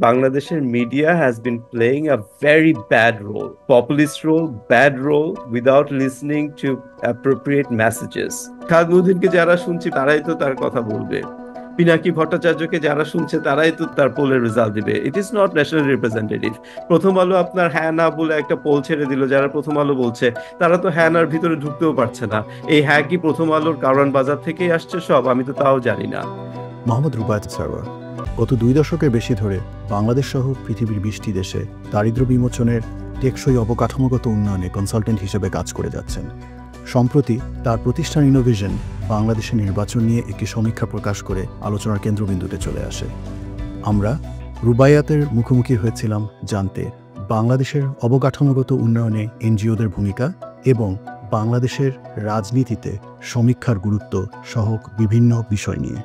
Bangladesh's media has been playing a very bad role, populist role, bad role, without listening to appropriate messages. খালিদুদ্দিনকে যারা শুনছি তারাই তো তার কথা বলবে, পিনাকি ভট্টাচার্যকে যারা শুনছে তারাই তো তার পোলের রেজাল্ট দিবে। ইট ইজ নট ন্যাশনাল রিপ্রেজেন্টেটিভ। প্রথম আলো আপনার হ্যাঁ না বলে একটা পোল ছেড়ে দিল, যারা প্রথম আলো বলছে তারা তো হ্যাঁ নার ভিতরে ঢুকতেও পারছে না। এই হ্যাঁ কি প্রথম আলোর কারণ বাজার থেকেই আসছে সব? আমি তো তাও জানি না। মোহাম্মদ রুবায়েত সারওয়ার গত 2 দশকের বেশি ধরে বাংলাদেশ সহ পৃথিবীর 20টি দেশে দারিদ্র্য বিমোচনের টেকসই অবকাঠামোগত উন্নয়নে কনসালটেন্ট হিসেবে কাজ করে যাচ্ছেন। সম্প্রতি তার প্রতিষ্ঠান ইনোভিশন বাংলাদেশের নির্বাচন নিয়ে একটি সমীক্ষা প্রকাশ করে আলোচনার কেন্দ্রবিন্দুতে চলে আসে। আমরা রুবায়াতের মুখোমুখি হয়েছিলাম জানতে বাংলাদেশের অবকাঠামোগত উন্নয়নে এনজিওদের ভূমিকা এবং বাংলাদেশের রাজনীতিতে সমীক্ষার গুরুত্ব সহ বিভিন্ন বিষয় নিয়ে।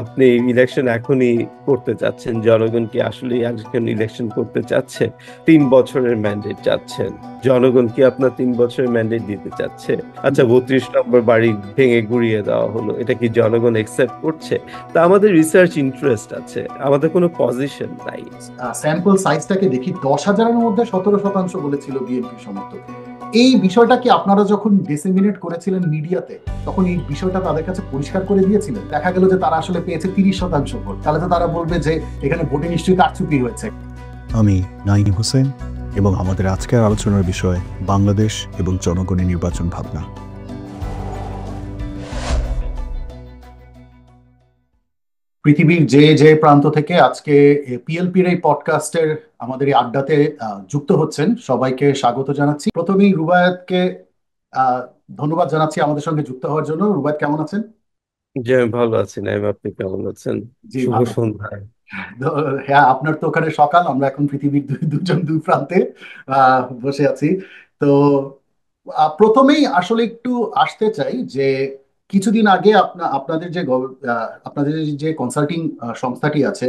আপনি ইলেকশন এখনই করতে চাচ্ছেন, জনগণ কি আসলে এখন ইলেকশন করতে চাচ্ছে? 3 বছরের ম্যান্ডেট চাচ্ছেন, জনগণ কি আপনার 3 বছরের ম্যান্ডেট দিতে চাচ্ছে? আচ্ছা, 32 নম্বর বাড়ি ভেঙে গুড়িয়ে দেওয়া হলো, এটা কি জনগণ একসেপ্ট করছে? তা আমাদের রিসার্চ ইন্টারেস্ট আছে, আমাদের কোনো পজিশন নাই। স্যাম্পল সাইজটাকে দেখি, 10,000-এর মধ্যে 17% বলেছিল বিএনপি সমর্থক। এই বিষয়টা কি আপনারা যখন ডিসেমিনেট করেছিলেন মিডিয়াতে, তখন এই বিষয়টা তাদের কাছে পরিষ্কার করে দিয়েছিলেন? দেখা গেল যে তারা আসলে পেয়েছে 30% ভোট, তাহলে তো তারা বলবে যে এখানে ভোটে নিশ্চয়ই কারচুপি হয়েছে। আমি নাঈম হোসেন এবং আমাদের আজকের আলোচনার বিষয় বাংলাদেশ এবং জনগণের নির্বাচন ভাবনা। পৃথিবীর যে যে প্রান্ত থেকে আজকে পিএলপির এই পডকাস্টের আমাদের এই আড্ডাতে যুক্ত হচ্ছেন, সবাইকে স্বাগত জানাচ্ছি। প্রথমেই রুবায়েতকে ধন্যবাদ জানাচ্ছি আমাদের সঙ্গে যুক্ত হওয়ার জন্য। রুবায়েত, কেমন আছেন? যে আমি ভালো আছি, নাইম, আপনি কেমন আছেন? জি, শুভ ভালো। সন্ধ্যা। হ্যাঁ, আপনার তো ওখানে সকাল, আমরা এখন পৃথিবীর দুজন দুই প্রান্তে বসে আছি। তো প্রথমেই আসলে একটু আসতে চাই যে কিছুদিন আগে আপনাদের যে আপনাদের যে কনসাল্টিং সংস্থাটি আছে,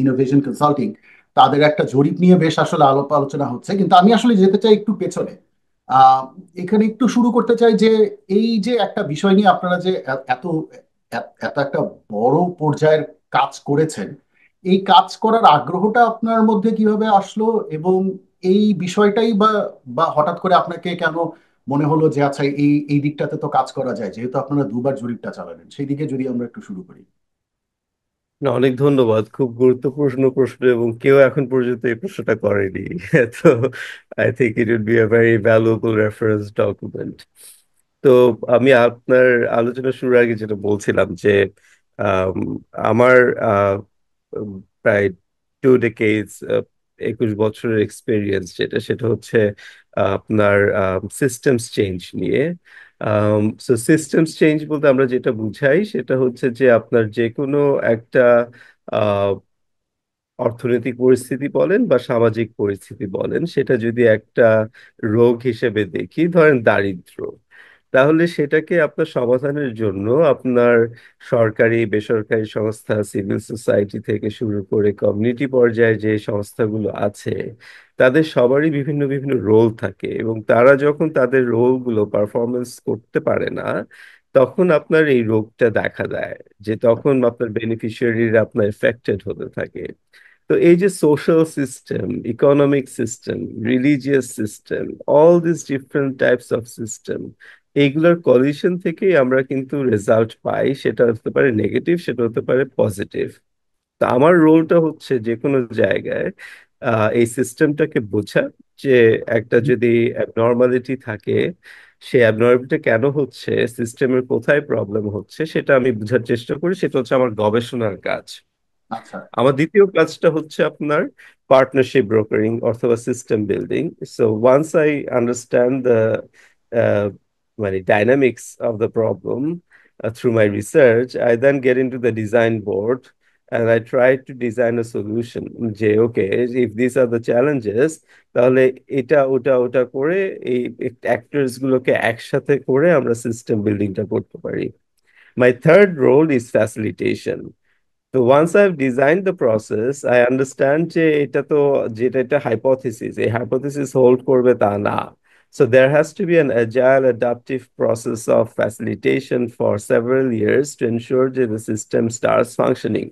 ইনোভেশন কনসাল্টিং, তাদের একটা জরিপ নিয়ে বেশ আসলে আলাপ আলোচনা হচ্ছে, কিন্তু আমি আসলে যেতে চাই একটু পেছনে। আহ এখানে একটু শুরু করতে চাই যে এই যে একটা বিষয় নিয়ে আপনারা যে এত এত একটা বড় পর্যায়ের কাজ করেছেন, এই কাজ করার আগ্রহটা আপনার মধ্যে কিভাবে আসলো, এবং এই বিষয়টাই বা বা হঠাৎ করে আপনাকে কেন মনে হলো যে আচ্ছা এই এই দিকটাতে তো কাজ করা যায়, যেহেতু আপনারা দুবার জরিপটা চালালেন, সেই দিকে যদি আমরা একটু শুরু করি। না, অনেক ধন্যবাদ, খুব গুরুত্বপূর্ণ প্রশ্ন এবং কেউ এখন পর্যন্ত এই প্রশ্নটা করেনি। তো I think it would be a very valuable reference document. তো আমি আপনার আলোচনা শুরুর আগে যেটা বলছিলাম যে আম, আমার উম, প্রায় 2 decades, 21 বছরের এক্সপিরিয়েন্স যেটা, সেটা হচ্ছে আপনার সিস্টেমস চেঞ্জ নিয়ে। সিস্টেমস চেঞ্জ বলতে আমরা যেটা বুঝাই সেটা হচ্ছে যে আপনার যে কোনো একটা আহ, অর্থনৈতিক পরিস্থিতি বলেন বা সামাজিক পরিস্থিতি বলেন, সেটা যদি একটা রোগ হিসেবে দেখি, ধরেন দারিদ্র্য, তাহলে সেটাকে আপনার সমাধানের জন্য আপনার সরকারি বেসরকারি সংস্থা, সিভিল সোসাইটি থেকে শুরু করে কমিউনিটি পর্যায়ে যে সংস্থাগুলো আছে, তাদের সবারই বিভিন্ন বিভিন্ন রোল থাকে এবং তারা যখন তাদের রোলগুলো পারফরমেন্স করতে পারে না, তখন আপনার এই রোগটা দেখা দেয়, যে তখন আপনার বেনিফিশিয়ারিরা আপনার এফেক্টেড হতে থাকে। তো এই যে social system, economic system, religious system, all this different types of system, এইগুলোর কলিশন থেকেই আমরা কিন্তু রেজাল্ট পাই। সেটা হতে পারে নেগেটিভ, সেটা হতে পারে পজিটিভ। তা আমার রোলটা হচ্ছে যে কোনো জায়গায় এই সিস্টেমটাকে বোঝা, যে একটা যদি অ্যাবনর্মালিটি থাকে, সে অ্যাবনর্মালিটি কেন হচ্ছে, সিস্টেমের কোথায় প্রবলেম হচ্ছে, সেটা আমি বোঝার চেষ্টা করি। সেটা হচ্ছে আমার গবেষণার কাজ। আচ্ছা। আমার দ্বিতীয় কাজটা হচ্ছে আপনার পার্টনারশিপ ব্রোকারিং অথবা system building. So once I understand the মানে dynamics of the problem through my research, I then get into the design board and I try to design a solution, যে ওকে, if these are the challenges, তাহলে এটা ওটা ওটা করে এই actors গুলোকে একসাথে করে আমরা সিস্টেম বিল্ডিংটা করতে পারি। My third role is facilitation. তো once I have design the process, I understand যে এটা তো, যেটা একটা হাইপোথিসিস, এই হাইপোথিসিস হোল্ড করবে তা না। So there has to be an agile, adaptive process of facilitation for several years to ensure that the system starts functioning.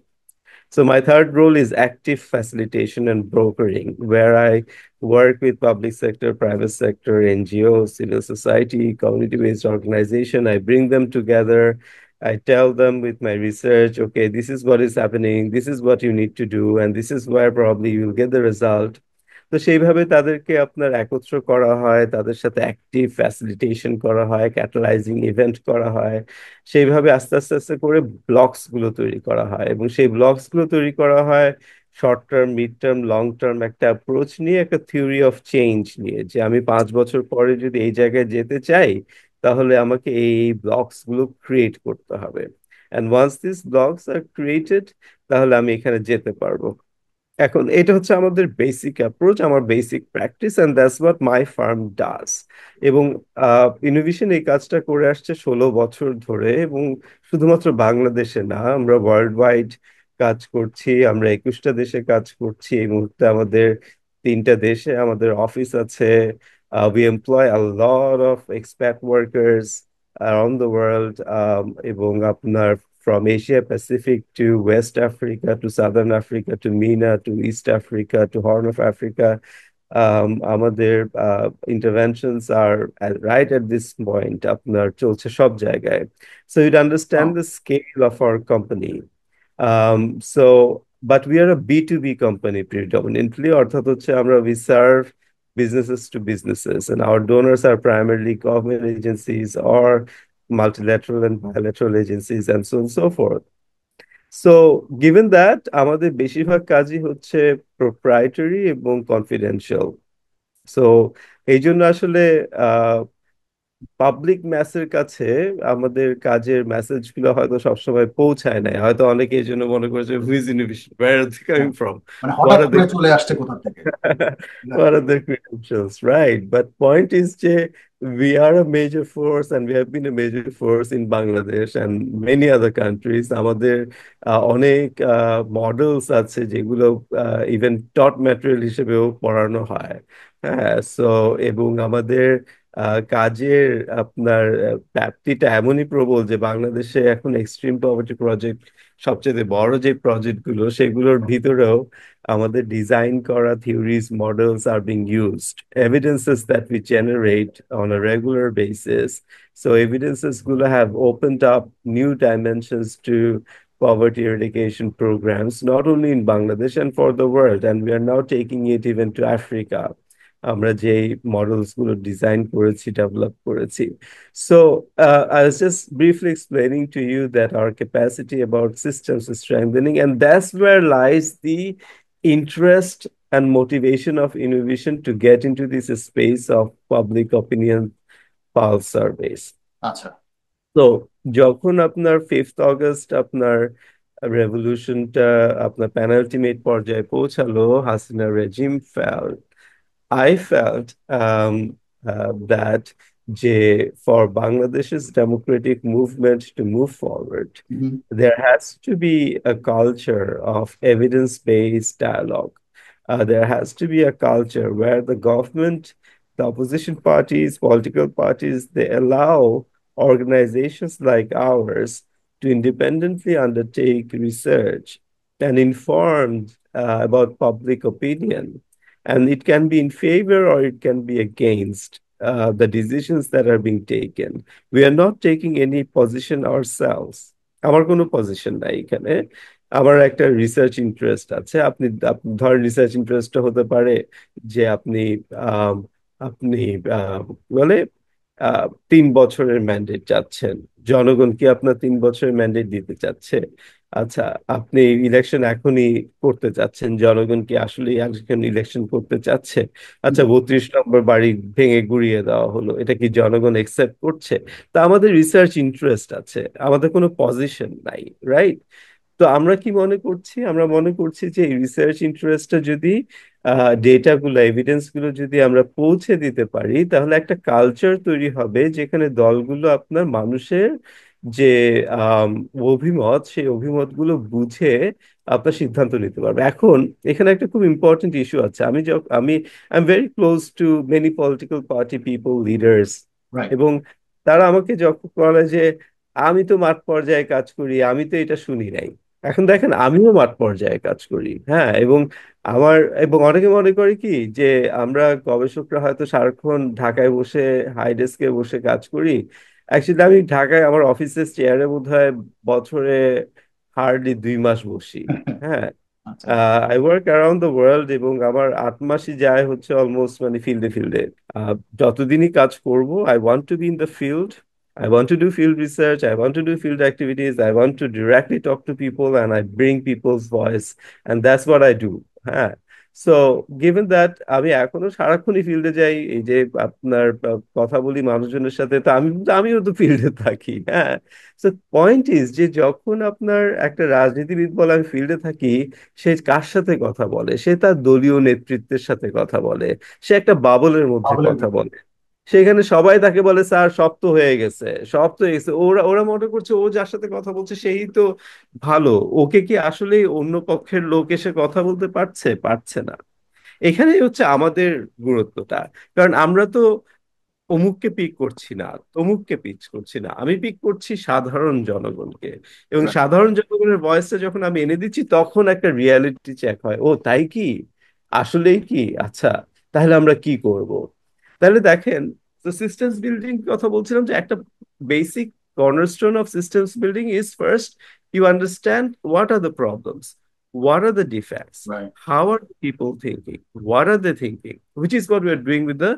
So my third role is active facilitation and brokering, where I work with public sector, private sector, NGOs, civil society, community-based organization. I bring them together. I tell them with my research, okay, this is what is happening, this is what you need to do, and this is where probably you'll get the result. তো সেইভাবে তাদেরকে আপনার একত্র করা হয়, তাদের সাথে active facilitation করা হয়, ক্যাটালাইজিং ইভেন্ট করা হয়। সেইভাবে আস্তে আস্তে আস্তে করে ব্লকস গুলো তৈরি করা হয়, এবং সেই ব্লকস গুলো তৈরি করা হয় short term, mid term, long term একটা অ্যাপ্রোচ নিয়ে, একটা থিওরি অফ চেঞ্জ নিয়ে, যে আমি 5 বছর পরে যদি এই জায়গায় যেতে চাই, তাহলে আমাকে এই ব্লকস গুলো ক্রিয়েট করতে হবে। And once this blocks are created, তাহলে আমি এখানে যেতে পারবো। এখন এটা হচ্ছে আমাদের বেসিক অ্যাপ্রোচ, আমার basic practice, and that's what my firm does. এবং ইনোভেশন এই কাজটা করে আসছে 16 বছর ধরে, এবং শুধুমাত্র বাংলাদেশে না, আমরা ওয়ার্ল্ড ওয়াইড কাজ করছি। আমরা 21টা দেশে কাজ করছি এই মুহূর্তে। আমাদের 3টা দেশে আমাদের অফিস আছে। We employ a lot of expat workers around the world, এবং আপনার from Asia Pacific to West Africa to Southern Africa to MENA to East Africa to Horn of Africa. আমাদের interventions are right at this point আপনার চলছে সব জায়গায়. So you'd understand the scale of our company. So but we are a B2B company predominantly, অর্থাৎ হচ্ছে আমরা we serve businesses to businesses, and our donors are primarily government agencies or multilateral and bilateral agencies and so on and so forth. So given that, আমাদের বেশিরভাগ কাজই হচ্ছে proprietary এবং confidential. So এই জন্য আসলে পাবলিক ম্যাসের কাছে আমাদের কাজের মেসেজ গুলো হয়তো সবসময় পৌঁছায় না। হয়তো অনেকে এই জন্য মনে করেছে whose innovation, where are they coming from, মানে হোয়াট হঠাৎ আর দে, করে চলে আসছে কোথা থেকে। what are their credentials, right? But point is, Jay, we are a major force and we have been a major force in Bangladesh and many other countries. আমাদের অনেক models আছে যেগুলো ইভেন টট ম্যাটেরিয়াল হিসেবেও পড়ানো হয়। হ্যাঁ, সো এবং আমাদের কাজের আপনার ব্যাপ্তিটা এমনই প্রবল যে বাংলাদেশে এখন এক্সট্রিম পভার্টি প্রজেক্ট, সবচেয়ে বড় যে প্রজেক্ট গুলো, সেগুলোর ভিতরেও আমাদের ডিজাইন করা theories, models are being used. Evidences that we generate on a regular basis. So evidences gulo have opened up new dimensions to poverty eradication programs, not only in Bangladesh and for the world. And we are now taking it even to Africa. আমরা যে models গুলো design করেছি, develop করেছি। So I was just briefly explaining to you that our capacity about systems is strengthening, and that's where lies the interest and motivation of innovation to get into this space of public opinion pulse surveys. আচ্ছা। তো যখন আপনার 5th August আপনার রেভলিউশনটা আপনার penultimate পর্যায়ে পৌঁছালো, Hasina regime fail, I felt that for Bangladesh's democratic movement to move forward, hmm. there has to be a culture of evidence-based dialogue. There has to be a culture where the government, the opposition parties, political parties, they allow organizations like ours to independently undertake research and informed about public opinion, and it can be in favor or it can be against the decisions that are being taken. We are not taking any position ourselves. আমার কোনো position নাই এখানে। আমার একটা research interest আছে। ধরেন research ইন্টারেস্টটা হতে পারে যে আম, আপনি বলে 3 বছরের ম্যান্ডেট চাচ্ছেন। জনগণ কি আপনার 3 বছরের ম্যান্ডেট দিতে চাচ্ছে? আচ্ছা, আপনি ইলেকশন এখনই করতে চাচ্ছেন, জনগণ কি আসলে এখন ইলেকশন করতে চাচ্ছে? আচ্ছা, 32 নম্বর বাড়ি ভেঙে গুড়িয়ে দেওয়া হলো, এটা কি জনগণ একসেপ্ট করছে? তা আমাদের রিসার্চ ইন্টারেস্ট আছে, আমাদের কোনো পজিশন নাই, রাইট? তো আমরা কি মনে করছি? আমরা মনে করছি যে এই রিসার্চ ইন্টারেস্টটা যদি ডেটা গুলো, এভিডেন্স গুলো যদি আমরা পৌঁছে দিতে পারি, তাহলে একটা কালচার তৈরি হবে যেখানে দলগুলো আপনার মানুষের যে আম, অভিমত, সেই অভিমত গুলো বুঝে আপনার সিদ্ধান্ত নিতে পারবে। এখন এখানে একটা খুব ইম্পর্টেন্ট ইস্যু আছে। আমি I am very close two many political party people, leaders, right. এবং তারা আমাকে যখন বলে যে আমি তো মাঠ পর্যায়ে কাজ করি, আমি তো এটা শুনি নাই। এখন দেখেন আমিও মাঠ পর্যায়ে কাজ করি, হ্যাঁ, এবং আমার এবং অনেকে মনে করে কি যে আমরা গবেষকরা হয়তো সারাক্ষণ ঢাকায় বসে হাই ডেস্কে বসে কাজ করি। অ্যাকচুয়ালি আমি ঢাকায় আমার অফিসের চেয়ারে বোধহয় বছরে হার্ডলি 2 মাস বসি। হ্যাঁ, আচ্ছা। I work around the world এবং আমার 8 মাসই যায় হচ্ছে অলমোস্ট মানে ফিল্ডে ফিল্ডে। যতদিনই কাজ করব, I want to be in the field, I want to do field research, I want to do field activities, I want to directly talk to people and I bring people's voice, and that's what I do. হ্যাঁ, so given that আমি এখনো সারাক্ষণই ফিল্ডে যাই, এই যে আপনার কথা বলি মানুষজনের সাথে, তো আমিও তো ফিল্ডে থাকি। হ্যাঁ, সো পয়েন্ট ইজ যে যখন আপনার একটা রাজনীতিবিদ বলে আমি ফিল্ডে থাকি, সে কার সাথে কথা বলে? সে তার দলীয় নেতৃত্বের সাথে কথা বলে, সে একটা বাবলের মধ্যে বাবলের কথা ভিতরে। বলে। সেখানে সবাই তাকে বলে স্যার সব তো হয়ে গেছে, সব তো হয়ে গেছে। ওরা ওরা মনে করছে ও যার সাথে কথা বলছে সেই তো ভালো। ওকে কি আসলে অন্য পক্ষের লোক এসে কথা বলতে পারছে? পারছে না। এখানেই হচ্ছে আমাদের গুরুত্বটা। কারণ আমরা তো অমুককে পিক করছি না, তমুককে পিক করছি না, আমি পিক করছি সাধারণ জনগণকে। এবং Right. সাধারণ জনগণের ভয়েসটা যখন আমি এনে দিচ্ছি তখন একটা রিয়ালিটি চেক হয়, ও তাই কি, আসলেই কি, আচ্ছা তাহলে আমরা কি করব। তাহলে দেখেন, তো সিস্টেমস বিল্ডিং কথা বলছিলাম যে একটা basic cornerstone of systems building is first you understand what are the problems, what are the defects, Right. how are the people thinking, what are they thinking, which is what we are doing with the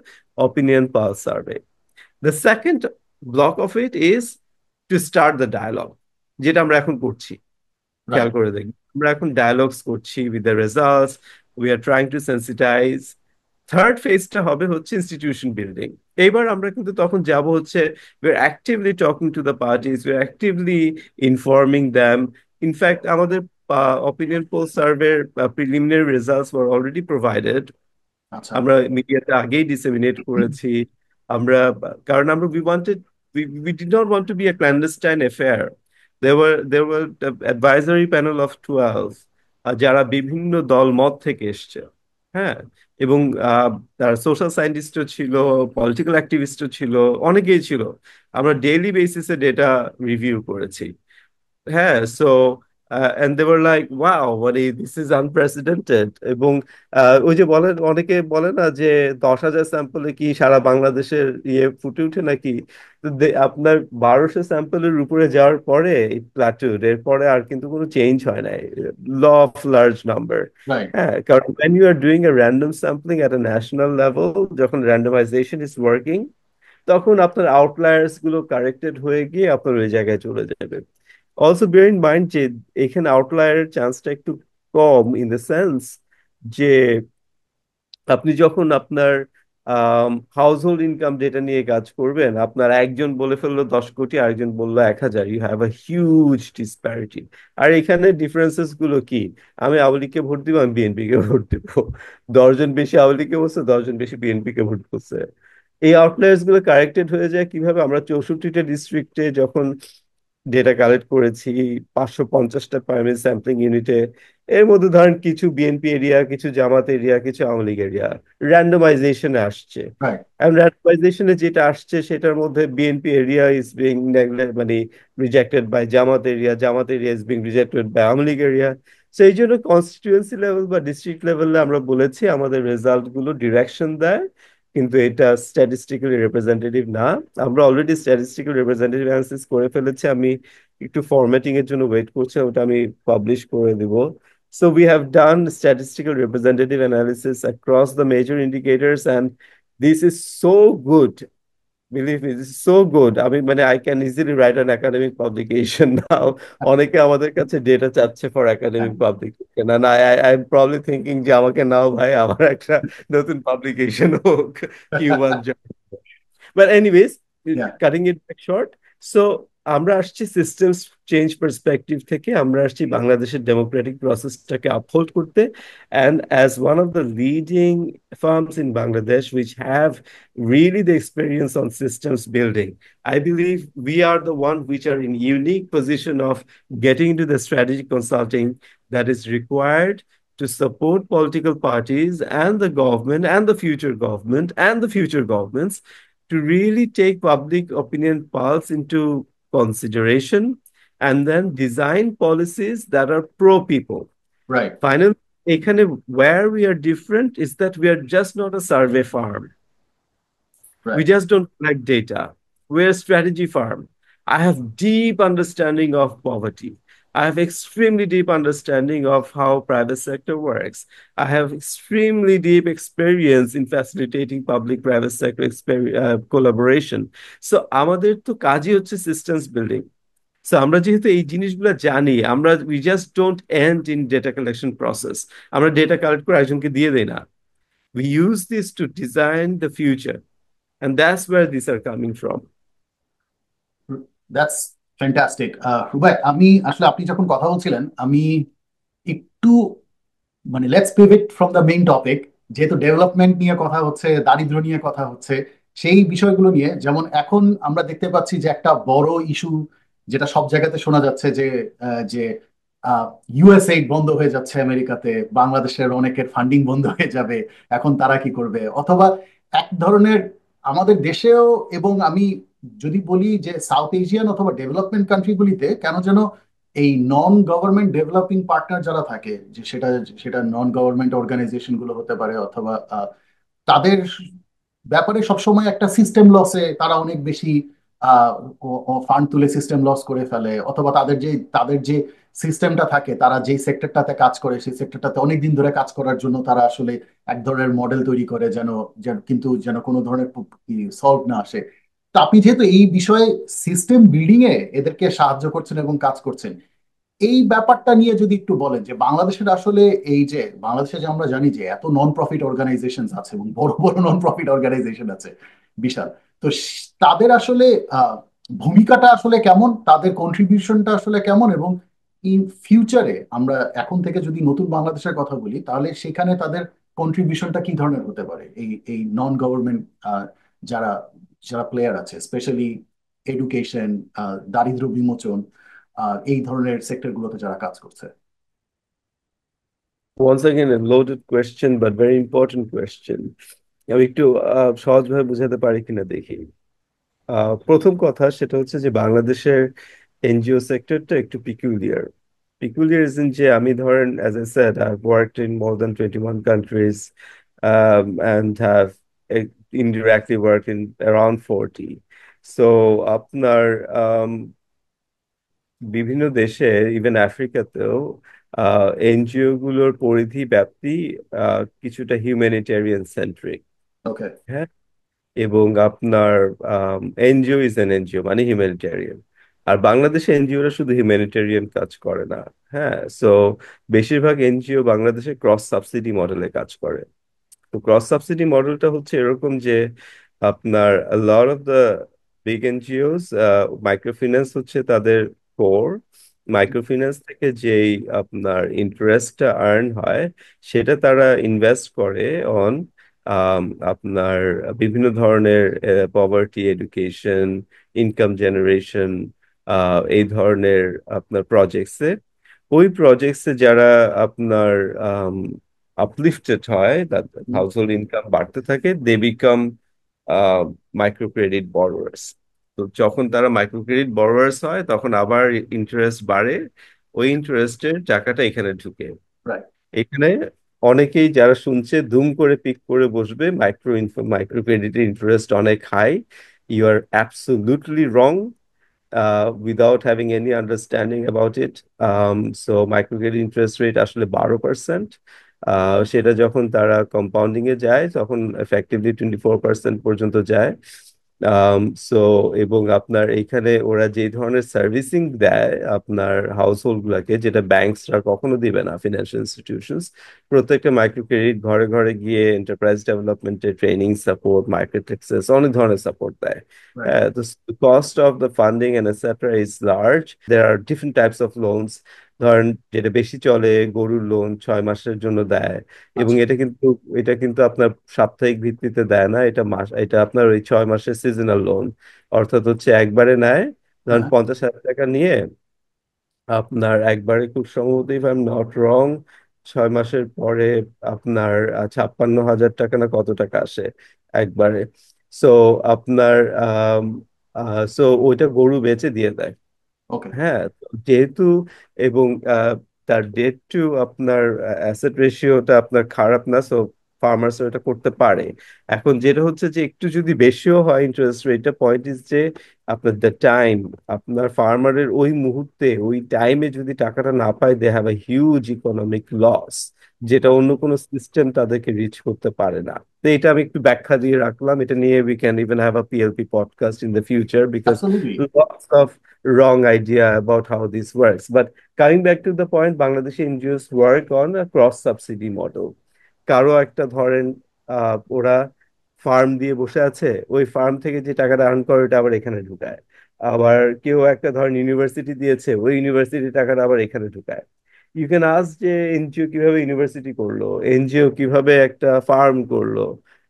opinion pulse survey. The second block of it is to start the dialogue, যেটা আমরা এখন করছি। খেয়াল Right. করে দেখি, আমরা এখন dialogues করছি with the results, we are trying to sensitise. Third ফেজটা হবে হচ্ছে ইনস্টিটিউশন বিল্ডিং। এইবার আমরা কিন্তু তখন যাব হচ্ছে we are actively talking to the parties, we are actively informing them. In fact আমাদের অপিনিয়ন পোল সার্ভের preliminary results were already provided. আচ্ছা। আমরা মিডিয়াতে আগেই ডিসেমিনেট করেছি। আমরা, কারণ আমরা we did not want to be a clandestine affair. There were the advisory panel of 12, যারা বিভিন্ন দল মত থেকে এসছে। হ্যাঁ, এবং তার সোশ্যাল সায়েন্টিস্টও ছিল, পলিটিক্যাল অ্যাক্টিভিস্টও ছিল, অনেকেই ছিল। আমরা ডেইলি বেসিসে ডেটা রিভিউ করেছি। হ্যাঁ, so and they were like wow, মানে দিস ইজ আনপ্রেসিডেন্টেড। এবং ওই যে বলেন, অনেকে বলে না যে 10,000 স্যাম্পলে কি সারা বাংলাদেশের ইয়ে ফুটে ওঠে নাকি। তো আপনার 1200 স্যাম্পলের উপরে যাওয়ার পরে প্লাটুড এরপরে আর কিন্তু কোনো চেঞ্জ হয় নাই, law of large number. Right. হ্যাঁ, কারণ when you are doing a random sampling at a national level, যখন randomization is working, তখন আপনার আউটলায়ার্স গুলো কারেক্টেড হয়ে গিয়ে আপনার ওই জায়গায় চলে যাবে। অলসো বিয়ার ইন মাইন্ড যে এখানে আউটলায়ারের চান্সটা একটু কম, ইন দ্য সেন্স যে আপনি যখন আপনার হাউস হোল্ড ইনকাম যেটা নিয়ে কাজ করবেন, আপনার একজন বলে ফেললো 10 কোটি, আরেকজন বললো 1,000, you have a huge disparity. আর এখানে ডিফারেন্সেস গুলো কি, আমি আওয়ামী লীগকে ভোট দিব, আমি বিএনপি কে ভোট দিব। 10 জন বেশি আওয়ামী লীগকে বলছে, 10 জন বেশি বিএনপি কে ভোট করছে। এই আউটলায়ার্স গুলো কারেক্টেড হয়ে যায় কিভাবে? আমরা 64টা ডিস্ট্রিক্টে যখন ডেটা কালেক্ট করেছি, 550টা প্রাইমারি স্যাম্পলিং ইউনিটে, এর মধ্যে ধরেন কিছু বিএনপি এরিয়া, কিছু জামাত এরিয়া, কিছু আওয়ামী লীগ এরিয়া র্যান্ডমাইজেশনে আসছে। রাইট। এখন র্যান্ডমাইজেশনে যেটা আসছে সেটার মধ্যে বিএনপি এরিয়া ইজ বিং মানে rejected by Jamaat area, Jamaat area is being rejected by Awami League area. সেই জন্য কনস্টিটিউয়েন্সি লেভেল বা ডিস্ট্রিক্ট লেভেলে আমরা বলেছি আমাদের রেজাল্ট গুলো ডিরেকশন দেয়, কিন্তু এটা স্ট্যাটিস্টিক্যালি রিপ্রেজেন্টেটিভ না। আমরা অলরেডি স্ট্যাটিস্টিক্যাল রিপ্রেজেন্টেটিভ অ্যানালিসিস করে ফেলেছি, আমি একটু ফরম্যাটিং এর জন্য ওয়েট করছি, ওটা আমি পাবলিশ করে দিব। So we have done statistical representative analysis across the major indicators, and this is so good. Believe me, this is so good. I mean, মানে I can easily write an academic publication now. অনেকে আমাদের কাছে data চাচ্ছে for হ্যাঁ। academic publication, and I'm probably thinking যে আমাকে নাও ভাই, আমার একটা নতুন পাবলিকেশন হোক, Q1 job. But anyways, Yeah. cutting it back short, so আমরা আসছি সিস্টেমস চেঞ্জ পার্সপেক্টিভ থেকে, আমরা আসছি বাংলাদেশের ডেমোক্রেটিক প্রসেসটাকে আপহোল্ড করতে। And as one of the leading firms in Bangladesh which have really the experience on systems building, I believe we are the one which are in unique position of getting into the strategic consulting that is required to support political parties and the government and the future government and the future governments to really take public opinion pulse into consideration and then design policies that are pro people. Right. Final, এখানে where we are different is that we are just not a survey farm. We right. just don't collect data. We're a strategy firm. I have deep understanding of poverty. I have extremely deep understanding of how private sector works. I have extremely deep experience in facilitating public-private sector collaboration. So আমাদের তো কাজই হচ্ছে systems building. So আমরা যেহেতু এই জিনিসগুলো জানি, আমরা we just don't end in data collection process. আমরা data collect করে একজনকে দিয়ে দেই না. We use this to design the future. And that's where these are coming from. That's fantastic. Rubai, আমি আসলে আপনি যখন কথা বলছিলেন আমি একটু মানে let's pivot from the main topic. যেহেতু ডেভেলপমেন্ট নিয়ে কথা হচ্ছে, দারিদ্র নিয়ে কথা হচ্ছে, সেই বিষয়গুলো নিয়ে যেমন এখন আমরা দেখতে পাচ্ছি যে একটা বড় ইস্যু যেটা সব জায়গাতে শোনা যাচ্ছে যে যে ইউএসএইড বন্ধ হয়ে যাচ্ছে আমেরিকাতে, বাংলাদেশের অনেকের ফান্ডিং বন্ধ হয়ে যাবে, এখন তারা কি করবে? অথবা এক ধরনের আমাদের দেশেও, এবং আমি যদি বলি যে সাউথ এশিয়ান অথবা ডেভেলপমেন্ট কান্ট্রিগুলিতে কেন যেন এই নন গভর্নমেন্ট ডেভেলপিং পার্টনার যারা থাকে, যে সেটা সেটা নন গভর্নমেন্ট অর্গানাইজেশন গুলো হতে পারে, অথবা তাদের ব্যাপারে সবসময় একটা সিস্টেম লসে তারা অনেক বেশি ফান্ড তুলে সিস্টেম লস করে ফেলে, অথবা তাদের যে সিস্টেমটা থাকে, তারা যেই সেক্টরটাতে কাজ করে সেই সেক্টরটাতে অনেক দিন ধরে কাজ করার জন্য তারা আসলে এক ধরনের মডেল তৈরি করে কিন্তু যেন কোনো ধরনের সলভ না আসে। তো আপনি যেহেতু এই বিষয়ে সিস্টেম বিল্ডিং এ এদেরকে সাহায্য করছেন এবং কাজ করছেন, এই ব্যাপারটা নিয়ে যদি একটু বলেন যে বাংলাদেশের আসলে এই যে বাংলাদেশে যে আমরা জানি যে এত নন প্রফিট অর্গানাইজেশন আছে এবং বড় বড় নন প্রফিট অর্গানাইজেশন আছে বিশাল, তো তাদের আসলে ভূমিকাটা আসলে কেমন, তাদের কন্ট্রিবিউশনটা আসলে কেমন, এবং ইন ফিউচারে আমরা এখন থেকে যদি নতুন বাংলাদেশের কথা বলি তাহলে সেখানে তাদের কন্ট্রিবিউশনটা কি ধরনের হতে পারে, এই এই নন গভর্নমেন্ট যারা যারা প্লেয়ার আছে, স্পেশালি এডুকেশন, দারিদ্র বিমোচন, এই ধরনের সেক্টরগুলোতে যারা কাজ করছে। Once again, a loaded question, but very important question. আমি একটু সহজভাবে বোঝাতে পারি কিনা দেখি। প্রথম কথা সেটা হচ্ছে যে বাংলাদেশের এনজিও সেক্টরটা একটু পিকুলিয়ার। Peculiar is in যে আমি ধরেন, as I said, I've worked in more than 21 countries, and have indirectly worked in around 40. So আপনার বিভিন্ন দেশে, ইভেন আফ্রিকাতেও এনজিও গুলোর পরিধি ব্যাপ্তি কিছুটা হিউম্যানিটেরিয়ান সেন্ট্রিক। ওকে। হ্যাঁ, এবং আপনার এনজিও ইজ এন এনজিও মানে হিউম্যানিটেরিয়ান। আর বাংলাদেশে এনজিওরা শুধু হিউম্যানিটেরিয়ান কাজ করে না। হ্যাঁ, সো বেশিরভাগ এনজিও বাংলাদেশে ক্রস সাবসিডি মডেলে কাজ করে। তো ক্রস সাবসিডি মডেলটা হচ্ছে এরকম যে আপনার lot of the big NGOs, microfinance হচ্ছে তাদের কোর। মাইক্রোফিন্যান্স থেকে যেই আপনার ইন্টারেস্টটা আর্ন হয় সেটা তারা ইনভেস্ট করে অন আপনার বিভিন্ন ধরনের পভার্টি এডুকেশন, ইনকাম জেনারেশন, এই ধরনের আপনার প্রজেক্টসে। ওই প্রজেক্টসে যারা আপনার uplifted হয়, that household income বাড়তে থাকে, they become micro credit borrowers. তো যখন তারা মাইক্রো ক্রেডিট borrowers হয় তখন আবার ইন্টারেস্ট বাড়ে, ওই ইন্টারেস্টের টাকাটা এখানে ঢুকে। রাইট। এখানে অনেকেই যারা শুনছে দুম করে পিক করে বসবে মাইক্রো ক্রেডিটের ইন্টারেস্ট অনেক high. You are absolutely wrong without having any understanding about it. So microcredit interest rate আসলে 12%। সেটা যখন তারা কম্পাউন্ডিং এ যায় তখন এফেক্টিভলি 24% পর্যন্ত যায়। সো এবং আপনার এইখানে ওরা যে ধরনের সার্ভিসিং দেয় আপনার হাউস হোল্ড গুলাকে, যেটা ব্যাংকসরা কখনো দিবে না, ফিনান্সিয়াল ইনস্টিটিউশনস, প্রত্যেকটা মাইক্রো ক্রেডিট ঘরে ঘরে গিয়ে এন্টারপ্রাইজ ডেভেলপমেন্টের ট্রেনিং সাপোর্ট, মার্কেট অ্যাক্সেস, অনেক ধরনের সাপোর্ট দেয়। Right. The cost of the funding and etc. is large. There are different types of loans. ধরেন যেটা বেশি চলে গরুর লোন 6 মাসের জন্য দেয়, এবং আচ্ছা। এটা কিন্তু আপনার সাপ্তাহিক ভিত্তিতে দেয় না, এটা আপনার ওই 6 মাসের সিজনাল লোন। অর্থাৎ হচ্ছে একবারে নেয়, ধরেন হ্যাঁ। 50,000 টাকা নিয়ে আপনার একবারে, খুব সম্ভবত ইফ আই এম নট রং, 6 মাসের পরে আপনার 56,000 টাকা না কত টাকা আসে একবারে। সো আপনার সো ওইটা গরু বেচে দিয়ে দেয়। ওকে। হ্যাঁ, তো যেহেতু এবং তার ডেট টু আপনার অ্যাসেট রেশিওটা আপনার খারাপ না, সো ফার্মার্স এটা করতে পারে। এখন যেটা হচ্ছে যে একটু যদি বেশিও হয় ইন্টারেস্ট রেটটা, পয়েন্ট ইজ যে আপনার দ্য টাইম, আপনার ফার্মারের ওই মুহূর্তে ওই টাইমে যদি টাকাটা না পায়, they have a huge economic loss, যেটা অন্য কোনো সিস্টেম তাদেরকে রিচ করতে পারে না। তো এটা আমি একটু ব্যাখ্যা দিয়ে রাখলাম, এটা নিয়ে we can even have a PLP podcast in the future, because absolutely. lots of wrong idea about how this works. But coming back to the point, Bangladeshi NGOs work on a cross subsidy model. কারো একটা ধরেন ওরা farm দিয়ে বসে আছে, ওই farm থেকে যে টাকাটা আর্ন করে ওটা আবার এখানে ঢুকায়। আবার কেউ একটা ধরেন ইউনিভার্সিটি দিয়েছে, ওই ইউনিভার্সিটি টাকাটা আবার এখানে ঢুকায়। ইউ ক্যান আস্ক যে এনজিও কিভাবে ইউনিভার্সিটি করলো, এনজিও কিভাবে একটা ফার্ম করলো,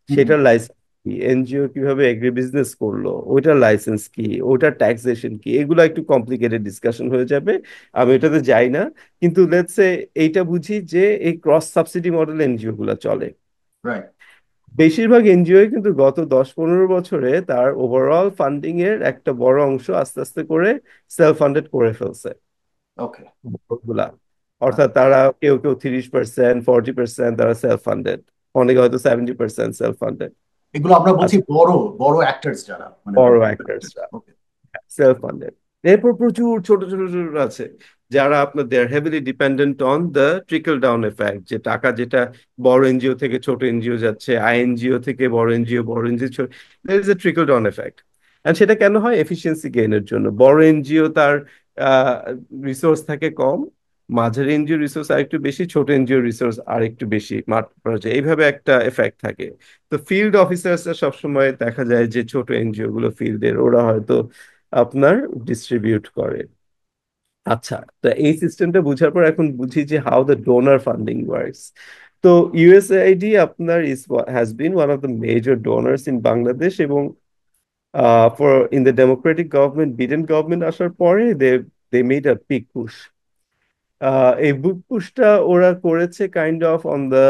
সেটার লাইসেন্স কি, এনজিও কিভাবে এগ্রি বিজনেস করলো, ওইটার লাইসেন্স কি, ওটার ট্যাক্সেশন কি, এগুলো একটু কমপ্লিকেটেড ডিসকাশন হয়ে যাবে, আমি এটাতে যাই না। কিন্তু লেটস সে এইটা বুঝি যে এই ক্রস সাবসিডি মডেল এনজিও গুলো চলে। রাইট। বেশিরভাগ এনজিও কিন্তু গত 10-15 বছরে তার ওভারঅল ফান্ডিং এর একটা বড় অংশ আস্তে আস্তে করে সেলফ ফান্ডেড করে ফেলছে ওকে। গুলা। অর্থাৎ তারা কেউ কেউ 30%, 40% তারা সেলফ ফান্ডেড, অনেকে হয়তো 70% সেলফ ফান্ডেড। এগুলো আমরা বলছি আচ্ছা, বড় বড় অ্যাক্টরস যারা, মানে বড় বড় actors। অ্যাক্টার্সরা ওকে। Self funded. এরপর প্রচুর ছোট ছোট ছোট আছে যারা আপনার they are heavily dependent on the trickle down effect, যে টাকা যেটা বড় এনজিও থেকে ছোট এনজিও যাচ্ছে, আইএনজিও থেকে বড় এনজিও, বড় এনজিও ছোট, there is a trickle down effect. And সেটা কেন হয়? এফিসিয়েন্সি গেইনের জন্য। বড় এনজিও তার রিসোর্স থাকে কম, মাঝারি এনজিও রিসোর্স আরেকটু বেশি, ছোট এনজিও রিসোর্স আরেকটু বেশি, মাঠ পর্যায়ে এইভাবে একটা এফেক্ট থাকে। তো ফিল্ড অফিসার্সরা সবসময় দেখা যায় যে ছোট এনজিও গুলো ফিল্ডের, ওরা হয়তো আপনার ডিস্ট্রিবিউট করে। আচ্ছা, তো এই সিস্টেমটা বুঝার পর এখন বুঝি যে how the donor funding works. তো ইউএসআইডি আপনার has been one of the major donors in Bangladesh, এবং for in the democratic government, Biden government আসার পরে they made a big push. এই বিগ পুশটা ওরা করেছে কাইন্ড অফ অন দ্য,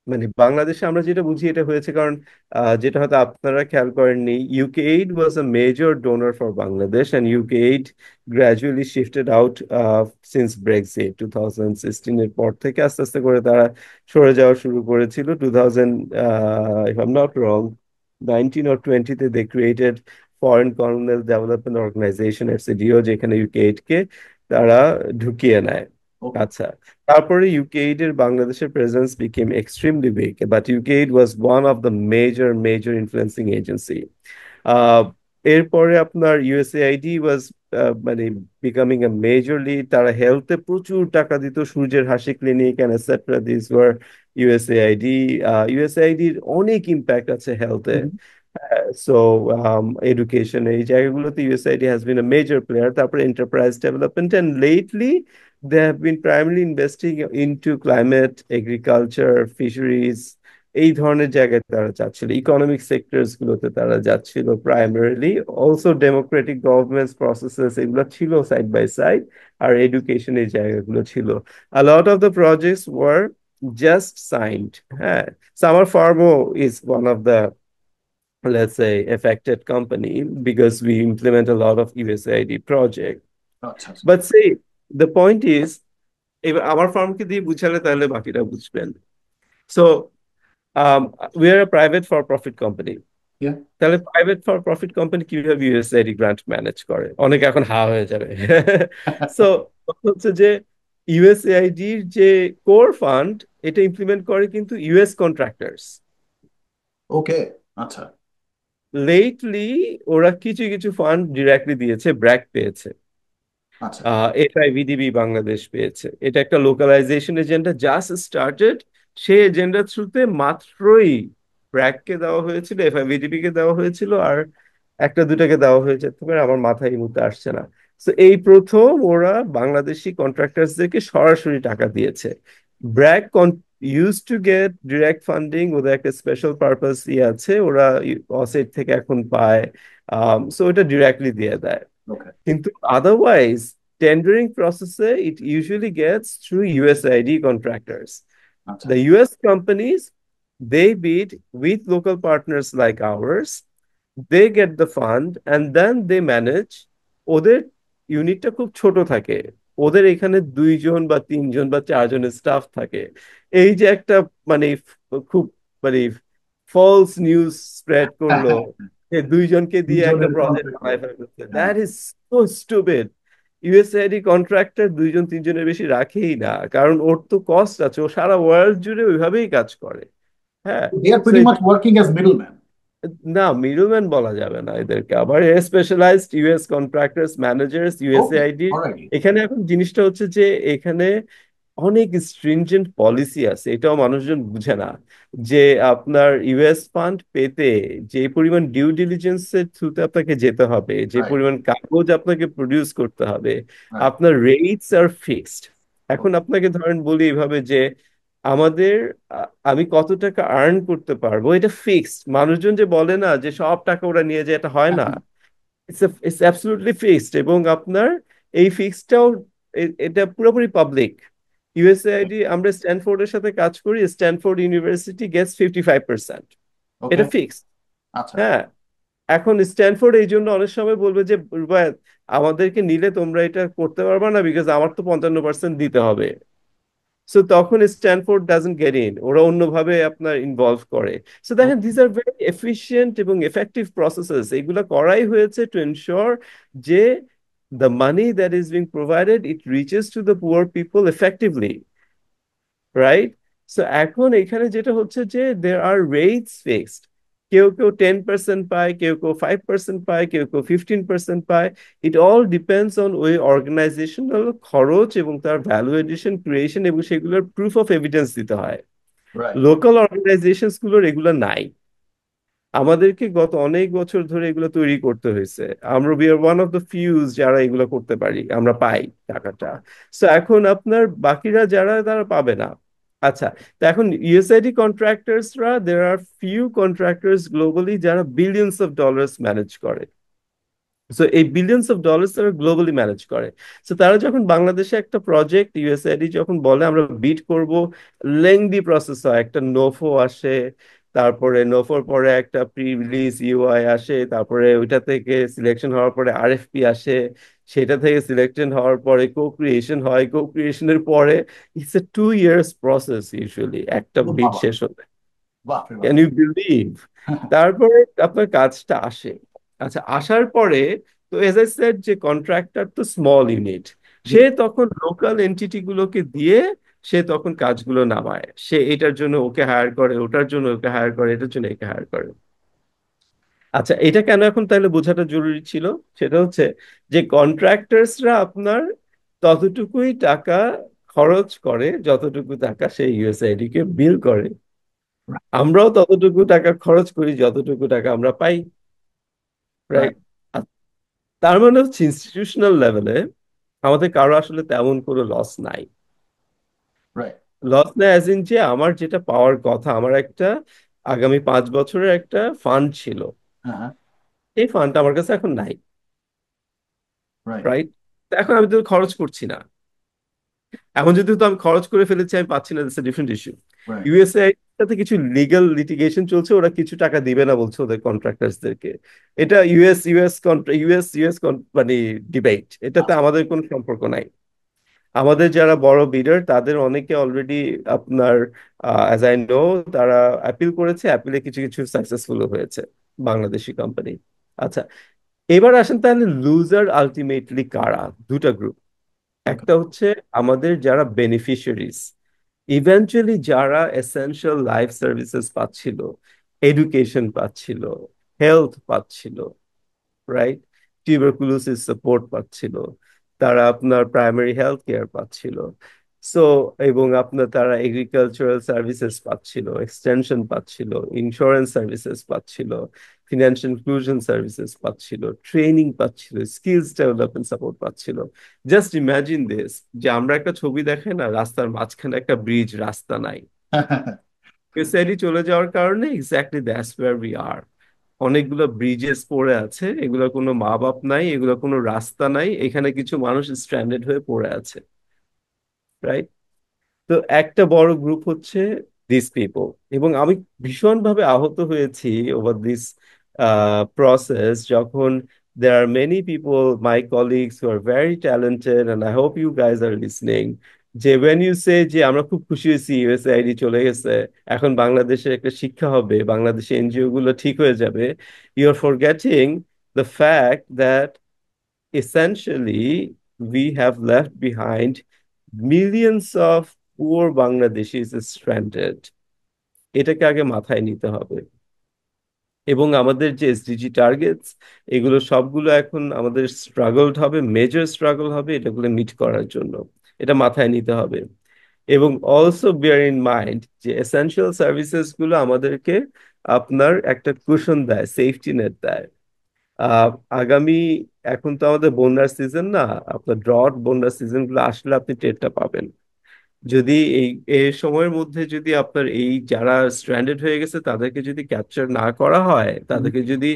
মানে বাংলাদেশে আমরা যেটা বুঝি এটা হয়েছে কারণ যেটা হয়তো আপনারা খেয়াল করেননি, UK aid was a major donor for Bangladesh, and UK aid gradually shifted out since Brexit 2016 এর পর থেকে আস্তে আস্তে করে তারা সরে যাওয়া শুরু করেছিল। 2000, if I am not wrong, 19 or 20-তে they created foreign colonial development organisation, FCDO, যেখানে ইউকে এইডকে তারা ঢুকিয়ে নেয়। ওকে। আচ্ছা, তারপরে UKAID এর বাংলাদেশের presence became extremely big, but UKAID was one of the major influencing agency. আহ এরপরে আপনার USAID was মানে becoming a majorly, তারা হেলথে প্রচুর টাকা দিত, সূর্যের হাসি clinic and etcetera, this were USAID. ইউএসএআইডির অনেক ইম্প্যাক্ট আছে হেলথে। সো এডুকেশন, এই জায়গাগুলোতে USAID has been a major player. তারপরে enterprise development, and lately they have been primarily investing into climate, agriculture, fisheries, এই ধরনের জায়গায় তারা যাচ্ছিল, ইকোনমিক সেক্টরস গুলোতে তারা যাচ্ছিল primarily. Also democratic governments processes এগুলো ছিল সাইড বাই সাইড, আর এডুকেশন এই জায়গাগুলো ছিল। A lot of the projects were just signed. হ্যাঁ, Summer Farmo is one of the, let's say, affected company because we implement a lot of USAID project. আচ্ছা আচ্ছা। But see, the point is, এবার আমার ফার্মকে দিয়ে বুঝালে তাহলে বাকিটা বুঝবেন। So we are a private for profit company. Yeah. তাহলে private for profit company কিভাবে ইউএসআইডি গ্রান্ট ম্যানেজ করে? অনেকে এখন হা হয়ে যাবে। সো হচ্ছে যে ইউএসএআইডির যে কোর ফান্ড, এটা ইমপ্লিমেন্ট করে কিন্তু ইউএস কন্ট্রাক্টরস। ওকে। আচ্ছা লেটলি ওরা কিছু কিছু ফান্ড ডিরেক্টলি দিয়েছে, ব্র্যাক পেয়েছে, আচ্ছা। এফআইভিডিবি বাংলাদেশ পেয়েছে। এটা একটা লোকালাইজেশন এজেন্ডা জাস্ট স্টার্টেড, সেই এজেন্ডার থ্রুতে মাত্রই ব্র্যাককে দেওয়া হয়েছিল, এফআইভিডিবি কে দেওয়া হয়েছিল, আর একটা দুটাকে দেওয়া হয়ে যেতে পারে, আমার মাথায় এই মুহূর্তে আসছে না। তো এই প্রথম ওরা বাংলাদেশি কন্ট্রাক্টার্সদেরকে সরাসরি টাকা দিয়েছে। BRAC use to get direct funding, ওদের একটা স্পেশাল পারপাস ইয়ে আছে, ওরা অসেট থেকে এখন পায়, সো এটা ডিরেক্টলি দিয়ে দেয়। ওকে। কিন্তু otherwise, tendering process it usually gets through USAID contractors. আচ্ছা। The US companies, they bid with local partners like ours, they get the fund and then they manage ওদের ইউনিটটা খুব ছোট থাকে, ওদের এখানে 2 জন বা 3 জন বা 4 জনের স্টাফ থাকে। এই যে একটা মানে খুব মানে ফলস নিউজ স্প্রেড করলো যে 2 জনকে দিয়ে একটা দুজনের প্রজেক্ট কন্ট্রাক্টে। বানায় ফেলতেছে, হ্যাঁ। That is so stupid. USAID contractor 2 জন 3 জনের বেশি রাখেই না, কারণ ওর তো কস্ট আছে, ও সারা ওয়ার্ল্ড জুড়ে ওইভাবেই কাজ করে। হ্যাঁ। দে আর So pretty much working as middleman. না, মিডলম্যান বলা যাবে না এদেরকে, আবার স্পেশালাইজড ইউএস কন্ট্রাক্টরস ম্যানেজার্স ওকে, ইউএসএআইডি। অলরাইট। এখানে এখন জিনিসটা হচ্ছে যে এখানে অনেক স্ট্রিনজেন্ট পলিসি আছে, এটাও মানুষজন বুঝে না। যে আপনার ইউএস ফান্ড পেতে যে পরিমাণ ডিউ ডিলিজেন্সের থ্রুতে আপনাকে যেতে হবে, যে রাইট, পরিমাণ কাগজ আপনাকে প্রডিউস করতে হবে, রাইট। আপনার রেটস আর ফিক্সড। এখন ওকে। আপনাকে ধরেন বলি এইভাবে যে আমাদের আমি কত টাকা আর্ন করতে পারবো এটা ফিক্সড। মানুষজন যে বলে না যে সব টাকা ওরা নিয়ে যায়, এটা হয় না। ইটস অ্যাবসলিউটলি ফিক্সড, এবং আপনার এই ফিক্সডটাও এটা পুরোপুরি পাবলিক। ইউএসএআইডি, আমরা স্ট্যানফোর্ডের সাথে কাজ করি, স্ট্যানফোর্ড ইউনিভার্সিটি গেটস 55%। ওকে। এটা ফিক্সড। আচ্ছা। হ্যাঁ। এখন স্ট্যানফোর্ড এই জন্য অনেক সময় বলবে যে রুবায়েত, আমাদেরকে নিলে তোমরা এটা করতে পারবে না, বিকজ আমার তো 55% দিতে হবে। সো তখন স্ট্যানফোর্ড ডাজন্ট গেট ইন, ওরা অন্যভাবে আপনার ইনভলভ করে। সো দেখেন, দিস আর ভেরি এফিশিয়েন্ট এবং এফেক্টিভ প্রসেসেস, এগুলো করাই হয়েছে টু এনশিওর যে the money that is being provided, it reaches to the poor people effectively, right? So এখন এখানে যেটা হচ্ছে যে there are rates fixed। কেউ কেউ 10% পায়, কেউ কেউ 5% পায়, কেউ কেউ 15% পায়। ইট অল ডিপেন্ডস অন ওই অর্গানাইজেশনাল খরচ এবং তার ভ্যালু এডিশন ক্রিয়েশন, এবং সেগুলোর প্রুফ অফ এভিডেন্স দিতে হয়। রাইট। লোকাল অর্গানাইজেশনস গুলোর এগুলো নাই। আমাদেরকে গত অনেক বছর ধরে এগুলো তৈরি করতে হয়েছে। আমরা we are one of the fuse যারা এগুলো করতে পারি, আমরা পাই টাকাটা। সো এখন আপনার বাকিরা যারা, তারা পাবে না। আচ্ছা, তো এখন ইউএসআইডি কন্ট্রাক্টরসরা, দের আর ফিউ কন্ট্রাক্টরস গ্লোবালি যারা বিলিয়নস অফ ডলার্স ম্যানেজ করে। সো এই বিলিয়নস অফ ডলার্স তারা গ্লোবালি ম্যানেজ করে। সো তারা যখন বাংলাদেশে একটা প্রজেক্ট, ইউএসআইডি যখন বলে আমরা বিড করব, লেংদি প্রসেস হয়, একটা নোফো আসে, তারপরে নোফোর পরে একটা প্রি রিলিজ ইউআই আসে, তারপরে ওইটা থেকে সিলেকশন হওয়ার পরে আরএফপি আসে, সেটা থেকে সিলেকশন হওয়ার পরে কো ক্রিয়েশন হয়, কো ক্রিয়েশনের পরে it's a 2 years process usually একটা ও বিড বাবা! শেষ হতে। বাহ রে বাহ! Can you believe? তারপরে আপনার কাজটা আসে। আচ্ছা, আসার পরে তো এজ আই সেড যে কন্ট্রাক্টর তো স্মল ইউনিট, জি। সে তখন লোকাল এন্টিটি গুলোকে দিয়ে সে তখন কাজগুলো নামায়। সে এটার জন্য ওকে হায়ার করে, ওটার জন্য ওকে হায়ার করে, এটার জন্য একে হায়ার করে। আচ্ছা, এটা কেন এখন তাহলে বোঝাটা জরুরি ছিল? সেটা হচ্ছে যে কন্ট্রাক্টরসরা আপনার ততটুকুই টাকা খরচ করে যতটুকু টাকা সেই ইউএসআইডি কে বিল করে। আমরাও ততটুকু টাকা খরচ করি যতটুকু টাকা আমরা পাই, রাইট? রাইট, তার মানে হচ্ছে ইনস্টিটিউশনাল লেভেলে আমাদের কারো আসলে তেমন কোনো লস নাই। রাইট। লস নাই অ্যাজ ইন যে আমার যেটা পাওয়ার কথা, আমার একটা আগামী 5 বছরের একটা ফান্ড ছিল, হ্যাঁ, হ্যাঁ। এই ফান্ডটা আমার কাছে এখন নাই, রাইট, রাইট? এখন আমি তো খরচ করছি না। এখন যদি তো আমি খরচ করে ফেলেছি, আমি পাচ্ছি না, that's a different issue. Right. USA সাথে কিছু লিগ্যাল লিটিগেশন চলছে, ওরা কিছু টাকা দিবে না বলছে ওদের কন্ট্রাক্টার্সদেরকে। এটা ইউএস ইউএস ইউএস ইউএস মানে ডিবেট, এটাতে আচ্ছা। আমাদের কোনো সম্পর্ক নাই। আমাদের যারা বড় বিডার তাদের অনেকে অলরেডি আপনার অ্যাজ আই নো, তারা অ্যাপিল করেছে, অ্যাপিলে কিছু কিছু সাকসেসফুল হয়েছে বাংলাদেশি কোম্পানি। আচ্ছা, এবার আসেন তাহলে লুজার আলটিমেটলি কারা? দুটা গ্রুপ। ওকে। একটা হচ্ছে আমাদের যারা বেনিফিশিয়ারিজ, ইভেনচুয়ালি যারা এসেনশিয়াল লাইফ সার্ভিসেস পাচ্ছিল, এডুকেশন পাচ্ছিল, হেলথ পাচ্ছিল, রাইট, টিউবারকুলোসিস সাপোর্ট পাচ্ছিল, তারা আপনার প্রাইমারি হেলথ কেয়ার পাচ্ছিল। সো এবং আপনার তারা এগ্রিকালচারাল সার্ভিসেস পাচ্ছিল, এক্সটেনশন পাচ্ছিল, ইন্স্যুরেন্স সার্ভিসেস পাচ্ছিল, ফিনান্সিয়াল ইনক্লুশন সার্ভিসেস পাচ্ছিল, ট্রেনিং পাচ্ছিল, স্কিলস ডেভেলপমেন্ট সাপোর্ট পাচ্ছিল। জাস্ট ইমাজিন দিস, যে আমরা একটা ছবি দেখে না, রাস্তার মাঝখানে একটা ব্রিজ, রাস্তা নাই, পেসারি চলে যাওয়ার কারণে exactly that's where we are. অনেকগুলো ব্রিজেস পড়ে আছে, এগুলো কোনো মা বাপ নাই, এগুলো কোনো রাস্তা নাই, এখানে কিছু মানুষ স্ট্র্যান্ডেড হয়ে পড়ে আছে, রাইট? তো একটা বড় গ্রুপ হচ্ছে দিস পিপল। এবং আমি ভীষণভাবে আহত হয়েছি ওভার দিস প্রসেস, যখন there are many people, my colleagues who are very talented, and I hope you guys are listening. যে when you say যে আমরা খুব খুশি হয়েছি ইউএসআইডি চলে গেছে, এখন বাংলাদেশে একটা শিক্ষা হবে, বাংলাদেশে এনজিও গুলো ঠিক হয়ে যাবে, you are forgetting the fact that essentially we have left behind millions of poor Bangladeshis stranded. এটাকে আগে মাথায় নিতে হবে। এবং আমাদের যে এসডিজি টার্গেটস, এগুলো সবগুলো এখন আমাদের স্ট্রাগলড হবে, মেজর স্ট্রাগল হবে এটাগুলো মিট করার জন্য। এটা মাথায় নিতে হবে। এবং অলসো বিয়ার ইন মাইন্ড যে এসেনশিয়াল সার্ভিসেস গুলো আমাদেরকে আপনার একটা কুশন দেয়, সেফটি নেট দেয়। আহ আগামী, এখন তো আমাদের বন্যার সিজন না, আপনার ড্রট বন্যার সিজন গুলো আসলে আপনি টেরটা পাবেন। যদি এই এই সময়ের মধ্যে যদি আপনার এই যারা স্ট্র্যান্ডেড হয়ে গেছে তাদেরকে যদি ক্যাপচার না করা হয়, তাদেরকে যদি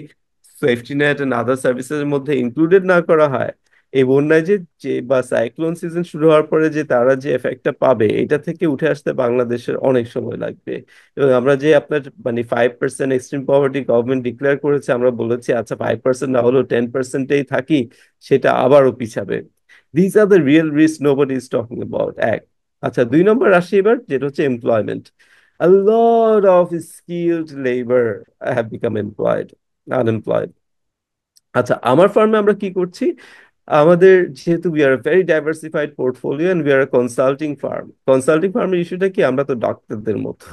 সেফটি নেট এন্ড আদার সার্ভিসের মধ্যে ইনক্লুডেড না করা হয়, এই বন্যায় যে যে বা সাইক্লোন সিজন শুরু হওয়ার পরে যে তারা যে এফেক্টটা পাবে, এটা থেকে উঠে আসতে বাংলাদেশের অনেক সময় লাগবে। এবং আমরা যে আপনার মানে 5% এক্সট্রিম পভার্টি গভর্নমেন্ট ডিক্লেয়ার করেছে, আমরা বলেছি আচ্ছা 5% না হলেও 10%-এই থাকি, সেটা আবারও পিছাবে। This are the real risk nobody is talking about. আচ্ছা, 2 নম্বর আসি এবার, যেটা হচ্ছে employment. A lot of skilled labor have become unemployed. আচ্ছা, আমার ফার্মে আমরা কি করছি? আমাদের যেহেতু we are very diversified portfolio and we are consulting firm. Consulting ফার্মের ইস্যুটা কি, আমরা তো ডাক্তারদের মতো।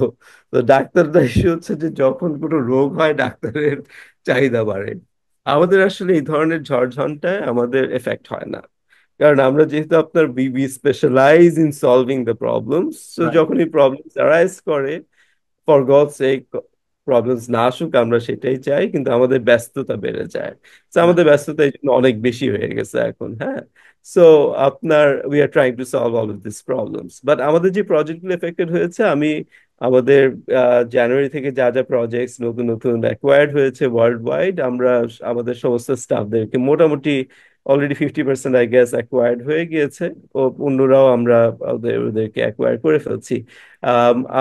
তো ডাক্তারদের ইস্যু হচ্ছে যে যখন কোনো রোগ হয় ডাক্তারের চাহিদা বাড়ে। আমাদের আসলে এই ধরনের ঝড়ঝঞ্ঝায় আমাদের এফেক্ট হয় না, কারণ আমরা যেহেতু আপনার be specialize in solving the problems. তো রাইট। যখন এই প্রবলেমস অ্যারাইজ করে, ফর গড সেক প্রবলেমস না আসুক, আমরা সেটাই চাই, কিন্তু আমাদের ব্যস্ততা বেড়ে যায়। তো আমাদের ব্যস্ততা এই জন্য অনেক বেশি হয়ে গেছে এখন, হ্যাঁ। সো আপনার we are trying to solve all of this problems, but আমাদের যে প্রজেক্টগুলো এফেক্টেড হয়েছে, আমি আমাদের জানুয়ারি থেকে যা যা প্রজেক্টস নতুন নতুন অ্যাকোয়ার্ড হয়েছে ওয়ার্ল্ড ওয়াইড, আমরা আমাদের সমস্ত স্টাফদেরকে মোটামুটি অলরেডি 50% আই গেস অ্যাকোয়ার্ড হয়ে গিয়েছে। ও অন্যরাও আমরা ওদেরকে অ্যাকোয়ার করে ফেলছি।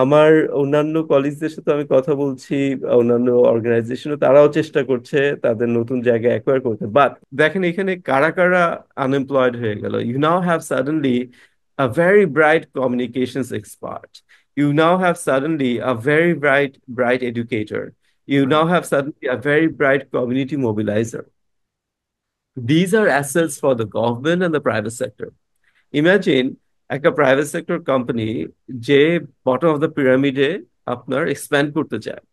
আমার অন্যান্য কলিগদের সাথে আমি কথা বলছি, অন্যান্য অর্গানাইজেশনও তারাও চেষ্টা করছে তাদের নতুন জায়গায় অ্যাকোয়ার করতে। বাট দেখেন এখানে কারা কারা আনএমপ্লয়েড হয়ে গেল। You now have suddenly a very bright communications expert. You now have suddenly a very bright educator. You now have suddenly a very bright community mobilizer. These are assets for the government and the private sector. Imagine একটা private sector company যে bottom of the পিরামিডে আপনার expand করতে চায়।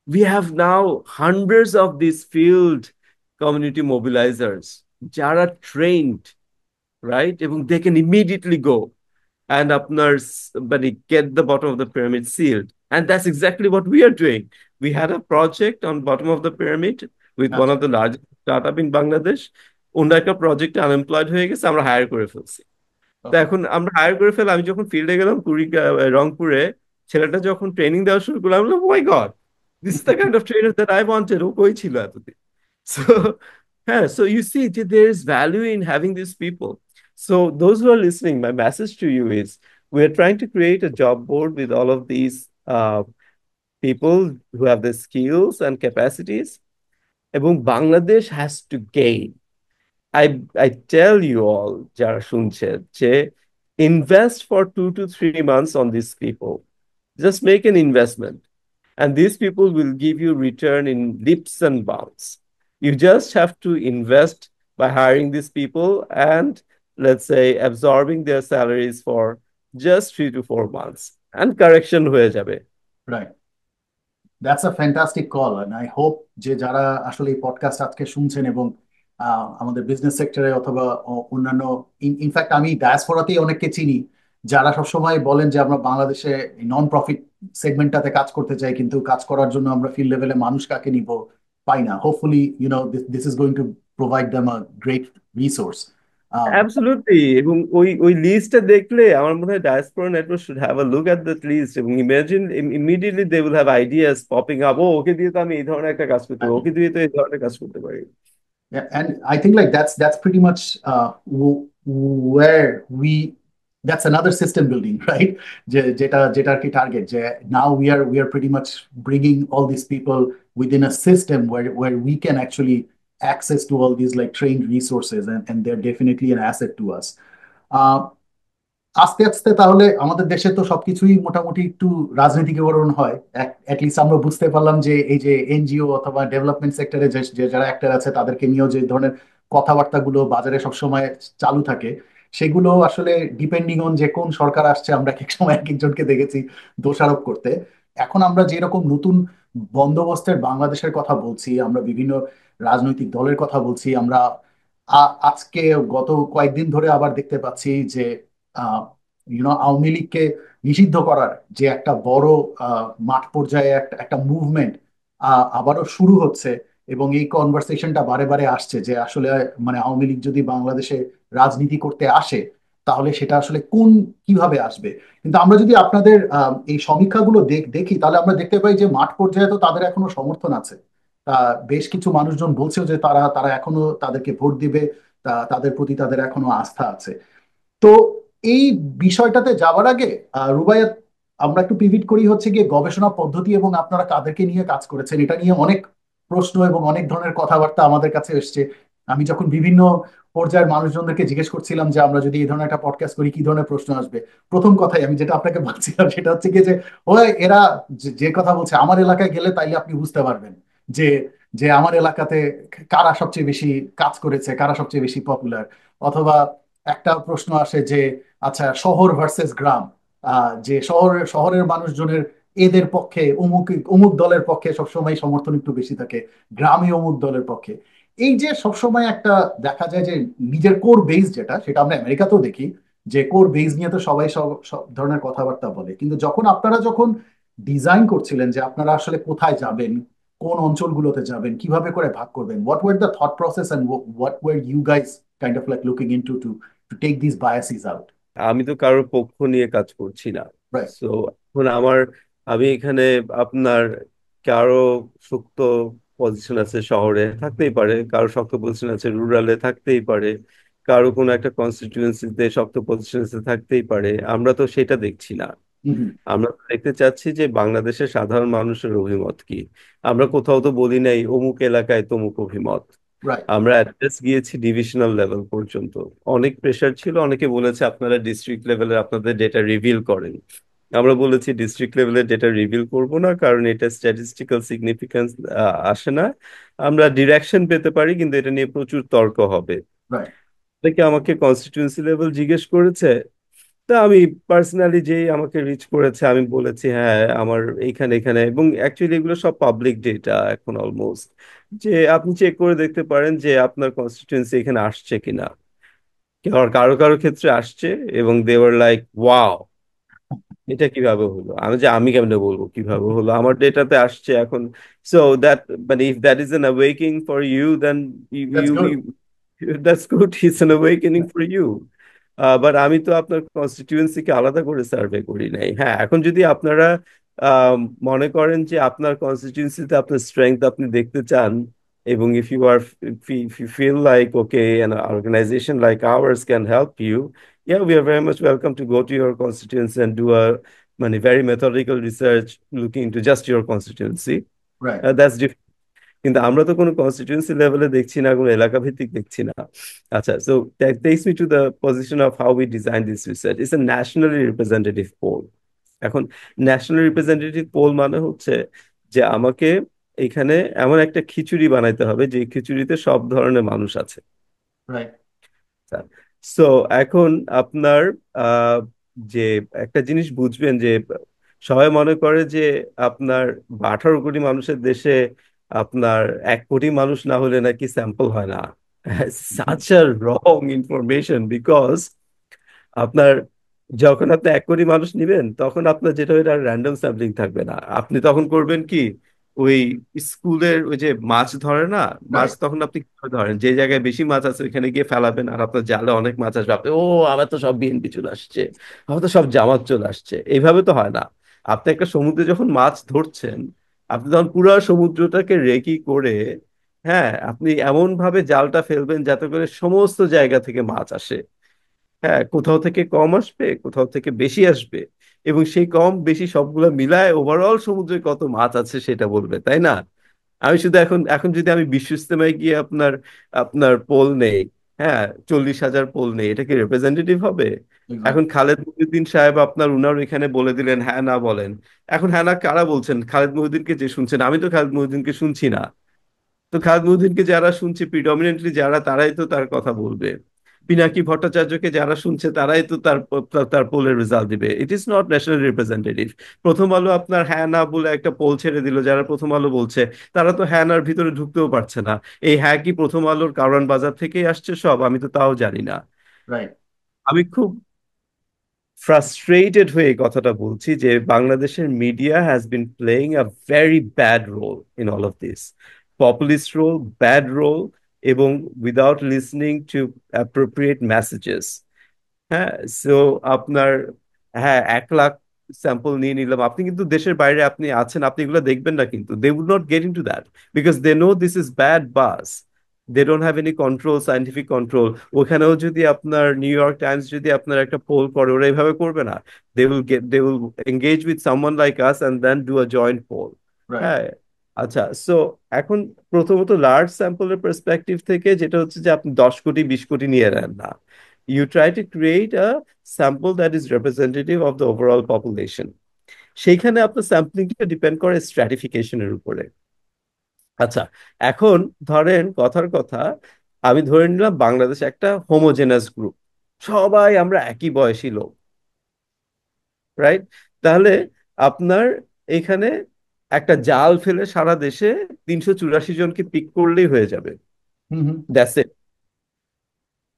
We have now hundreds of these field community mobilizers যারা trained, right, এবং they can immediately go and আপনার মানে get the bottom of the pyramid sealed. And that's exactly what we are doing. We had a project on bottom of the pyramid with one আচ্ছা। of the largest startup in Bangladesh. অন্য একটা প্রজেক্টে unemployed হয়ে গেছে, আমরা higher করে ফেলছি। তো ওকে। এখন আমরা হায়ার করে ফেলে, আমি যখন ফিল্ডে গেলাম রংপুরে, ছেলেটা যখন ট্রেনিং দেওয়া শুরু করলাম, আমি my god, this is the kind of trainer that I wanted. ও কই ছিল এতদিন? সো হ্যাঁ, সো ইউ সি যে there is value in having these people. So those who are listening, my message to you is we are trying to create a job board with all of these people who have the skills and capacities, এবং Bangladesh has to gain. I tell you all যারা শুনছেন যে invest for 2 to 3 months on these people. Just make an investment, and these people will give you return in leaps and bounds. You just have to invest by hiring these people and, let's say, absorbing their salaries for just 3 to 4 months, and correction হয়ে যাবে। Right. That's a fantastic call, and I hope যে যারা আসলে এই podcast আজকে শুনছেন এবং আমাদের বিজনেস সেক্টরে অথবা অন্যান্য, ইনফ্যাক্ট আমি ডায়াসপোরাতেই অনেককে চিনি যারা সবসময় বলেন যে আমরা বাংলাদেশে নন প্রফিট সেগমেন্টটাতে কাজ করতে চাই, কিন্তু কাজ করার জন্য আমরা ফিল্ড লেভেলে মানুষ কাকে নিব পাই না। Hopefully this is going to provide them a great resource. Absolutely. এবং ওই ওই লিস্টটা দেখলে আমার মনে হয় diaspora network should have a look at that list, এবং imagine immediately they will have ideas popping up. ও, ওকে দিয়ে তো আমি এই ধরনের একটা কাজ করতে পারি, ওকে দিয়ে তো এই ধরনের কাজ করতে পারি। Yeah, and I think like that's pretty much where we that's another system building, right? যেটা কি target যে now we are pretty much bringing all these people within a system where we can actually access to all these like trained resources, and they're definitely an asset to us. Uh, আস্তে আস্তে তাহলে আমাদের দেশে তো সবকিছুই মোটামুটি একটু রাজনীতিকরণ হয়। অ্যাটলিস্ট আমরা বুঝতে পারলাম যে এই যে এনজিও অথবা ডেভেলপমেন্ট সেক্টরে যে যে যারা অ্যাক্টর আছে তাদেরকে নিয়েও যে ধরনের কথাবার্তাগুলো বাজারে সবসময় চালু থাকে, সেগুলো আসলে ডিপেন্ডিং অন যে কোন সরকার আসছে আমরা এক এক সময় এক একজনকে দেখেছি দোষারোপ করতে। এখন আমরা যেরকম নতুন বন্দোবস্তের বাংলাদেশের কথা বলছি, আমরা বিভিন্ন রাজনৈতিক দলের কথা বলছি, আমরা আজকে গত কয়েকদিন ধরে আবার দেখতে পাচ্ছি যে আওয়ামী লীগকে নিষিদ্ধ করার যে একটা বড় মাঠ পর্যায়ে একটা একটা মুভমেন্ট আবারও শুরু হচ্ছে। এবং এই কনভারসেশনটা বারে বারে আসছে যে আসলে মানে আওয়ামী লীগ যদি বাংলাদেশে রাজনীতি করতে আসে তাহলে সেটা আসলে কিভাবে আসবে। কিন্তু আমরা যদি আপনাদের এই সমীক্ষাগুলো দেখি তাহলে আমরা দেখতে পাই যে মাঠ পর্যায়ে তো তাদের এখনো সমর্থন আছে। বেশ কিছু মানুষজন বলছেও যে তারা তারা এখনো তাদেরকে ভোট দিবে, তাদের প্রতি তাদের এখনো আস্থা আছে। তো এই বিষয়টাতে যাওয়ার আগে রুবাইয়াত, আমরা একটু পিভিট করি হচ্ছে গিয়ে গবেষণা পদ্ধতি এবং আপনারা কাদেরকে নিয়ে কাজ করেছেন এটা নিয়ে অনেক প্রশ্ন এবং অনেক ধরনের কথাবার্তা আমাদের কাছে এসছে। আমি যখন বিভিন্ন পর্যায়ের মানুষজনদেরকে জিজ্ঞেস করছিলাম যে আমরা যদি এই ধরনের একটা পডকাস্ট করি কি ধরনের প্রশ্ন আসবে, প্রথম কথাই আমি যেটা আপনাকে বলছিলাম সেটা হচ্ছে গিয়ে যে এরা যে কথা বলছে আমার এলাকায় গেলে তাইলে আপনি বুঝতে পারবেন যে যে আমার এলাকাতে কারা সবচেয়ে বেশি কাজ করেছে, কারা সবচেয়ে বেশি পপুলার। অথবা একটা প্রশ্ন আসে যে আচ্ছা শহর ভার্সেস গ্রাম, যে শহরের শহরের মানুষজনের এদের পক্ষে অমুক অমুক দলের পক্ষে সবসময় সমর্থন একটু বেশি থাকে, গ্রামে অমুক দলের পক্ষে। এই যে সবসময় একটা দেখা যায় যে নিজের কোর বেস যেটা, সেটা আমরা আমেরিকাতেও দেখি যে কোর বেস নিয়ে তো সবাই সব সব ধরনের কথাবার্তা বলে, কিন্তু যখন ডিজাইন করছিলেন যে আপনারা আসলে কোথায় যাবেন, কোন অঞ্চলগুলোতে যাবেন, কিভাবে করে ভাগ করবেন, what were the thought process and what were you guys kind of like looking into to take this biases out? আমি তো কারোর পক্ষ নিয়ে কাজ করছি না। রাইট। সো এখন আমি এখানে আপনার কারো শক্ত পজিশন আছে শহরে থাকতেই পারে, কারো শক্ত পজিশন আছে রুরালে থাকতেই পারে, কারো কোনো একটা কনস্টিটিউয়েন্সিতে শক্ত পজিশন আছে থাকতেই পারে। আমরা তো সেটা দেখছি না। আমরা তো দেখতে চাচ্ছি যে বাংলাদেশের সাধারণ মানুষের অভিমত কি। আমরা কোথাও তো বলি নাই অমুক এলাকায় তমুক অভিমত। রাইট। আমরা অ্যাড্রেস গিয়েছি ডিভিশনাল লেভেল পর্যন্ত। অনেক প্রেশার ছিল, অনেকে বলেছে আপনারা ডিস্ট্রিক্ট লেভেলে আপনাদের ডেটা রিভিল করেন। আমরা বলেছি ডিস্ট্রিক্ট লেভেলের ডেটা রিভিল করব না, কারণ এটা স্ট্যাটিস্টিক্যাল সিগনিফিকেন্স আসে না। আমরা ডিরেকশন পেতে পারি কিন্তু এটা নিয়ে প্রচুর তর্ক হবে। রাইট। দেখে আমাকে কনস্টিটিউয়েন্সি লেভেল জিজ্ঞেস করেছে। তা আমি পার্সোনালি যেই আমাকে রিচ করেছে আমি বলেছি হ্যাঁ আমার এইখানে এখানে, এবং অ্যাকচুয়ালি এগুলো সব পাবলিক ডেটা এখন অলমোস্ট, যে আপনি চেক করে দেখতে পারেন যে আপনার কনস্টিটিউয়েন্সি এখানে আসছে কিনা। কারো কারো কারো ক্ষেত্রে আসছে এবং দেওয়ার লাইক ওয়াও, এটা কিভাবে হলো। আমি কেমনে বলবো কিভাবে হলো, আমার ডেটাতে আসছে এখন। সো দ্যাট, মানে if that is an awakening for you then that's good. You that's good, it's an awakening for you. But আমি তো আপনার কনস্টিটিউয়েন্সিকে আলাদা করে সার্ভে করি নাই। হ্যাঁ, এখন যদি আপনারা আহ, মনে করেন যে আপনার কনস্টিটিউয়েন্সিতে আপনার স্ট্রেংথ আপনি দেখতে চান, এবং if you are if you feel like okay an organization like ours can help you, yeah, we are very much welcome to go to your constituency and do a মানে very methodical research looking into just your constituency. Right. That's different. কিন্তু আমরা তো কোনো constituency লেভেলে দেখছি না, কোনো এলাকা ভিত্তিক দেখছি না। আচ্ছা, so that takes me to the position of how we design this research. It's a nationally representative poll. এখন ন্যাশনাল রিপ্রেজেন্টেটিভ পোল মানে হচ্ছে যে আমাকে এখানে এমন একটা খিচুড়ি বানাইতে হবে যে খিচুড়িতে সব ধরনের মানুষ আছে। রাইট। সো এখন আপনার আহ, যে একটা জিনিস বুঝবেন যে সবাই মনে করে যে আপনার 18 কোটি মানুষের দেশে আপনার 1 কোটি মানুষ না হলে নাকি স্যাম্পল হয় না। Such a wrong information, because আপনার যখন আপনি 1 কোটি মানুষ নিবেন তখন আপনার যেটা এটা র্যান্ডম স্যাম্পলিং থাকবে না। আপনি তখন করবেন কি, ওই স্কুলের ওই যে মাছ ধরে না, মাছ রাইট। তখন আপনি কিভাবে ধরেন, যে জায়গায় বেশি মাছ আছে ওইখানে গিয়ে ফেলাবেন, আর আপনার জালে অনেক মাছ আসবে, আপনি ও আবার তো সব বিএনপি চলে আসছে, আবার তো সব জামাত চলে আসছে। এইভাবে তো হয় না। আপনি একটা সমুদ্রে যখন মাছ ধরছেন, আপনি তখন পুরো সমুদ্রটাকে রেকি করে, হ্যাঁ, আপনি এমন ভাবে জালটা ফেলবেন যাতে করে সমস্ত জায়গা থেকে মাছ আসে। হ্যাঁ, কোথাও থেকে কম আসবে, কোথাও থেকে বেশি আসবে, এবং সেই কম বেশি সবগুলো মিলায় ওভারঅল সমুদ্রে কত মাছ আছে সেটা বলবে, তাই না? আমি শুধু এখন এখন যদি আমি বিশ্ব ইজতেমায় গিয়ে আপনার আপনার পোল নেই, হ্যাঁ, 40,000 পোল নেই, এটা কি রিপ্রেজেন্টেটিভ হবে? এখন এক্স্যাক্টলি। খালেদ মহিউদ্দিন সাহেব আপনার উনার এখানে বলে দিলেন হ্যাঁ না বলেন। এখন হ্যাঁ না কারা বলছেন? খালেদ মহিউদ্দিনকে যে শুনছেন, আমি তো খালেদ মহিউদ্দিনকে শুনছি না। তো খালেদ মহিউদ্দিনকে যারা শুনছে প্রিডমিনেন্টলি যারা, তারাই তো তার কথা বলবে। পিনাকি ভট্টাচার্যকে যারা শুনছে তারাই তো তার তার পোলের রেজাল্ট দিবে। ইট ইজ নট ন্যাশনাল রিপ্রেজেন্টেটিভ। প্রথম আলো আপনার হ্যাঁ না বলে একটা পোল ছেড়ে দিল, যারা প্রথম আলো বলছে তারা তো হ্যাঁ নার ভিতরে ঢুকতেও পারছে না। এই হ্যাঁ কি প্রথম আলোর কারওয়ান বাজার থেকেই আসছে সব? আমি তো তাও জানি না। রাইট। আমি খুব ফ্রাস্ট্রেটেড হয়ে এই কথাটা বলছি যে বাংলাদেশের media has been playing a very bad role in all of this, populist role, bad role, এবং without listening to appropriate messages. হ্যাঁ, সো আপনার, হ্যাঁ, 1 লাখ স্যাম্পল নিয়ে নিলাম, আপনি কিন্তু দেশের বাইরে আপনি আছেন, আপনি এগুলো দেখবেন না, কিন্তু they would not get in to that, because they know this is bad bus. They don't have any control, scientific control. ওখানেও যদি আপনার নিউ ইয়র্ক টাইমস যদি আপনার একটা পোল করে, ওরা এইভাবে করবে না। They will engage with someone like us and then do a joint poll. Right. হ্যাঁ। আচ্ছা, সো এখন প্রথমত লার্জ স্যাম্পলের পার্সপেক্টিভ থেকে যেটা হচ্ছে যে আপনি 10 কোটি 20 কোটি নিয়ে নেন না, you try to create a sample that is representative of the overall population. সেইখানে আপনার স্যাম্পলিংটা ডিপেন্ড করে স্ট্র্যাটিফিকেশনের উপরে। আচ্ছা, এখন ধরেন কথার কথা, আমি ধরে নিলাম বাংলাদেশ একটা হোমোজেনাস গ্রুপ, সবাই আমরা একই বয়সী লোক, রাইট? তাহলে আপনার এখানে একটা জাল ফেলে সারা দেশে 384 জনকে পিক করলেই হয়ে যাবে। হুম হুম। দ্যাটস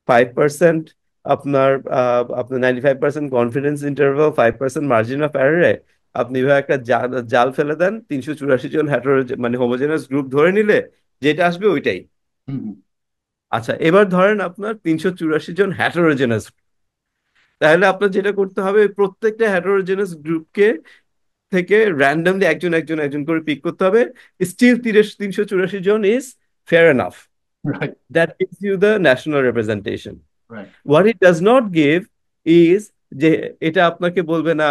5%, আপনার আপনার 95% কনফিডেন্স ইন্টারভাল, 5% মার্জিন অফ এররে, আপনি এভাবে একটা জাল ফেলে দেন, 384 জন হ্যাটারো মানে হোমোজেনাস গ্রুপ ধরে নিলে যেটা আসবে ওইটাই। হুম হুম। আচ্ছা, এবার ধরেন আপনার 384 জন হ্যাটারোজেনাস, তাহলে আপনার যেটা করতে হবে ওই প্রত্যেকটা হ্যাটারোজেনাস গ্রুপকে থেকে র্যান্ডমলি একজন একজন একজন করে পিক করতে হবে। স্টিল 384 জন is fair enough. Right. That gives you the national representation. Right. What it does not give is যে এটা আপনাকে বলবে না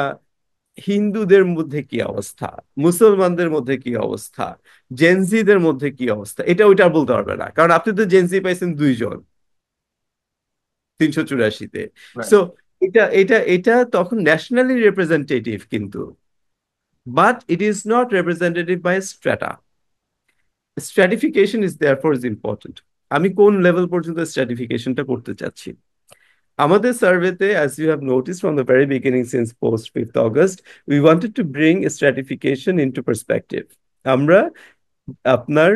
হিন্দুদের মধ্যে কি অবস্থা, মুসলমানদের মধ্যে কি অবস্থা, জেনজিদের মধ্যে কি অবস্থা, এটা ওইটা বলতে পারবে না, কারণ আপনি তো জেনজি পাইছেন 2 জন 384-তে। So right. এটা এটা এটা তখন ন্যাশনালি রিপ্রেজেন্টেটিভ কিন্তু, but it is not representative by strata. Stratification is therefore is important. আমি কোন লেভেল পর্যন্ত স্ট্র্যাটিফিকেশনটা করতে চাচ্ছি? আমাদের সার্ভেতে, as you have noticed from the very beginning since post 5th August, we wanted to bring stratification into perspective. আমরা আপনার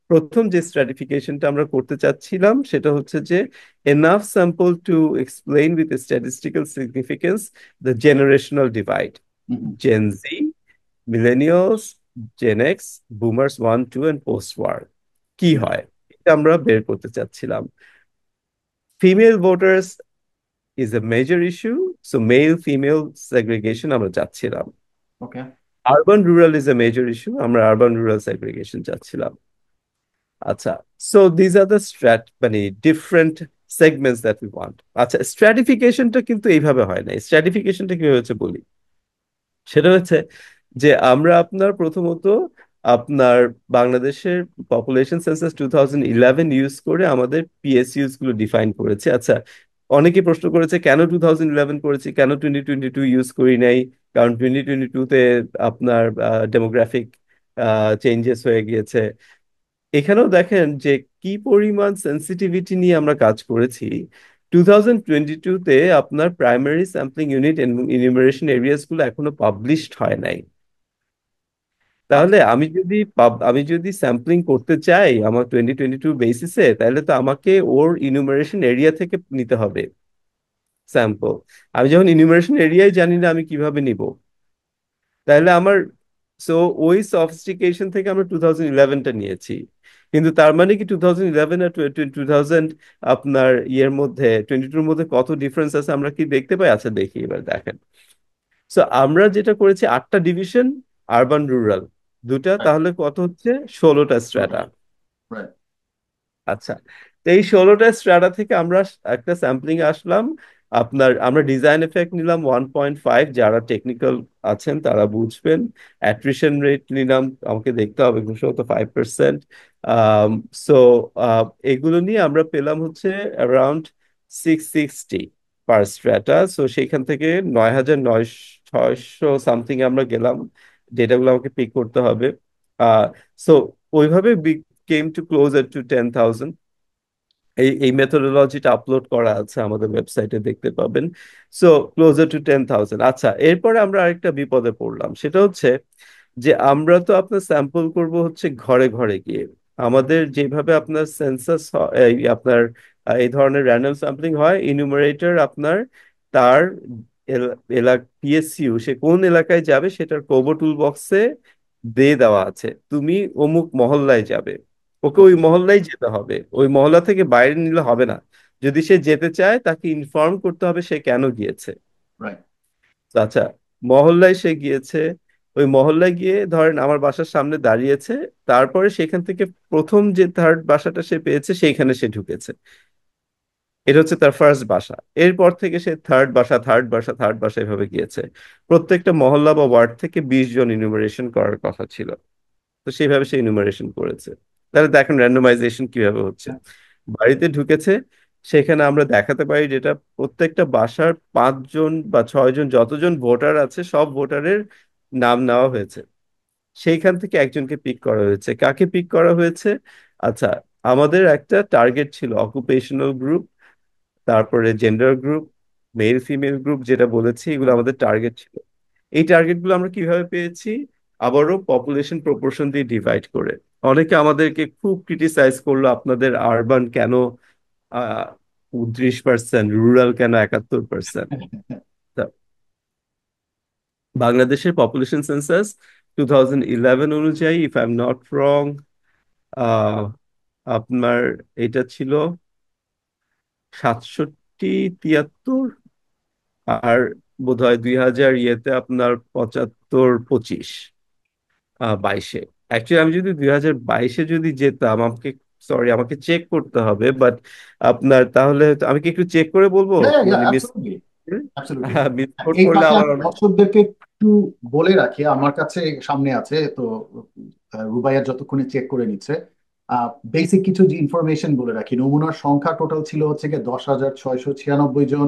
প্রথম যে স্ট্র্যাটিফিকেশনটা আমরা করতে চাচ্ছিলাম সেটা হচ্ছে যে enough sample to explain with statistical significance the generational divide. Hmm hmm. Gen Z, millennials, Gen X, boomers 1 2 and post war কি রাইট। হয়, এটা আমরা বের করতে চাচ্ছিলাম। Female voters is a major issue. So male female segregation আমরা যাচ্ছিলাম। Okay. Urban rural is a major issue, আমরা আরবান রুরাল segregation যাচ্ছিলাম। আচ্ছা, so these are the মানে different segments that we want. আচ্ছা, স্ট্র্যাটিফিকেশনটা কিন্তু এইভাবে হয় না। স্ট্র্যাটিফিকেশনটা কি হচ্ছে বলি, সেটা হচ্ছে যে আমরা আপনার প্রথমত আপনার বাংলাদেশের পপুলেশন সেন্সাস 2011 ইউজ করে আমাদের পিএসইউস গুলো ডিফাইন করেছে। আচ্ছা, অনেকে প্রশ্ন করেছে কেন 2011 করেছি, কেন 2022 ইউজ করি নাই? কারণ 2022-তে আপনার ডেমোগ্রাফিক চেঞ্জেস হয়ে গিয়েছে। এখানেও দেখেন যে কি পরিমাণ সেন্সিটিভিটি নিয়ে আমরা কাজ করেছি। 2022-তে আপনার প্রাইমারি স্যাম্পলিং ইউনিট এবং ইনুমারেশন এরিয়াস গুলো এখনো পাবলিশড হয় নাই। আচ্ছা। তাহলে আমি যদি স্যাম্পলিং করতে চাই আমার 2022 বেসিসে, তাহলে তো আমাকে ওর ইনুমারেশন এরিয়া থেকে নিতে হবে স্যাম্পল। আমি যখন ইনুমারেশন এরিয়াই জানি না, আমি কিভাবে নিব? তাহলে আমার, সো ওই সফিস্টিকেশন থেকে আমরা 2011টা নিয়েছি। কিন্তু তার মানে কি 2011 আর 2000 আপনার ইয়ের মধ্যে 22-র মধ্যে কত ডিফারেন্স আছে আমরা কি দেখতে পাই? আচ্ছা, দেখি, এবার দেখেন। সো আমরা যেটা করেছি 8টা ডিভিশন, আরবান রুরাল দুটা, রাইট। তাহলে কত হচ্ছে? 16টা স্ট্র্যাটা। রাইট। আচ্ছা, তো এই 16টা স্ট্র্যাটা থেকে আমরা একটা স্যাম্পলিং আসলাম আপনার আমরা ডিজাইন এফেক্ট নিলাম 1.5, যারা টেকনিক্যাল আছেন তারা বুঝবেন। অ্যাট্রিশন রেট নিলাম, আমাকে দেখতে হবে, খুব সম্ভবত 5%। সো এগুলো নিয়ে আমরা পেলাম হচ্ছে অ্যারাউন্ড 660 পার স্ট্র্যাটা। সো সেইখান থেকে 9,900 সামথিং আমরা গেলাম, ডেটাগুলো আমাকে পিক করতে হবে। সো ওইভাবে কেম টু ক্লোজার টু 10,000। এই মেথোডোলজিটা আপলোড করা আছে আমাদের ওয়েবসাইটে, দেখতে পাবেন। So closer to 10,000। আচ্ছা, এরপরে আমরা আরেকটা বিপদে পড়লাম, সেটা হচ্ছে যে আমরা তো আপনার স্যাম্পল করব হচ্ছে ঘরে ঘরে গিয়ে। আমাদের যেভাবে আপনার সেন্সাস, আপনার এই ধরনের র্যান্ডম স্যাম্পলিং হয়, ইনুমারেটর আপনার তার পিএসইউ, সে কোন এলাকায় যাবে সেটার কোবো টুল বক্সে দিয়ে দেওয়া আছে, তুমি অমুক মহল্লায় যাবে, ওকে ওই মহল্লায় যেতে হবে, ওই মহল্লা থেকে বাইরে নিলে হবে না। যদি সে যেতে চায় তাকে ইনফর্ম করতে হবে সে কেন গিয়েছে। রাইট। আচ্ছা, মহল্লায় সে গিয়েছে, ওই মহল্লায় গিয়ে ধরেন আমার বাসার সামনে দাঁড়িয়েছে, তারপরে সেখান থেকে প্রথম যে থার্ড বাসাটা সে পেয়েছে সেইখানে সে ঢুকেছে, এটা হচ্ছে তার ফার্স্ট বাসা। এরপর থেকে সে থার্ড বাসা, থার্ড বাসা, থার্ড বাসা এভাবে গিয়েছে। প্রত্যেকটা মহল্লা বা ওয়ার্ড থেকে 20 জন ইনুমারেশন করার কথা ছিল, তো সেইভাবে সে ইনুমারেশন করেছে। তাহলে দেখেন র্যান্ডমাইজেশন কিভাবে হচ্ছে। বাড়িতে ঢুকেছে, সেখানে আমরা দেখাতে পারি যেটা প্রত্যেকটা বাসার 5 জন বা 6 জন যতজন ভোটার আছে সব ভোটারের নাম নেওয়া হয়েছে, সেইখান থেকে একজনকে পিক করা হয়েছে। কাকে পিক করা হয়েছে? আচ্ছা, আমাদের একটা টার্গেট ছিল অকুপেশনাল গ্রুপ, তারপরে gender group, male female group, যেটা বলেছি এগুলো আমাদের টার্গেট ছিল। এই টার্গেটগুলো আমরা কিভাবে পেয়েছি? আবারও পপুলেশন প্রপোর্শন দিয়ে ডিভাইড করে। অনেকে আমাদেরকে খুব ক্রিটিসাইজ করলো, আপনাদের আরবান কেন 29%, রুরাল কেন 71%। তা বাংলাদেশের পপুলেশন সেন্সাস 2011 অনুযায়ী, ইফ আই এম নট রং, আপনার এটা ছিল 67, 73, আর বোধহয় 2000 ইয়েতে আপনার 75, 25, 22-এ। অ্যাকচুয়ালি আমি যদি 2022-এ যদি যেতাম, আমাকে, সরি আমাকে চেক করতে হবে, বাট আপনার তাহলে আমি কি একটু চেক করে বলবো, মানে miss absolutely, absolutely. Miss quote এই করলে ফাঁকে আমার আমি অনেক। দর্শকদেরকে একটু বলে রাখি, আমার কাছে সামনে আছে তো, রুবাইয়া যতক্ষণে চেক করে নিচ্ছে, বেসিক কিছু যে ইনফরমেশন বলে রাখি। নমুনার সংখ্যা টোটাল ছিল হচ্ছে গিয়ে 10,696 জন।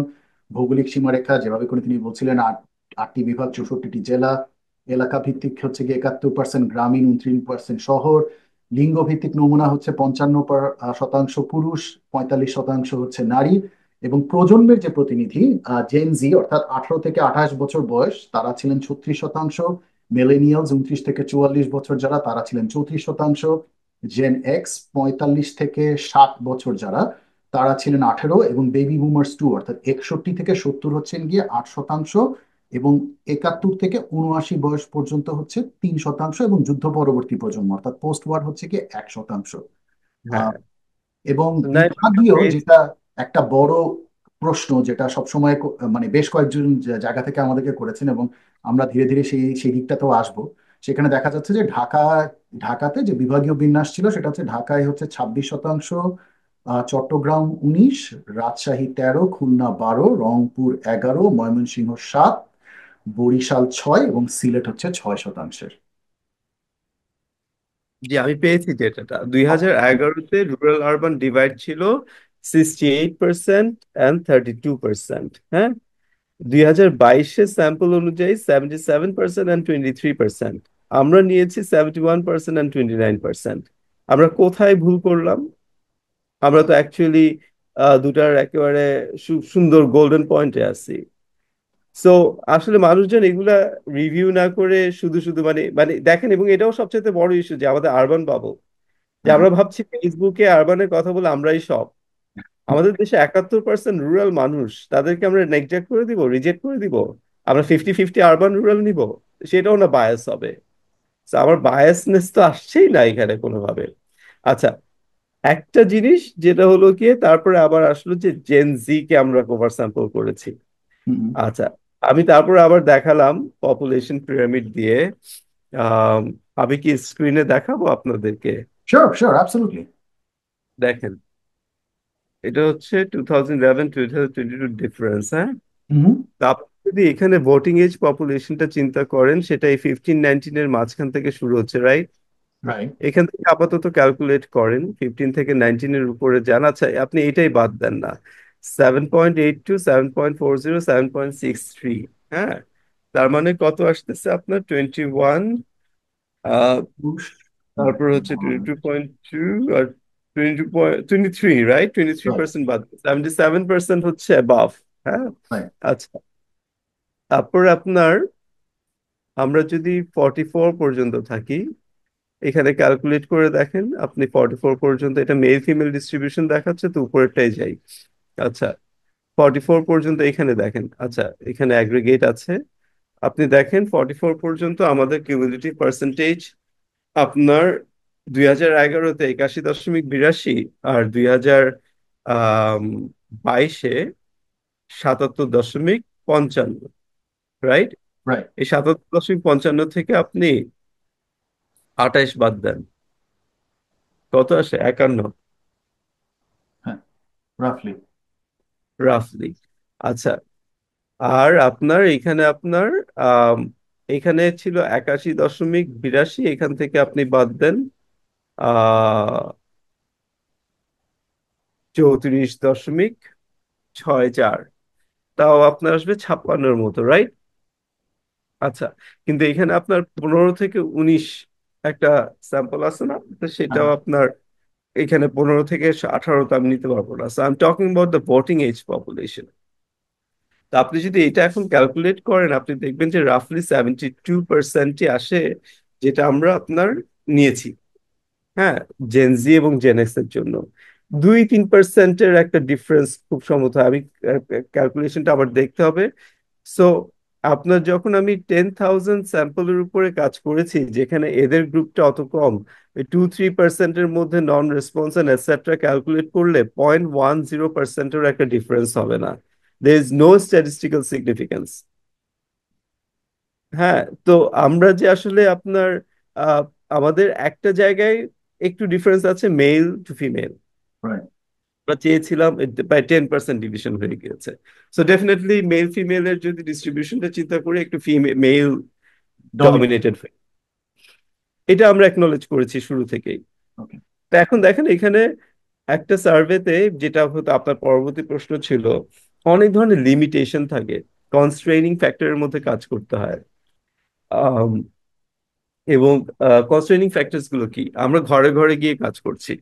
ভৌগোলিক সীমারেখা যেভাবে করে তিনি বলছিলেন, 8টি বিভাগ, 64টি জেলা। এলাকা ভিত্তিক হচ্ছে গিয়ে 71% গ্রামীণ, 29% শহর। লিঙ্গ ভিত্তিক নমুনা হচ্ছে 55% পুরুষ, 45% হচ্ছে নারী। এবং প্রজন্মের যে প্রতিনিধি, জেন জি অর্থাৎ 18 থেকে 28 বছর বয়স, তারা ছিলেন 36%। মিলেনিয়ালস 29 থেকে 44 বছর যারা, তারা ছিলেন 34%। জেন এক্স 45 থেকে 60 বছর যারা, তারা ছিলেন 18। এবং বেবি বুমার্স টু অর্থাৎ 61 থেকে 70 হচ্ছেন গিয়ে 8%। এবং 71 থেকে 79 বয়স পর্যন্ত হচ্ছে 3%। এবং যুদ্ধ পরবর্তী প্রজন্ম অর্থাৎ পোস্ট ওয়ার হচ্ছে গিয়ে 1%। হ্যাঁ, এবং না আমরা বিভাগীয় পেয়েছি। যেটা একটা বড় প্রশ্ন, যেটা সবসময় মানে বেশ কয়েকজন জায়গা থেকে আমাদেরকে করেছেন, এবং আমরা ধীরে ধীরে সেই সেই দিকটাতেও আসবো। সেখানে দেখা যাচ্ছে যে ঢাকাতে যে বিভাগীয় বিন্যাস ছিল সেটা হচ্ছে, ঢাকায় হচ্ছে 26%, চট্টগ্রাম 19, রাজশাহী 13, খুলনা 12, রংপুর 11, ময়মনসিংহ 7, বরিশাল 6 এবং সিলেট হচ্ছে 6%। জি, আমি পেয়েছি ডেটাটা। 2011-তে রুরাল আরবান ডিভাইড ছিল 68% অ্যান্ড 32%। হ্যাঁ, 2022-এর স্যাম্পল অনুযায়ী 77% অ্যান্ড 23%। আমরা নিয়েছি 71% অ্যান্ড 29%। আমরা কোথায় ভুল করলাম? আমরা তো অ্যাকচুয়ালি দুটার একেবারে সুন্দর গোল্ডেন পয়েন্টে আছি। সো আসলে মানুষজন এগুলা রিভিউ না করে শুধু শুধু মানে মানে দেখেন, এবং এটাও সবচেয়ে বড় ইস্যু যে আমাদের আরবান বাবল, যে হ্যাঁ, আমরা ভাবছি ফেসবুকে আরবানের কথা বলে আমরাই সব। আমাদের দেশে 71% রুরাল মানুষ, তাদেরকে আমরা নেগলেক্ট করে দিব, রিজেক্ট করে দিব? আমরা 50-50 আরবান রুরাল নিব? সেটাও না বায়াস হবে। So আমার বায়াসনেস তো আসছেই না এখানে কোনোভাবে। আচ্ছা, একটা জিনিস যেটা হলো কি, তারপরে আবার আসলো যে জেন জি কে আমরা ওভার স্যাম্পল করেছি। আচ্ছা, আমি তারপরে আবার দেখালাম পপুলেশন পিরামিড দিয়ে। আম, আমি কি স্ক্রিনে দেখাবো আপনাদেরকে? Sure sure, absolutely. দেখেন, এটা হচ্ছে 2011 2022 ডিফারেন্স, হ্যাঁ। হুম। তা আপনি যদি এখানে ভোটিং এজ পপুলেশনটা চিন্তা করেন, সেটা এই 15-19 এর মাঝখান থেকে শুরু হচ্ছে, রাইট? রাইট। এখান থেকে আপাতত ক্যালকুলেট করেন, 15 থেকে 19 এর উপরে যান। আচ্ছা, আপনি এটাই বাদ দেন না। 7.82, 7.40, 7.63, হ্যাঁ। তার মানে কত আসতেছে আপনার? 21, তারপর হচ্ছে 22.2, আর 22.23, রাইট? 23% বাদ, 77% হচ্ছে অ্যাবাভ, হ্যাঁ। রাইট। আচ্ছা, তারপর আপনার, আমরা যদি 44 পর্যন্ত থাকি, এখানে ক্যালকুলেট করে দেখেন আপনি 44 পর্যন্ত, এটা মেল ফিমেল ডিস্ট্রিবিউশন দেখাচ্ছে তো উপরেরটাই যাই। আচ্ছা, 44 পর্যন্ত এখানে দেখেন। আচ্ছা, এখানে অ্যাগ্রিগেট আছে, আপনি দেখেন 44 পর্যন্ত আমাদের কিউমুলেটিভ পার্সেন্টেজ আপনার 2011-তে 81.82, আর 2022-এ 77.55, রাইট? রাইট। এই 77.55 থেকে আপনি 28 বাদ দেন, কত আসে? 51, হ্যাঁ, রাফলি। রাফলি। আচ্ছা, আর আপনার এখানে আপনার আম, এখানে ছিল 81.82, এখান থেকে আপনি বাদ দেন 34.64, তাও আপনার আসবে 56-র মতো, রাইট? আচ্ছা, কিন্তু এখানে আপনার 15 থেকে 19 একটা স্যাম্পল আছে না, তো সেটাও আপনার এখানে 15 থেকে 18 তো আমি নিতে পারবো না। So I am talking about the voting age population. তো আপনি যদি এটা এখন ক্যালকুলেট করেন, আপনি দেখবেন যে রাফলি 72%ই আসে, যেটা আমরা আপনার নিয়েছি, হ্যাঁ, জেনজি এবং জেনএক্স এর জন্য। 2-3%-এর একটা ডিফারেন্স খুব সম্ভবত, আমি ক্যালকুলেশনটা আবার দেখতে হবে। সো আপনার যখন আমি 10,000 স্যাম্পলের উপরে কাজ করেছি, যেখানে এদের গ্রুপটা অত কম, 2-3%-এর মধ্যে non response and etcetera calculate করলে 0.10%-এর একটা ডিফারেন্স হবে না। There is no statistical significance. হ্যাঁ, তো আমরা যে আসলে আপনার আহ, আমাদের একটা জায়গায় একটু ডিফারেন্স আছে, মেল টু ফিমেল। রাইট। আমরা চেয়েছিলাম প্রায় 10% ডিভিশন হয়ে গিয়েছে। সো ডেফিনেটলি মেল ফিমেলের যদি ডিস্ট্রিবিউশনটা চিন্তা করি, একটু মেল ডমিনেট। ডমিনেটেড, এটা আমরা একনলেজ করেছি শুরু থেকেই। ওকে। তো এখন দেখেন এখানে একটা সার্ভেতে, যেটা হয়তো আপনার পরবর্তী প্রশ্ন ছিল, অনেক ধরনের লিমিটেশন থাকে, কনস্ট্রেইনিং ফ্যাক্টরের মধ্যে কাজ করতে হয়। এবং কনস্ট্রেনিং ফ্যাক্টরস গুলো কি? আমরা ঘরে ঘরে গিয়ে কাজ করছি।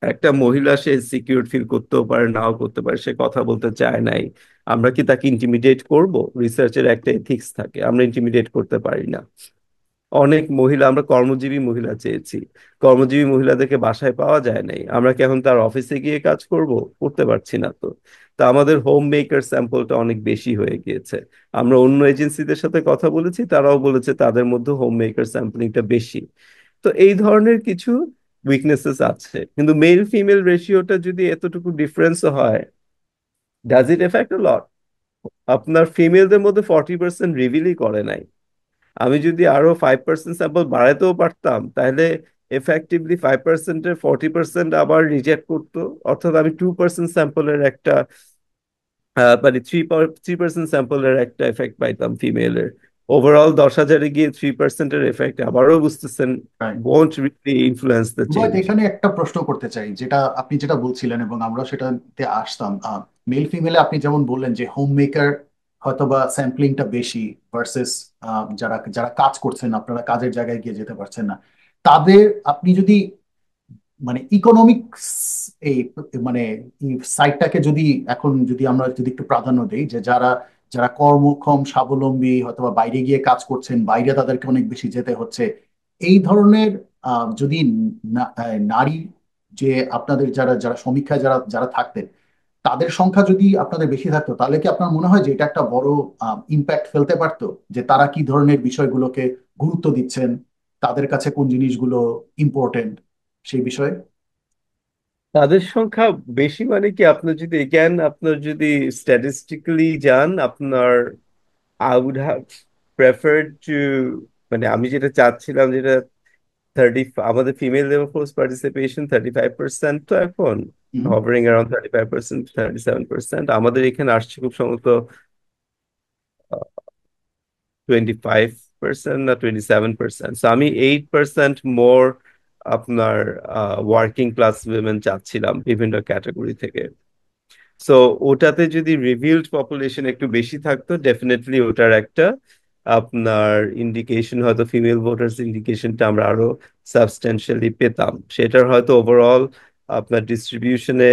একটা মহিলা, সে সিকিউর ফিল করতেও পারে, নাও করতে পারে, সে কথা বলতে চায় নাই, আমরা কি তাকে ইন্টিমিডিয়েট করব? রিসার্চের একটা এথিক্স থাকে, আমরা ইন্টিমিডিয়েট করতে পারি না। অনেক মহিলা, আমরা কর্মজীবী মহিলা চেয়েছি, কর্মজীবী মহিলাদেরকে বাসায় পাওয়া যায় নাই, আমরা কি এখন তার অফিসে গিয়ে কাজ করব? করতে পারছি না তো। তা আমাদের হোম মেকার স্যাম্পলটা অনেক বেশি হয়ে গিয়েছে। আমরা অন্য এজেন্সিদের সাথে কথা বলেছি, তারাও বলেছে তাদের মধ্যে হোম মেকার স্যাম্পলিংটা বেশি। তো এই ধরনের কিছু উইকনেসেস আছে, কিন্তু মেল ফিমেল রেশিওটা যদি এতটুকু ডিফারেন্স হয়, ডাজ ইট এফেক্ট আ লট? আপনার ফিমেলদের মধ্যে 40% রিভিলই করে নাই। আমি যদি আরো 5% স্যাম্পল বাড়াতেও পারতাম, তাহলে এফেক্টিভলি 5%-এর 40% আবার রিজেক্ট করতো। অর্থাৎ আমি 2% স্যাম্পলের একটা মানে 3% স্যাম্পলের একটা এফেক্ট পাইতাম ফিমেলের। ওভারঅল 10,000-এ গিয়ে 3%-এর এফেক্ট, আবারও বুঝতেছেন, right. won't really influence the but change. এখানে একটা প্রশ্ন করতে চাই, যেটা আপনি যেটা বলছিলেন এবং আমরা সেটাতে আসতাম। মেল ফিমেলে আপনি যেমন বললেন যে হোম মেকার হয়তো বা স্যাম্পলিংটা বেশি ভার্সেস যারা যারা কাজ করছেন, আপনারা কাজের জায়গায় গিয়ে যেতে পারছেন না, তাদের আপনি যদি মানে ইকোনমিক্স এই মানে সাইডটাকে যদি এখন যদি আমরা যদি একটু প্রাধান্য দেই, যে যারা যারা কর্মক্ষম স্বাবলম্বী হয়তো বা বাইরে গিয়ে কাজ করছেন, বাইরে তাদেরকে অনেক বেশি যেতে হচ্ছে, এই ধরনের যদি নারী যে আপনাদের যারা যারা সমীক্ষায় যারা যারা থাকতেন, তাদের সংখ্যা যদি আপনাদের বেশি থাকতো, তাহলে কি আপনার মনে হয় যে এটা একটা বড় ইম্প্যাক্ট ফেলতে পারতো? যে তারা কি ধরনের বিষয়গুলোকে গুরুত্ব দিচ্ছেন, তাদের কাছে কোন জিনিসগুলো ইম্পর্টেন্ট সেই বিষয়ে? তাদের সংখ্যা বেশি মানে কি, আপনার যদি জ্ঞান, আপনার যদি স্ট্যাটিস্টিক্যালি যান, আপনার I would have preferred to, মানে আমি যেটা চাচ্ছিলাম, যেটা থার্টি, আমাদের ফিমেল লেবার ফোর্স পার্টিসিপেশন 35%, তো এখন হুম। Hovering around 35%, 37%। আমাদের এখানে আসছে খুব সম্ভবত 25% না 27%। So আমি 8% মোর আপনার ওয়ার্কিং ক্লাস উইমেন চাচ্ছিলাম বিভিন্ন ক্যাটাগরি থেকে। সো ওটাতে যদি রিভিলড পপুলেশন একটু বেশি থাকতো, ডেফিনেটলি ওটার একটা আপনার ইন্ডিকেশন, হয়তো ফিমেল ভোটার্স ইন্ডিকেশনটা আমরা আরো সাবস্টেন্সিয়ালি পেতাম। সেটার হয়তো ওভারঅল আপনার ডিস্ট্রিবিউশনে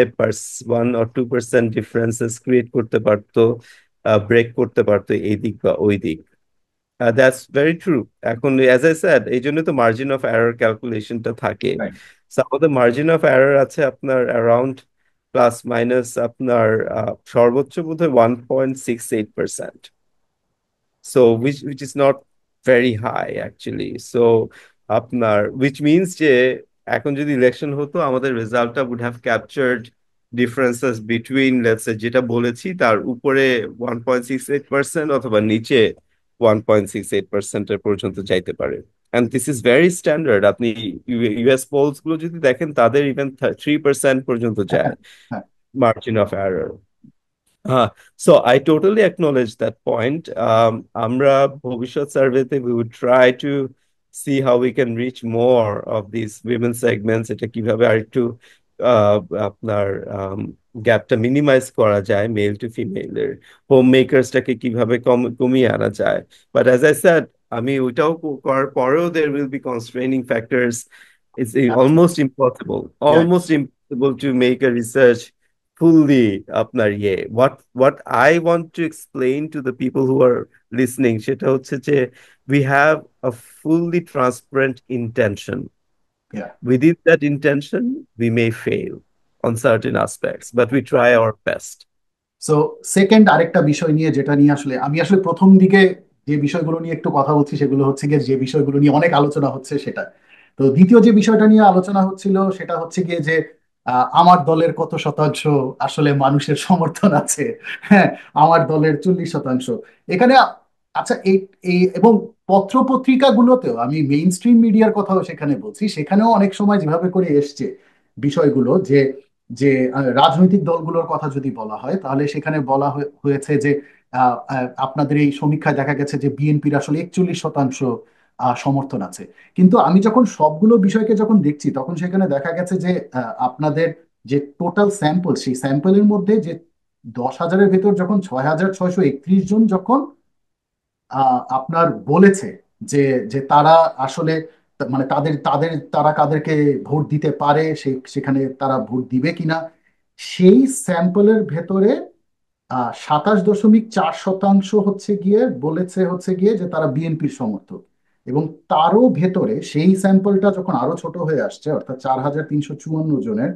1 or 2% ডিফারেন্সেস ক্রিয়েট করতে পারতো, ব্রেক করতে পারতো এই দিক বা ওই দিক। That's very true. এখন অ্যাজ আই স্যাড, এই জন্য তো মার্জিন অফ এরর ক্যালকুলেশনটা থাকে। রাইট। So, আমাদের মার্জিন অফ এরর আছে আপনার অ্যারাউন্ড প্লাস মাইনাস আপনার সর্বোচ্চ বোধহয় 1.68%। So which is not very high actually. So আপনার which means যে এখন যদি ইলেকশন হতো, আমাদের রেজাল্টটা would have captured differences between, let's say, যেটা বলেছি তার উপরে 1.68% অথবা নিচে 1.68% এর পর্যন্ত যাইতে পারে। And this is very standard. আপনি ইউএস পোলস গুলো যদি দেখেন, তাদের ইভেন 3% পর্যন্ত হ্যাঁ, যায় হ্যাঁ। Margin of error. So I totally acknowledge that point. আমরা ভবিষ্যৎ সার্ভেতে we would try to see how we can reach more of these women segments. এটা কিভাবে আরেকটু আহ, আপনার গ্যাপটা মিনিমাইজ করা যায় মেল টু ফিমেলের, হোম মেকার্সটাকে কিভাবে কমিয়ে আনা যায়। বাট অ্যাজ আই স্যাড, আমি ওইটাও করার পরেও there will be constraining factors. It's almost impossible, Yeah. almost impossible to make a research fully আপনার ইয়ে। what I want to explain to the people who are listening সেটা হচ্ছে যে we have a fully transparent intention. Yeah. Within that intention we may fail on certain aspects, but we try our best. So second আরেকটা বিষয় নিয়ে, যেটা নিয়ে আসলে আমি আসলে প্রথম দিকে যে বিষয়গুলো নিয়ে একটু কথা বলছি, সেগুলো হচ্ছে গিয়ে যে বিষয়গুলো নিয়ে অনেক আলোচনা হচ্ছে সেটা। তো দ্বিতীয় যে বিষয়টা নিয়ে আলোচনা হচ্ছিল সেটা হচ্ছে গিয়ে যে আমার দলের কত শতাংশ আসলে মানুষের সমর্থন আছে। হ্যাঁ, আমার দলের 40%। এখানে আচ্ছা, এই এই এবং পত্র পত্রিকাগুলোতেও, আমি মেইন স্ট্রিম মিডিয়ার কথাও সেখানে বলছি, সেখানেও অনেক সময় যেভাবে করে এসছে বিষয়গুলো, যে যে রাজনৈতিক দলগুলোর কথা যদি বলা হয়, তাহলে সেখানে বলা হয়েছে যে আপনাদের এই সমীক্ষায় দেখা গেছে যে বিএনপির আসলে 41% সমর্থন আছে। কিন্তু আমি যখন সবগুলো বিষয়কে যখন দেখছি, তখন সেখানে দেখা গেছে যে আপনাদের যে টোটাল স্যাম্পল, সেই স্যাম্পলের মধ্যে যে 10,000-এর ভেতর যখন 6,631 জন যখন আপনার বলেছে যে যে তারা আসলে মানে তারা কাদেরকে ভোট দিতে পারে, সেখানে তারা ভোট দিবে কিনা, সেই স্যাম্পলের ভেতরে 27.4% হচ্ছে গিয়ে বলেছে হচ্ছে গিয়ে যে তারা বিএনপির সমর্থক। এবং তারও ভেতরে সেই স্যাম্পলটা যখন আরো ছোট হয়ে আসছে, অর্থাৎ 4,354 জনের,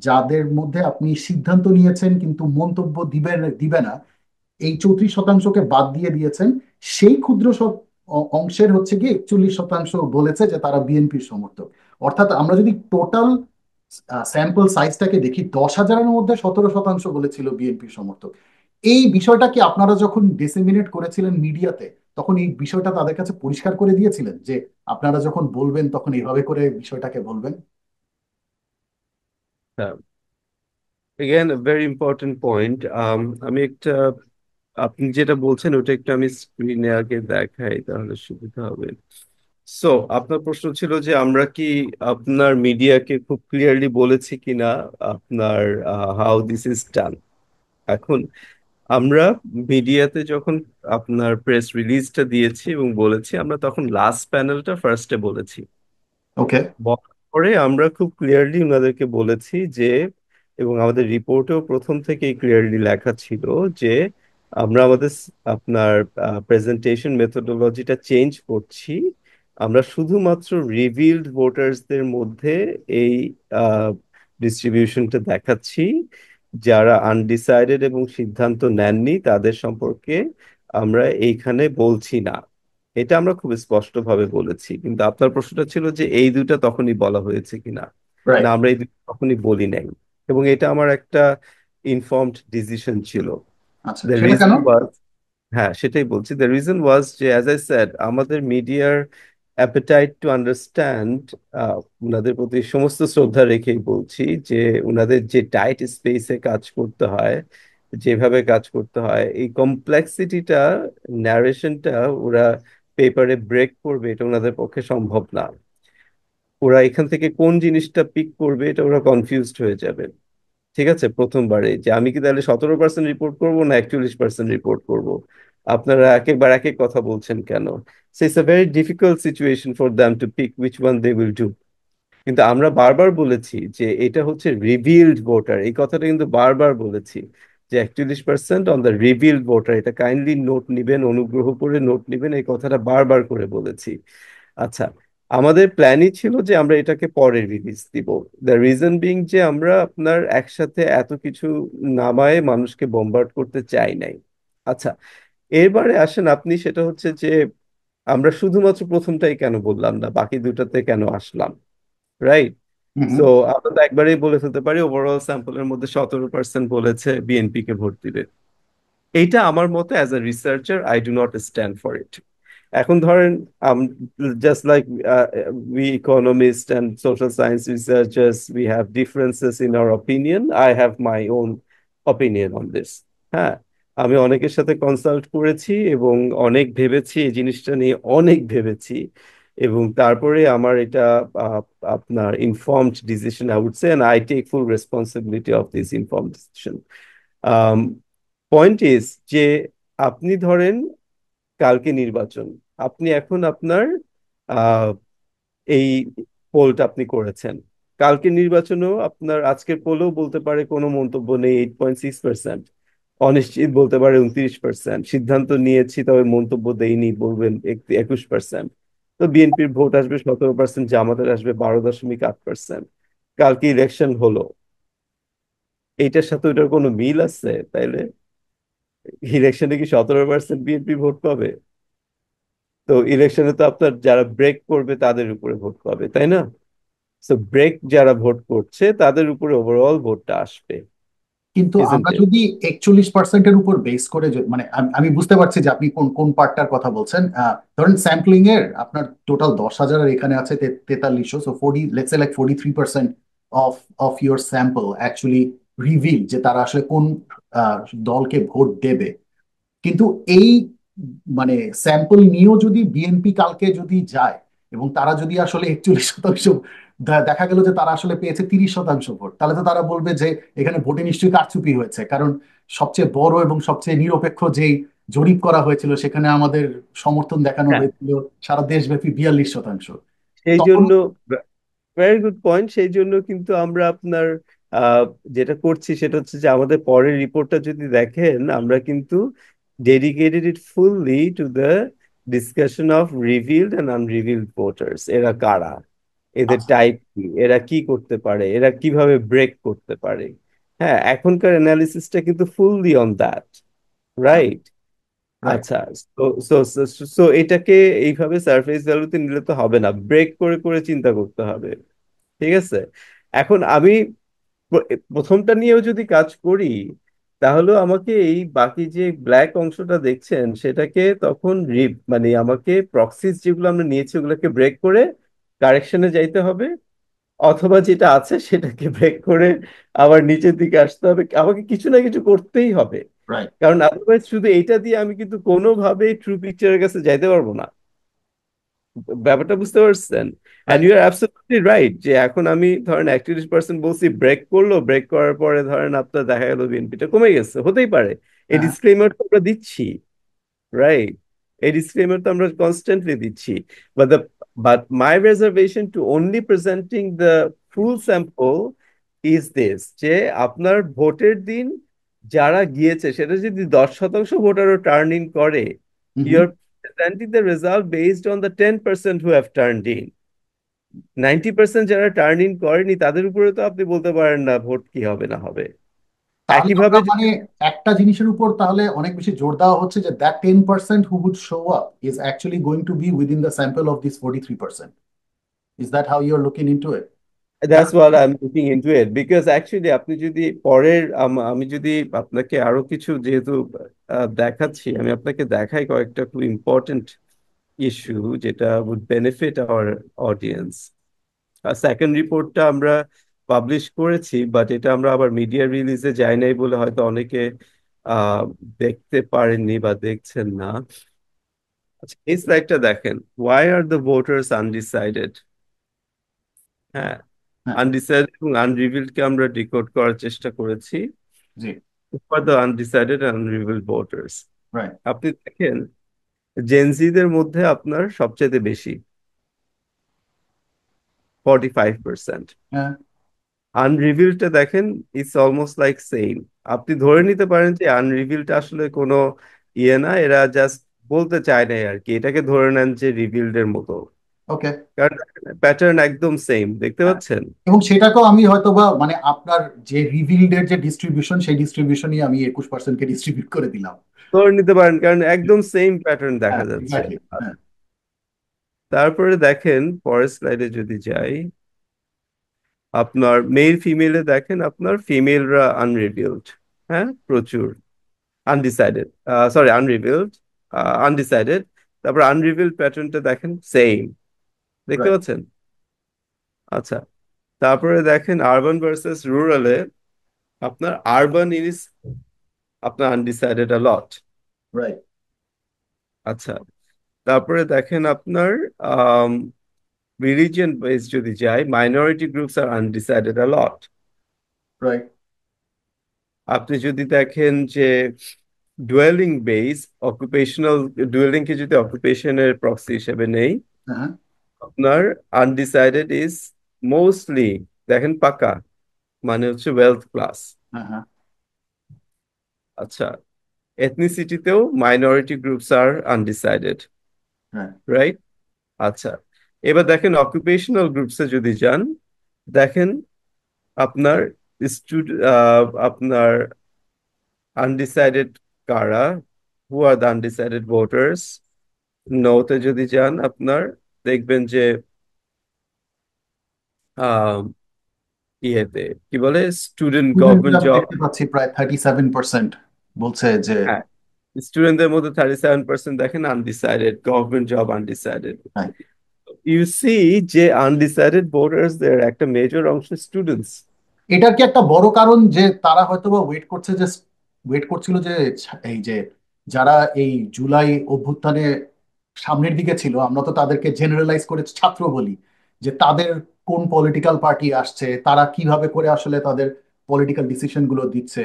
যাদের মধ্যে আপনি সিদ্ধান্ত নিয়েছেন কিন্তু মন্তব্য দিবে না, এই 34%-কে বাদ দিয়ে দিয়েছেন, সেই ক্ষুদ্র অংশের হচ্ছে গিয়ে 41% বলেছে যে তারা বিএনপির সমর্থক। অর্থাৎ আমরা যদি টোটাল স্যাম্পল সাইজটাকে দেখি, 10,000-এর মধ্যে 17% বলেছিল বিএনপির সমর্থক। এই বিষয়টা কি আপনারা যখন ডিসেমিনেট করেছিলেন মিডিয়াতে, তখন এই বিষয়টা তাদের কাছে পরিষ্কার করে দিয়েছিলেন যে আপনারা যখন বলবেন তখন এইভাবে করে বিষয়টাকে বলবেন? Again a very important point. আমি একটা, আপনি যেটা বলছেন ওটা একটু আমি স্ক্রিনে আগে দেখাই তাহলে সুবিধা হবে। সো আপনার প্রশ্ন ছিল যে আমরা কি আপনার মিডিয়াকে খুব ক্লিয়ারলি বলেছি কিনা আপনার হাউ দিস ইজ ডান। এখন আমরা মিডিয়াতে যখন আপনার প্রেস রিলিজটা দিয়েছি এবং বলেছি, আমরা তখন লাস্ট প্যানেলটা ফার্স্টে বলেছি। ওকে। বলার পরে আমরা খুব ক্লিয়ারলি ওনাদেরকে বলেছি যে, এবং আমাদের রিপোর্টেও প্রথম থেকেই ক্লিয়ারলি লেখা ছিল যে আমরা আমাদের আপনার প্রেজেন্টেশন মেথোডোলজিটা চেঞ্জ করছি। আমরা শুধুমাত্র রিভিলড ভোটার্সদের মধ্যে এই ডিস্ট্রিবিউশনটা দেখাচ্ছি। যারা আনডিসাইডেড এবং সিদ্ধান্ত নেননি তাদের সম্পর্কে আমরা এইখানে বলছি না। এটা আমরা খুব স্পষ্টভাবে বলেছি। কিন্তু আপনার প্রশ্নটা ছিল যে এই দুইটা তখনই বলা হয়েছে কিনা। না, রাইট। আমরা এই দুইটা তখনই বলি নাই, এবং এটা আমার একটা ইনফর্মড ডিসিশন ছিল। আচ্ছা, দ্য সেটা কেন? রিজন ওয়াজ, হ্যাঁ সেটাই বলছি, দ্য রিজন ওয়াজ যে অ্যাজ আই সেড আমাদের মিডিয়ার অ্যাপেটাইট টু আন্ডারস্ট্যান্ড, ওনাদের প্রতি সমস্ত শ্রদ্ধা রেখেই বলছি যে ওনাদের যে টাইট স্পেসে কাজ করতে হয়, যেভাবে কাজ করতে হয়, এই কমপ্লেক্সিটিটা, ন্যারেশনটা ওরা পেপারে ব্রেক করবে এটা ওনাদের পক্ষে সম্ভব না। ওরা এখান থেকে কোন জিনিসটা পিক করবে এটা ওরা কনফিউজড হয়ে যাবে। ঠিক আছে, প্রথমবারে যে আমি কি তাহলে 17% রিপোর্ট করব না 41% রিপোর্ট করব, আপনারা এক একবার এক এক কথা বলছেন কেন? So it's a very difficult situation for them to pick which one they will do. কিন্তু আমরা বারবার বলেছি যে এটা হচ্ছে রিভিলড ভোটার, এই কথাটা কিন্তু বারবার বলেছি যে 41% অন দ্য রিভিলড ভোটার, এটা কাইন্ডলি নোট নিবেন, অনুগ্রহ করে নোট নিবেন, এই কথাটা বারবার করে বলেছি। আচ্ছা, আমাদের প্ল্যানই ছিল যে আমরা এটাকে পরে রিলিজ দিব। দ্য রিজন বিং যে আমরা আপনার একসাথে এত কিছু নামায়ে মানুষকে বোমবার্ড করতে চাই নাই। আচ্ছা, এরবারে আসেন আপনি, সেটা হচ্ছে যে আমরা শুধুমাত্র প্রথমটাই কেন বললাম না, বাকি দুটাতে কেন আসলাম, রাইট? হুম সো হুম। আমরা তো একবারেই বলে ফেলতে পারি ওভারঅল স্যাম্পলের মধ্যে 17% বলেছে বিএনপি কে ভোট দিবে। এইটা আমার মতে as a researcher I do not stand for it. এখন ধরেন just like we economists and social science researchers, we have differences in our opinion. I have my own opinion on this. হ্যাঁ, আমি অনেকের সাথে কনসাল্ট করেছি এবং অনেক ভেবেছি, এই জিনিসটা নিয়ে অনেক ভেবেছি, এবং তারপরে আমার এটা আহ, আপনার informed decision I would say, and I take full responsibility of this informed decision. Point is যে আপনি ধরেন কালকে নির্বাচন, আপনি এখন আপনার আহ, এই পোলটা আপনি করেছেন, কালকে নির্বাচনেও আপনার আজকের পোলেও বলতে পারে কোনো মন্তব্য নেই 8.6%, অনিশ্চিত বলতে পারে 29%, সিদ্ধান্ত নিয়েছি তবে মন্তব্য দেইনি বলবেন 21%। তো বিএনপির ভোট আসবে 17%, জামাতের আসবে 12.8%। কালকে ইলেকশন হলো, এইটার সাথে ওইটার কোনো মিল আছে তাইলে? ইলেকশনে কি 17% বিএনপি ভোট পাবে? তো ইলেকশনে তো আপনার যারা ব্রেক করবে তাদের উপরে ভোট পাবে, তাই না? তো ব্রেক যারা ভোট করছে তাদের উপরে ওভারঅল ভোটটা আসবে, কিন্তু ইজন্ট আমরা ইট? যদি 41%-এর উপর বেস করে মানে আমি বুঝতে পারছি যে আপনি কোন কোন পার্টটার কথা বলছেন। ধরেন স্যাম্পলিং এর আপনার টোটাল 10,000 আর এখানে আছে 4300, so 43% of of your sample actually reveal যে তারা আসলে কোন আহ, দলকে ভোট দেবে। কিন্তু এই মানে স্যাম্পল নিয়েও যদি বিএনপি কালকে যদি যায় এবং তারা যদি আসলে 41% দেখা গেল যে তারা আসলে পেয়েছে 30% ভোট, তাহলে তো তারা বলবে যে এখানে ভোটে নিশ্চয়ই কারচুপি হয়েছে, কারণ সবচেয়ে বড় এবং সবচেয়ে নিরপেক্ষ যেই জরিপ করা হয়েছিল সেখানে আমাদের সমর্থন দেখানো হ্যাঁ, হয়েছিল সারা দেশব্যাপী 42%। সেই তখন জন্য ভেরি গুড পয়েন্ট, সেই জন্য কিন্তু আমরা আপনার আহ, যেটা করছি সেটা হচ্ছে যে আমাদের পরের রিপোর্টটা যদি দেখেন, আমরা কিন্তু dedicated it fully to the discussion of revealed and unrevealed voters. এরা কারা, এদের আচ্ছা। টাইপ কি, এরা কি করতে পারে, এরা কিভাবে ব্রেক করতে পারে। হ্যাঁ, এখনকার অ্যানালিসিসটা কিন্তু fully on that, right? Right. আচ্ছা, তো সো সো এটাকে এইভাবে সারফেস ভ্যালুতে নিলে তো হবে না, ব্রেক করে করে চিন্তা করতে হবে। ঠিক আছে, এখন আমি প্রথমটা নিয়েও যদি কাজ করি, তাহলেও আমাকে এই বাকি যে ব্ল্যাক অংশটা দেখছেন সেটাকে তখন মানে আমাকে প্রক্সিস যেগুলো আমরা নিয়েছি ওগুলোকে ব্রেক করে কারেকশনে যাইতে হবে, অথবা যেটা আছে সেটাকে ব্রেক করে আবার নিচের দিকে আসতে হবে, আমাকে কিছু না কিছু করতেই হবে। রাইট। কারণ আদারওয়াইজ শুধু এইটা দিয়ে আমি কিন্তু কোনোভাবেই ট্রু পিকচারের কাছে যাইতে পারবো না। ব্যাপারটা বুঝতে পারছেন? And right. You are absolutely right যে এখন আমি ধরেন 41% বলছি, ব্রেক করলো, ব্রেক করার পরে ধরেন আপনার দেখা গেল বিএনপিটা কমে গেছে, হতেই পারে। এই হ্যাঁ। ডিসক্লেমার তো আমরা দিচ্ছি, রাইট? এই ডিসক্লেমার তো আমরা কনস্ট্যান্টলি দিচ্ছি। But the but my reservation to only presenting the full sample is this, যে আপনার ভোটের দিন যারা গিয়েছে সেটা যদি 10% ভোটারও টার্ন ইন করে, hmm. You're presenting the result based on the 10% who have turned in. 90% যারা টার্ন ইন করেনি তাদের উপরে তো আপনি বলতে পারেন না ভোট কি হবে না হবে। তাহলে একইভাবে আমরা মানে একটা জিনিসের উপর তাহলে অনেক বেশি জোর দেওয়া হচ্ছে যে that 10% who would show up is actually going to be within the sample of this 43%। Is that how you are looking into it? That's what I am looking into it, because actually আপনি যদি পরের আমি যদি আপনাকে আরো কিছু যেহেতু দেখাচ্ছি, আমি আপনাকে দেখাই কয়েকটা খুব ইম্পর্টেন্ট ইস্যু যেটা উড বেনিফিট আওয়ার অডিয়েন্স। আর সেকেন্ড রিপোর্টটা আমরা পাবলিশ করেছি, বাট এটা আমরা আবার মিডিয়া রিলিজে যাই নাই বলে হয়তো অনেকে আহ দেখতে পারেননি বা দেখছেন না। আচ্ছা, এই স্লাইডটা দেখেন, why are the voters undecided. হ্যাঁ, হ্যাঁ। আনডিসাইডেড এবং আনরিভিলড কে আমরা ডিকোড করার চেষ্টা করেছি। জি। For the undecided unrevealed voters, right. আপনি দেখেন জেনজিদের মধ্যে আপনার সবচেয়ে বেশি, 45%। হ্যাঁ। আনরিভিলটা দেখেন, ইটস অলমোস্ট লাইক সেম। আপনি ধরে নিতে পারেন যে আনরিভিলটা আসলে কোনো ইয়ে না, এরা জাস্ট বলতে চায় না আর কি, এটাকে ধরে নেন যে রিভিলড এর মতো। ওকে। কারণ প্যাটার্ন একদম সেম, দেখতে পাচ্ছেন। এবং সেটাকেও আমি হয়তো বা মানে আপনার যে রিভিল্ড এর যে ডিস্ট্রিবিউশন সেই ডিস্ট্রিবিউশনই আমি 21%-কে ডিস্ট্রিবিউট করে দিলাম। ধরে নিতে পারেন, কারণ একদম সেম প্যাটার্ন দেখা হ্যাঁ, যাচ্ছে। এক্স্যাক্টলি। হ্যাঁ। তারপরে দেখেন পরের স্লাইডে যদি যাই, আপনার মেল ফিমেলে দেখেন, আপনার ফিমেলরা আনরিভিলড, হ্যাঁ প্রচুর। Undecided, sorry unrevealed, undecided. তারপর আনরিভিলড প্যাটার্নটা দেখেন সেম, দেখতে রাইট। পাচ্ছেন। আচ্ছা, তারপরে দেখেন আরবান ভার্সেস রুরালে, আপনার আরবান ইজ আপনার আনডিসাইডেড আ লট। রাইট। আচ্ছা, তারপরে দেখেন আপনার রিলিজিয়ন বেস যদি যাই, মাইনরিটি গ্রুপস আর আনডিসাইডেড আ লট। রাইট। আপনি যদি দেখেন যে ডুয়েলিং বেস, অকুপেশনাল ডুয়েলিং কে যদি অকুপেশনের প্রক্সি হিসেবে নেই, হ্যাঁ। আপনার আনডিসাইডেড ইজ মোস্টলি, দেখেন পাকা, মানে হচ্ছে ওয়েলথ ক্লাস। হ্যাঁ। হ্যাঁ। আচ্ছা, এথনিসিটিতেও মাইনরিটি গ্রুপস আর আনডিসাইডেড, রাইট। রাইট। আচ্ছা, এবার দেখেন অকুপেশনাল গ্রুপসে যদি যান, দেখেন আপনার আপনার আনডিসাইডেড কারা, হু আর দ্য আনডিসাইডেড ভোটার্স। নোতে যদি যান আপনার দেখবেন যে আহ ইয়েতে কি বলে, স্টুডেন্ট স্টুডেন্টদের গভর্নমেন্ট আমি জব। দেখতে পাচ্ছি প্রায় 37% বলছে যে। হ্যাঁ, স্টুডেন্টদের মধ্যে 37% দেখেন আনডিসাইডেড, গভর্নমেন্ট জব আনডিসাইডেড। হ্যাঁ, ইউ সি যে আনডিসাইডেড ভোটার্স দের একটা মেজর অংশ স্টুডেন্টস। এটার কি একটা বড় কারণ যে তারা হয়তো বা ওয়েট করছিল যে এই যে যারা এই জুলাই অভ্যুত্থানে সামনের দিকে ছিল, আমরা তো তাদেরকে জেনারেলাইজ করে ছাত্র বলি, যে তাদের কোন পলিটিক্যাল পার্টি আসছে, তারা কিভাবে করে আসলে তাদের পলিটিক্যাল ডিসিশন গুলো দিচ্ছে।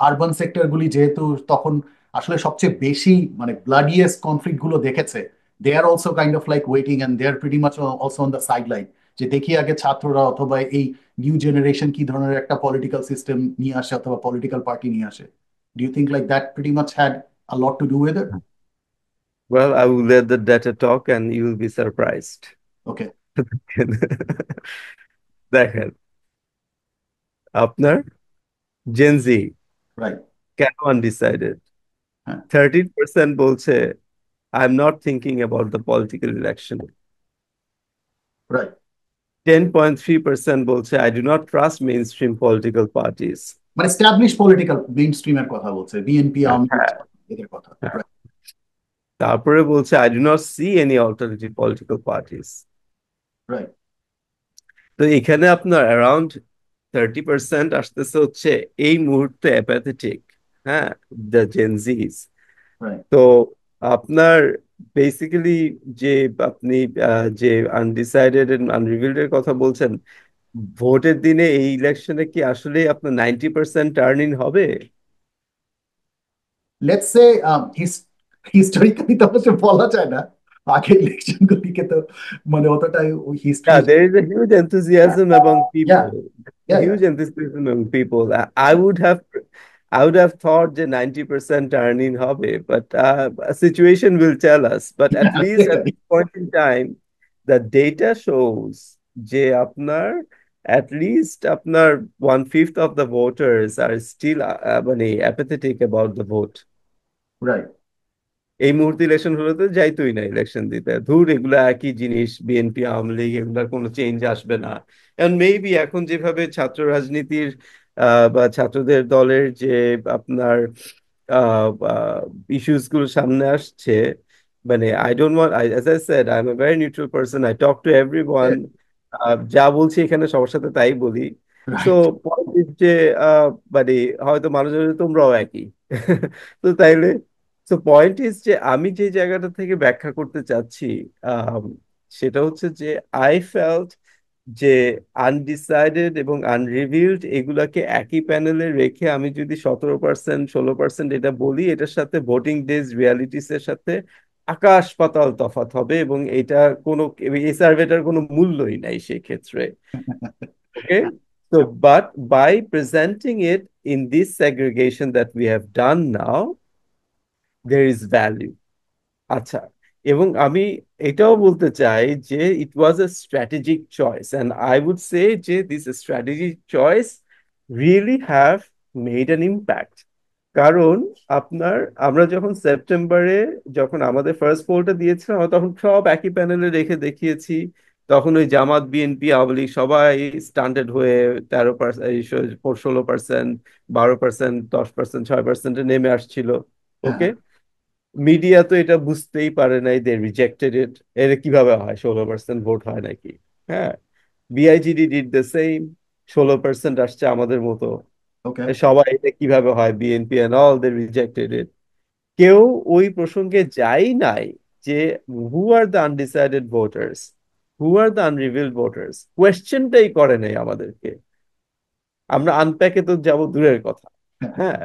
আরবান সেক্টর গুলি যেহেতু তখন আসলে সবচেয়ে বেশি মানে ব্লাডিয়েস্ট কনফ্লিক্ট গুলো দেখেছে, they are also kind of like waiting and they are pretty much also on the side line, যে দেখি আগে ছাত্ররা অথবা এই নিউ জেনারেশন কি ধরনের একটা পলিটিক্যাল সিস্টেম নিয়ে আসে অথবা পলিটিক্যাল পার্টি নিয়ে আসে। Do you think like that pretty much had a lot to do with it? Well, I will let the data talk and you will be surprised. ওকে। দেখেন আপনার জেনজি রাইট। কেন undecided, হ্যাঁ। 13% বলছে I am not thinking about the political election. Right. 10.3% বলছে I do not trust main stream political parties. মানে establish political main স্ট্রিমের কথা বলছে, BNP, Awami League, হ্যাঁ, এদের কথা। হ্যাঁ। রাইট। তারপরে বলছে I do not see any alternative political parties. Right. তো এখানে আপনার অ্যারাউন্ড 30% আসতেছে হচ্ছে এই মুহূর্তে অ্যাপাথেটিক, হ্যাঁ, দ্য জেনজিস। রাইট। তো আপনার বেসিক্যালি যে আপনি যে আনডিসাইডেড এন্ড আনরিভিলড এর কথা বলছেন, ভোটের দিনে এই ইলেকশনে কি আসলে আপনার 90% টার্ন ইন হবে? লেটস সে হিস্টোরিক্যালি তো অবশ্য বলা যায় না, আগের ইলেকশন গুলিকে তো মানে অতটাই ওই history. Yeah, there is a huge enthusiasm among yeah. people. Yeah. Huge enthusiasm among people. I would have thought that 90% earning hobby, but a situation will tell us. But at least at this point in time, the data shows যে আপনার at least আপনার 1/5 of the voters are still মানে apathetic about the vote. Right. এই মুহূর্তে election হলে তো যাইতোই না election দিতে, ধুর এগুলা একই জিনিস, বিএনপি আওয়ামী লীগ এগুলার কোনো চেঞ্জ আসবে না। এখন মেবি এখন যেভাবে ছাত্র রাজনীতির বা ছাত্রদের দলের যে আপনার ইস্যুস গুলো সামনে আসছে, মানে I don't want as I said I M a very neutral person, I talk to everyone. যা বলছি এখানে সবার সাথে তাই বলি। So right. পয়েন্ট যে আহ, মানে হয়তো মানুষের তোমরাও একই। তো তাইলে সো পয়েন্ট ইজ যে আমি যে জায়গাটা থেকে ব্যাখ্যা করতে চাচ্ছি আম, সেটা হচ্ছে যে আই ফেল্ট যে আনডিসাইডেড এবং আনরিভিলড এগুলাকে একই প্যানেলে রেখে আমি যদি 17% 16% এটা বলি, এটার সাথে ভোটিং ডেজ রিয়ালিটিস এর সাথে আকাশ পাতাল তফাৎ হবে, এবং এটা কোনো এই সার্ভেটার কোনো মূল্যই নাই সেই ক্ষেত্রে। ওকে, so but by presenting it in this segregation that we have done now, there is value. আচ্ছা, এবং আমি এটাও বলতে চাই যে it was a strategic choice, and I would say যে this strategic choice really have made an impact. কারণ আপনার আমরা যখন সেপ্টেম্বরে যখন আমাদের ফার্স্ট পোলটা দিয়েছিলাম, আমরা তখন সব একই প্যানেলে রেখে দেখিয়েছি। তখন ওই জামাত বিএনপি আওয়ামী লীগ সবাই স্ট্যান্ডার্ড হয়ে 13%, 16%, 12%, 10%, 6%-এ নেমে আসছিল। হ্যাঁ। ওকে, মিডিয়া তো এটা বুঝতেই পারে নাই, দে রিজেক্টেড ইট। এর কিভাবে হয়, 16% ভোট হয় নাকি? হ্যাঁ, বিআইজিডি ডিড দ্য সেম, 16% আসছে আমাদের মতো। ওকে। সবাই এটা কিভাবে হয়, BNP and all they rejected it. কেউ ওই প্রসঙ্গে যাই নাই যে who are the undecided voters, who are the unrevealed voters, কোয়েশ্চেনটাই করে নাই আমাদেরকে। আমরা আনপ্যাকে তো যাব দূরের কথা। হ্যাঁ,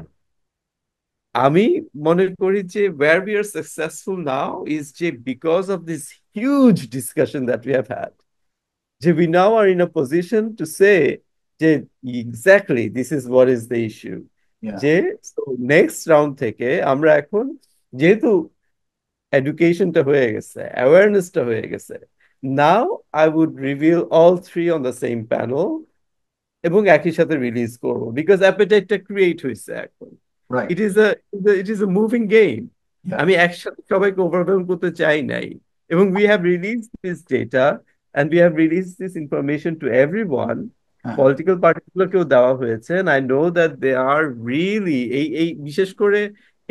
আমি মনে করি যে where we are successful now is যে because of this huge discussion that we have had, যে we now are in a position to say যে exactly this is what is the issue, ইয়া। যে so next round থেকে আমরা এখন যেহেতু এডুকেশনটা হয়ে গেছে, অ্যাওয়ারনেসটা হয়ে গেছে, now I would reveal all three on the same panel এবং একই সাথে রিলিজ করবো, বিকজ অ্যাপেটাইটটা ক্রিয়েট হয়েছে এখন। Right. It is a moving game. Yeah. আমি একসাথে সবাইকে ওভারওয়েলম করতে চাই নাই, এবং we have release this data and we have release this information to everyone. হ্যাঁ। পলিটিক্যাল পার্টিগুলোকেও দেওয়া হয়েছে, I know that they are really এই বিশেষ করে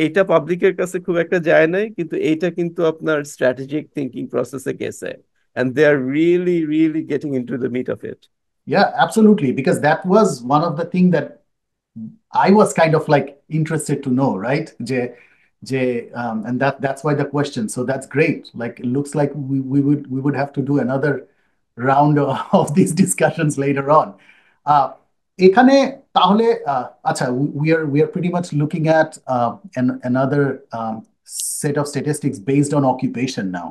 এইটা পাবলিকের কাছে খুব একটা যায় নাই, কিন্তু এইটা কিন্তু আপনার স্ট্র্যাটেজিক থিঙ্কিং প্রসেসে গেছে, and they are really, really getting into the meat of it. Yeah, absolutely. Because that was one of the thing that I was kind of like interested to know, right? And that's why the question. So that's great. Like it looks like we would have to do another round of these discussions later on. Uh, এখানে তাহলে আচ্ছা, we are pretty much looking at another set of statistics based on occupation now.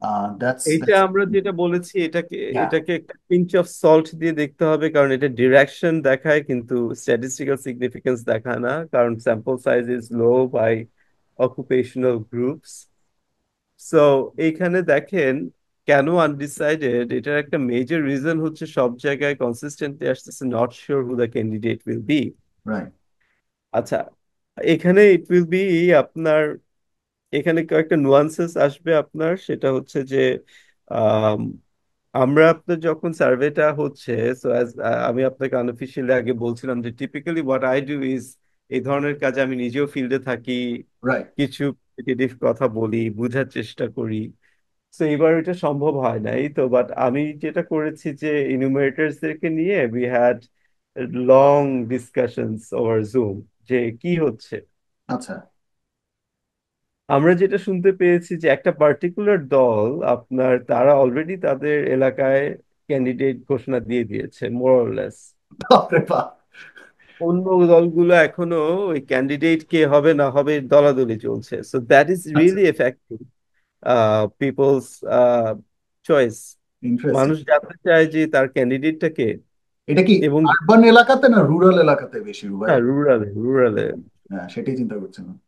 এইটা That's আমরা যেটা বলেছি এটাকে yeah. এটাকে একটা পিঞ্চ অফ সল্ট দিয়ে দেখতে হবে, কারণ এটা ডিরেকশন দেখায় কিন্তু স্ট্যাটিস্টিক্যাল সিগনিফিকেন্স দেখায় না, কারণ sample size is low by occupational groups. So এইখানে দেখেন কেন আনডিসাইডেড, এটার একটা মেজর রিজন হচ্ছে সব জায়গায় কনসিস্টেন্টলি আসতেছে not sure who the candidate will be. Right. আচ্ছা, এখানে ইট উইল বি আপনার, এখানে কয়েকটা নুয়ান্সেস আসবে আপনার, সেটা হচ্ছে যে আম, আমরা আপনার যখন সার্ভেটা হচ্ছে, সো অ্যাজ আমি আপনাকে আনঅফিসিয়ালি আগে বলছিলাম যে typically what I do is এই ধরনের কাজে আমি নিজেও ফিল্ডে থাকি, Right. কিছু পজিটিভ কথা বলি, বোঝার চেষ্টা করি। তো এবার এটা সম্ভব হয় নাই, তো বাট আমি যেটা করেছি যে ইনুমারেটরসদেরকে নিয়ে we had long discussions over zoom যে কি হচ্ছে। আচ্ছা। আমরা যেটা শুনতে পেয়েছি যে একটা পার্টিকুলার দল আপনার তারা অলরেডি তাদের এলাকায় ক্যান্ডিডেট ঘোষণা দিয়ে দিয়েছে মোরলেস। বাপরে বাপ। অন্য দলগুলো এখনো ওই ক্যান্ডিডেট কে হবে না হবে দলাদলি চলছে, সো দ্যাট ইজ আচ্ছা। Really effecting people's choice. Interesting. মানুষ জানতে চায় যে তার ক্যান্ডিডেটটা কে। এটা কি এবং আরবান এলাকাতে না রুরাল এলাকাতে বেশি ভাই? রুরালে রুরালে হ্যাঁ, সেটাই চিন্তা করছিলাম। হ্যাঁ।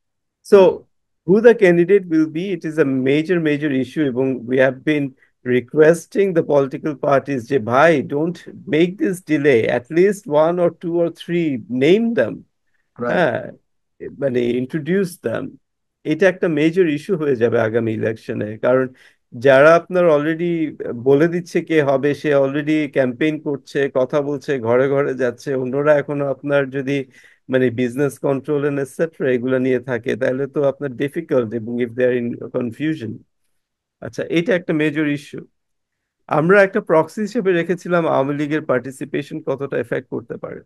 So, who the candidate will be, it is a major, major issue. এবং we have been requesting the political parties, যে ভাই, don't make this delay. At least one or two or three, name them. Right. হ্যাঁ, মানে introduce them. এটা একটা major issue হয়ে যাবে আগামী ইলেকশনে, কারণ যারা আপনার অলরেডি বলে দিচ্ছে কে হবে, সে অলরেডি ক্যাম্পেইন করছে, কথা বলছে, ঘরে ঘরে যাচ্ছে, অন্যরা এখনো আপনার যদি মানে বিজনেস কন্ট্রোল এন্ড এটসেট্রা এগুলা নিয়ে থাকে, তাহলে তো আপনার ডিফিকাল্ট, এবং if they are in confusion. আচ্ছা, এটা একটা মেজর ইস্যু। আমরা একটা প্রক্সি হিসেবে রেখেছিলাম আওয়ামী লীগের পার্টিসিপেশন কতটা এফেক্ট করতে পারে।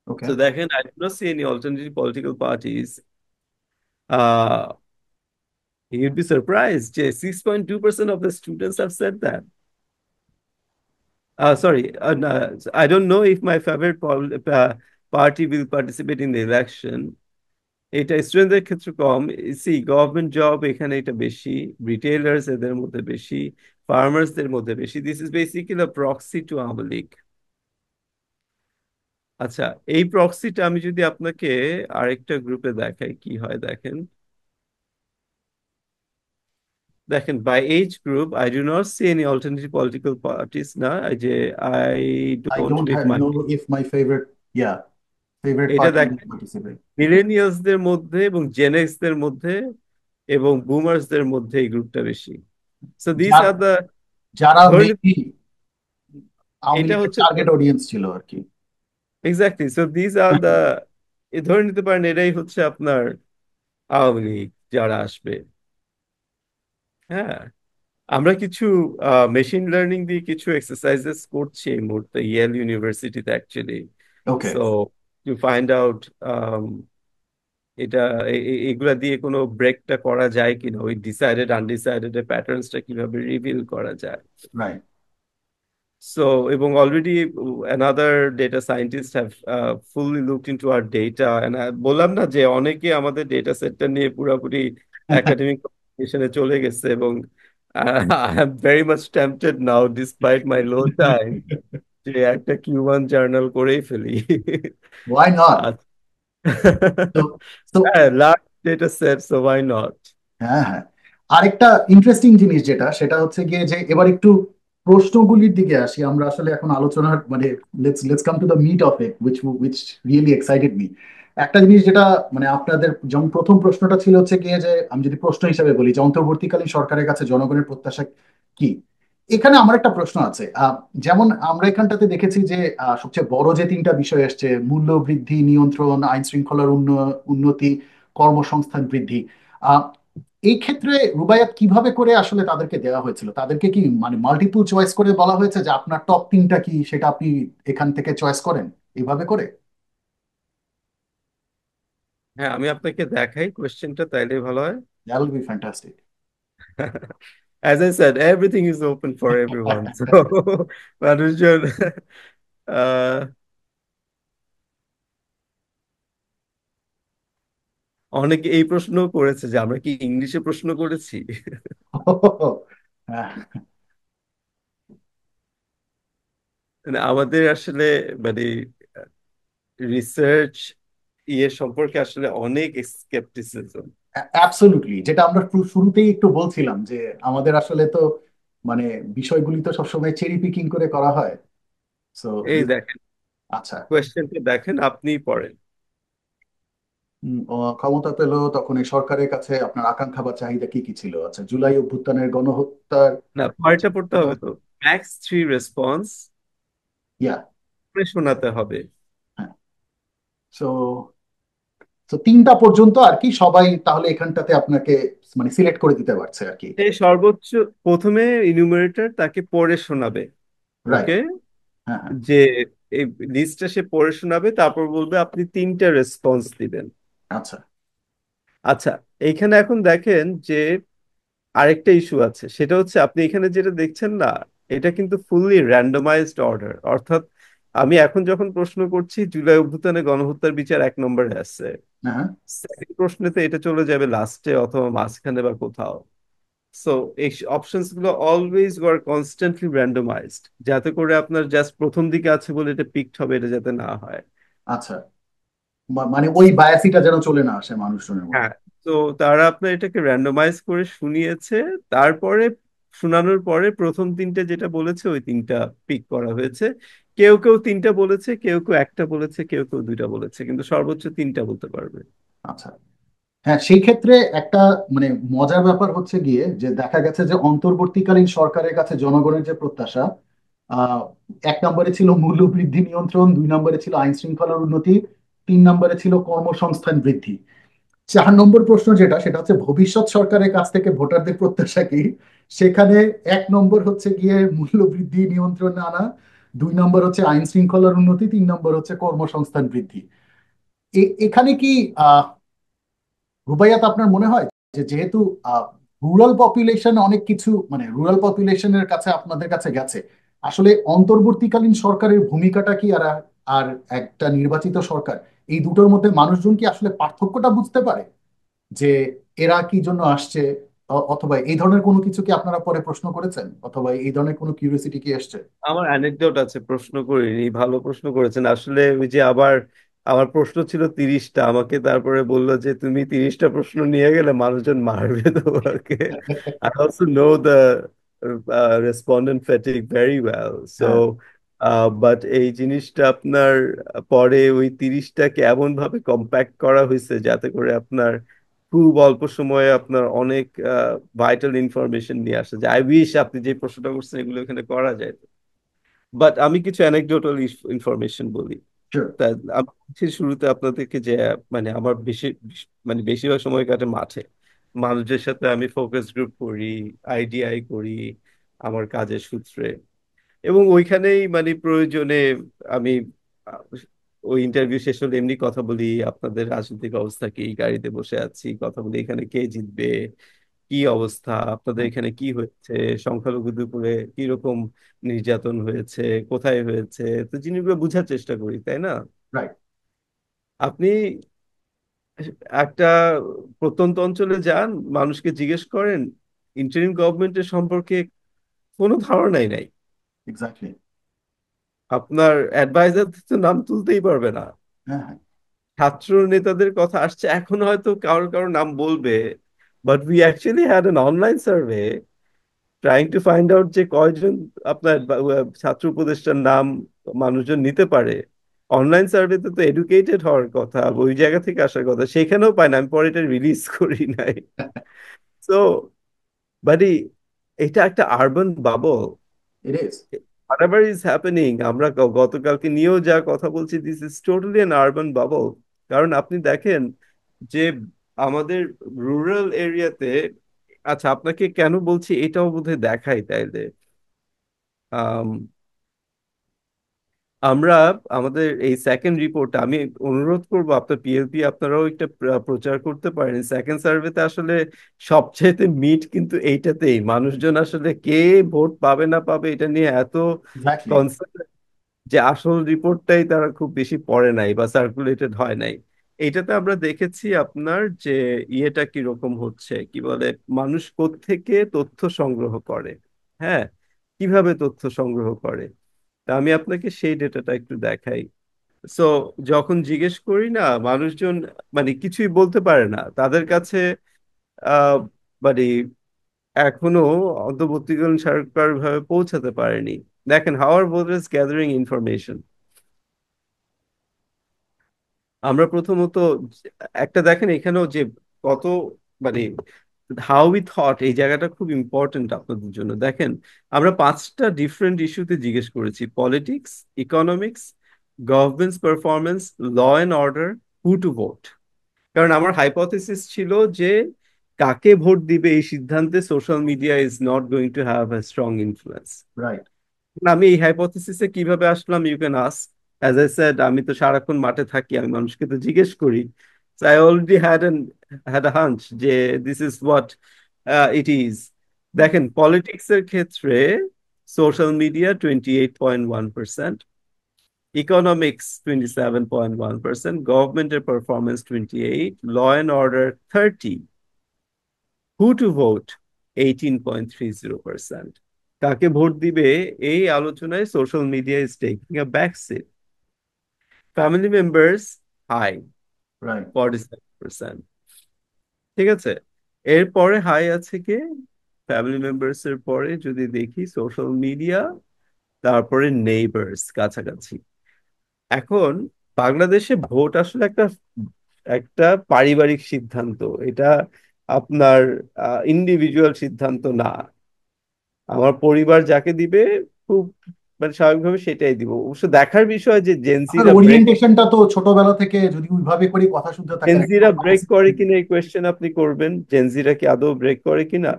ওকে। তো দেখেন, I do not see any alternative political parties, uh you'd be surprised যে 6.2% of the students have said that. Sorry, no, I don't know if my favorite party will participate in the election. এটা স্টুডেন্টদের ক্ষেত্রে কম। C, government job এখানে এটা বেশি, retailers এদের মধ্যে বেশি, ফার্মার্সদের মধ্যে বেশি। This is basically proxy to Awami League. আচ্ছা, এই প্রক্সিটা আমি যদি আপনাকে আরেকটা গ্রুপে দেখাই কি হয়, দেখেন। দেখেন, by age group I do not see any alternative political parties, না এই যে I I don't don't if my, know if my favorite এটা party will দেখেন participate. মিলেনিয়ালসদের মধ্যে এবং জেনেক্সদের মধ্যে এবং বুমার্সদের মধ্যে এই গ্রুপটা বেশি। সো দিস যা- আর দ্য, যারা ধরে মেইনলি আওয়ামী এটা লীগের হচ্ছে, টার্গেট অডিয়েন্স ছিল আর কি। Exactly, so this are the, ধরে নিতে পারেন এটাই হচ্ছে আপনার আওয়ামী লীগ যারা আসবে। হ্যাঁ, আমরা কিছু মেশিন লার্নিং দিয়ে কিছু এক্সারসাইজেস করছি এই মুহূর্তে ইয়েল ইউনিভার্সিটিতে actually. Okay. So to find out এটা এগুলা দিয়ে কোনো ব্রেকটা করা যায় কিনা, ওই ডিসাইডেড আনডিসাইডেড এর প্যাটার্নসটা কিভাবে রিভিল করা যায়। রাইট। So, এবং already another data scientists have fully looked into our data, and বললাম না যে অনেকে আমাদের ডেটা সেটটা নিয়ে পুরোপুরি একাডেমিক কম্পিটিশনে চলে গেছে, এবং I am very much tempted now despite my low time যে একটা Q1 জার্নাল করেই ফেলি। Why not? আচ্ছা। তো তো হ্যাঁ, large data set, so why not? হ্যাঁ, হ্যাঁ। আরেকটা ইন্টারেস্টিং জিনিস যেটা, সেটা হচ্ছে গিয়ে যে এবার একটু প্রশ্নগুলির দিকে আসি আমরা। আসলে এখন আলোচনার মানে let's let's come to the meat of it, which really excited me. একটা জিনিস যেটা মানে আপনাদের যেমন প্রথম প্রশ্নটা ছিল হচ্ছে গিয়ে যে, আমি যদি প্রশ্ন হিসাবে বলি যে অন্তর্বর্তীকালীন সরকারের কাছে জনগণের প্রত্যাশা কি, এখানে আমার একটা প্রশ্ন আছে। যেমন আমরা এখানটাতে দেখেছি যে সবচেয়ে বড় যে তিনটা বিষয় আসছে, মূল্য বৃদ্ধি নিয়ন্ত্রণ, আইন শৃঙ্খলার উন্নতি, কর্মসংস্থান বৃদ্ধি, এই ক্ষেত্রে রুবাইয়াত কিভাবে করে আসলে তাদেরকে দেওয়া হয়েছিল? তাদেরকে কি মানে মাল্টিপল চয়েস করে বলা হয়েছে যে আপনার টপ তিনটা কি, সেটা আপনি এখান থেকে চয়েস করেন, এইভাবে করে? হ্যাঁ, আমি আপনাকে দেখাই কোয়েশ্চেনটা, তাইলে ভালো হয়। That will be fantastic. As I said, everything is open for everyone. So, মানুষজন আহ, অনেকে এই প্রশ্ন করেছে যে আমরা কি ইংলিশে প্রশ্ন করেছি। মানে আমাদের আসলে মানে রিসার্চ ইয়ে সম্পর্কে আসলে অনেক স্কেপটিসিজম। অ্যাবসলিউটলি, যেটা আমরা শুরুতেই একটু বলছিলাম যে আমাদের আসলে তো মানে বিষয়গুলি তো সবসময় চেরি পিকিং করে করা হয়। সো এই দেখেন, আচ্ছা। কোয়েশ্চেনটা দেখেন, আপনিই পড়েন। ক্ষমতা পেল তখন এই সরকারের কাছে আপনার আকাঙ্ক্ষা বা চাহিদা কি কি ছিল? আচ্ছা, জুলাই অভ্যুত্থানের গণহত্যার। না, পরেরটা পড়তে হবে তো। ম্যাক্স 3 রেসপন্স ইয়া। শোনাতে হবে। হ্যাঁ। সো তো তিনটা পর্যন্ত আর কি সবাই তাহলে এখানটাতে আপনাকে মানে সিলেক্ট করে দিতে পারছে আর কি। সে সর্বোচ্চ প্রথমে ইনুমারেটর তাকে পড়ে শোনাবে। রাইট। ওকে, হ্যাঁ, হ্যাঁ। যে এই লিস্টটা সে পড়ে শোনাবে, তারপর বলবে আপনি তিনটা রেসপন্স দিবেন। আচ্ছা। আচ্ছা, এইখানে এখন দেখেন যে আরেকটা ইস্যু আছে, সেটা হচ্ছে আপনি এখানে যেটা দেখছেন না, এটা কিন্তু ফুললি র্যান্ডমাইজড অর্ডার। অর্থাৎ আমি এখন যখন প্রশ্ন করছি জুলাই অভ্যুত্থানে গণহত্যার বিচার 1 নম্বরে আছে, হ্যাঁ, হ্যাঁ। সেকেন্ড প্রশ্নেতে এটা চলে যাবে লাস্টে অথবা মাঝখানে বা কোথাও। সো এই অপশনস গুলো অলওয়েজ ওয়ার কনস্ট্যান্টলি র্যান্ডমাইজড, যাতে করে আপনার জাস্ট প্রথম দিকে আছে বলে এটা পিকড হবে, এটা যাতে না হয়। আচ্ছা, মানে ওই বায়াসিটা যেন চলে না আসে মানুষজনের মধ্যে। হ্যাঁ, তো তারা আপনার এটাকে র্যান্ডমাইজ করে শুনিয়েছে, তারপরে শোনানোর পরে প্রথম তিনটে যেটা বলেছে ওই তিনটা পিক করা হয়েছে। কেউ কেউ তিনটা বলেছে, কেউ কেউ একটা বলেছে, কেউ কেউ দুইটা বলেছে, কিন্তু সর্বোচ্চ তিনটা বলতে পারবে। আচ্ছা। হ্যাঁ, সেই ক্ষেত্রে একটা মানে মজার ব্যাপার হচ্ছে গিয়ে যে দেখা গেছে যে অন্তর্বর্তীকালীন সরকারের কাছে জনগণের যে প্রত্যাশা, আহ 1 নম্বরে ছিল মূল্যবৃদ্ধি নিয়ন্ত্রণ, 2 নম্বরে ছিল আইন শৃঙ্খলার উন্নতি, 3 নম্বরে ছিল কর্মসংস্থান বৃদ্ধি। 4 নম্বর প্রশ্ন যেটা, সেটা হচ্ছে ভবিষ্যৎ সরকারের কাছ থেকে ভোটারদের প্রত্যাশা কি। সেখানে 1 নম্বর হচ্ছে গিয়ে মূল্য বৃদ্ধি নিয়ন্ত্রণে আনা, 2 নম্বর হচ্ছে আইন শৃঙ্খলার উন্নতি, 3 নম্বর হচ্ছে কর্মসংস্থান বৃদ্ধি। এখানে কি রুবাইয়াত আপনার মনে হয় যে যেহেতু রুরাল পপুলেশন অনেক কিছু, মানে রুরাল পপুলেশনের কাছে আপনাদের কাছে গেছে, আসলে অন্তর্বর্তীকালীন সরকারের ভূমিকাটা কি, আর আর একটা নির্বাচিত সরকার, এই দুটোর মধ্যে মানুষজন কি আসলে পার্থক্যটা বুঝতে পারে যে এরা কি জন্য আসছে? অথবা এই ধরনের কোনো কিছু কি আপনারা পরে প্রশ্ন করেছেন, অথবা এই ধরনের কোনো কিউরিওসিটি কি এসছে? আমার অ্যানেকডোট আছে, প্রশ্ন করিনি, ভালো প্রশ্ন করেছেন আসলে। ওই যে আবার আমার প্রশ্ন ছিল 30টা, আমাকে তারপরে বললো যে তুমি 30টা প্রশ্ন নিয়ে গেলে মানুষজন মারবে তোমাকে। I also know the respondent fatigue very well, so হ্যাঁ, বাট এই জিনিসটা আপনার পরে ওই 30টাকে এমন ভাবে কম্প্যাক্ট করা হয়েছে যাতে করে আপনার খুব অল্প সময়ে আপনার অনেক ভাইটাল ইনফরমেশন নিয়ে আসে, যে আই উইশ আপনি যে প্রশ্নটা করছেন এগুলো এখানে করা যায়। বাট আমি কিছু অ্যানেকডোটাল ইনফরমেশন বলি। শিওর। তা আমি বলছি শুরুতে আপনাদেরকে যে মানে আমার মানে বেশিরভাগ সময় কাটে মাঠে, মানুষের সাথে আমি ফোকাস গ্রুপ করি, আইডিআই করি আমার কাজের সূত্রে, এবং ওইখানেই মানে প্রয়োজনে আমি আহ, ওই ইন্টারভিউ শেষ হলে এমনি কথা বলি, আপনাদের রাজনৈতিক অবস্থা কি, গাড়িতে বসে আছি কথা বলি এখানে কে জিতবে, কি অবস্থা আপনাদের এখানে, কি হয়েছে, সংখ্যালঘুদের উপরে কি রকম নির্যাতন হয়েছে, কোথায় হয়েছে, তো জিনিসগুলো বোঝার চেষ্টা করি, তাই না? রাইট। আপনি একটা প্রত্যন্ত অঞ্চলে যান, মানুষকে জিজ্ঞেস করেন ইন্টারিম গভর্নমেন্টের সম্পর্কে কোনো ধারণাই নাই, এক্স্যাক্টলি। আপনার অ্যাডভাইজার তো নাম তুলতেই পারবে না। হ্যাঁ, হ্যাঁ। ছাত্র নেতাদের কথা আসছে, এখন হয়তো কারোর কারোর নাম বলবে, but we actually had an online survey trying to find out যে কয়জন আপনার ছাত্র উপদেষ্টার নাম মানুষজন নিতে পারে। অনলাইন সার্ভেতে তো এডুকেটেড হওয়ার কথা, ওই জায়গা থেকে আসার কথা, সেখানেও পায় না, আমি পরে এটা রিলিজ করি নাই। তো বাট এটা একটা urban bubble, it is. whatever is happening, আমরা গতকালকে নিয়েও যা কথা বলছি, this is totally an urban bubble. কারণ আপনি দেখেন যে আমাদের রুরাল এরিয়াতে, আচ্ছা আপনাকে কেন বলছি এটাও বোধহয় দেখাই তাইলে, আম, আমরা আমাদের এই সেকেন্ড রিপোর্টটা আমি অনুরোধ করব আপনার পিএলপি আপনারাও একটা প্রচার করতে পারেন। সেকেন্ড সার্ভেতে আসলে সবচেয়ে মিট কিন্তু এইটাতেই, মানুষজন আসলে কে ভোট পাবে না পাবে এটা নিয়ে এত এক্স্যাক্টলি। কনসার্ন যে আসল রিপোর্টটাই তারা খুব বেশি পড়ে নাই বা সার্কুলেটেড হয় নাই। এইটাতে আমরা দেখেছি আপনার যে ইয়েটা কিরকম হচ্ছে, কি বলে, মানুষ কোত্থেকে তথ্য সংগ্রহ করে, হ্যাঁ, কিভাবে তথ্য সংগ্রহ করে। তা আমি আপনাকে সেই ডেটাটা একটু দেখাই। সো যখন জিজ্ঞেস করি না, মানুষজন মানে কিছুই বলতে পারে না, তাদের কাছে আহ মানে এখনো অন্তর্বর্তীকালীন সরকার ভাবে পৌঁছাতে পারেনি। দেখেন, how are voters gathering information, আমরা প্রথমত একটা দেখেন এখানেও যে কত মানে হাউ উই থট, এই জায়গাটা খুব ইম্পর্টেন্ট আপনাদের জন্য। দেখেন, আমরা 5টা ডিফারেন্ট ইস্যুতে জিজ্ঞেস করেছি: politics, economics, governments performance, law and order, who to vote. কারণ আমার হাইপোথেসিস ছিল যে কাকে ভোট দিবে এই সিদ্ধান্তে social media is not going to have a strong influence. Right. আমি এই হাইপোথেসিসে কিভাবে আসলাম, you can ask. As I said, আমি তো সারাক্ষণ মাঠে থাকি, আমি মানুষকে তো জিজ্ঞেস করি। I already had a hunch যে this is what it is. দেখেন, পলিটিক্স এর ক্ষেত্রে সোশ্যাল মিডিয়া 28.1%, ইকোনমিক্স 27.1%, গভর্নমেন্টের performance 28, law and order 30, who to vote 18.30%। কাকে ভোট দিবে এই আলোচনায় social media is taking a back seat. Family members high, right. 47%। ঠিক আছে, এরপরে হাই আছে কে? ফ্যামিলি মেম্বার্স এর পরে যদি দেখি সোশ্যাল মিডিয়া, তারপরে নেইবার্স, কাছাকাছি। এখন বাংলাদেশে ভোট আসলে একটা একটা পারিবারিক সিদ্ধান্ত, এটা আপনার ইন্ডিভিজুয়াল সিদ্ধান্ত না। আমার পরিবার যাকে দিবে, খুব মানে স্বাভাবিকভাবে সেটাই দিব। অবশ্য দেখার বিষয় যে আপনার জেনজিরা ব্রেক ওরিয়েন্টেশনটা তো ছোটবেলা থেকে যদি ওইভাবে করে কথা শুনতে থাকেন একটা জেনজিরা ব্রেক করে কিনা এই কোয়েশ্চেন আপনি করবেন, জেনজিরা কি আদৌ ব্রেক করে কিনা।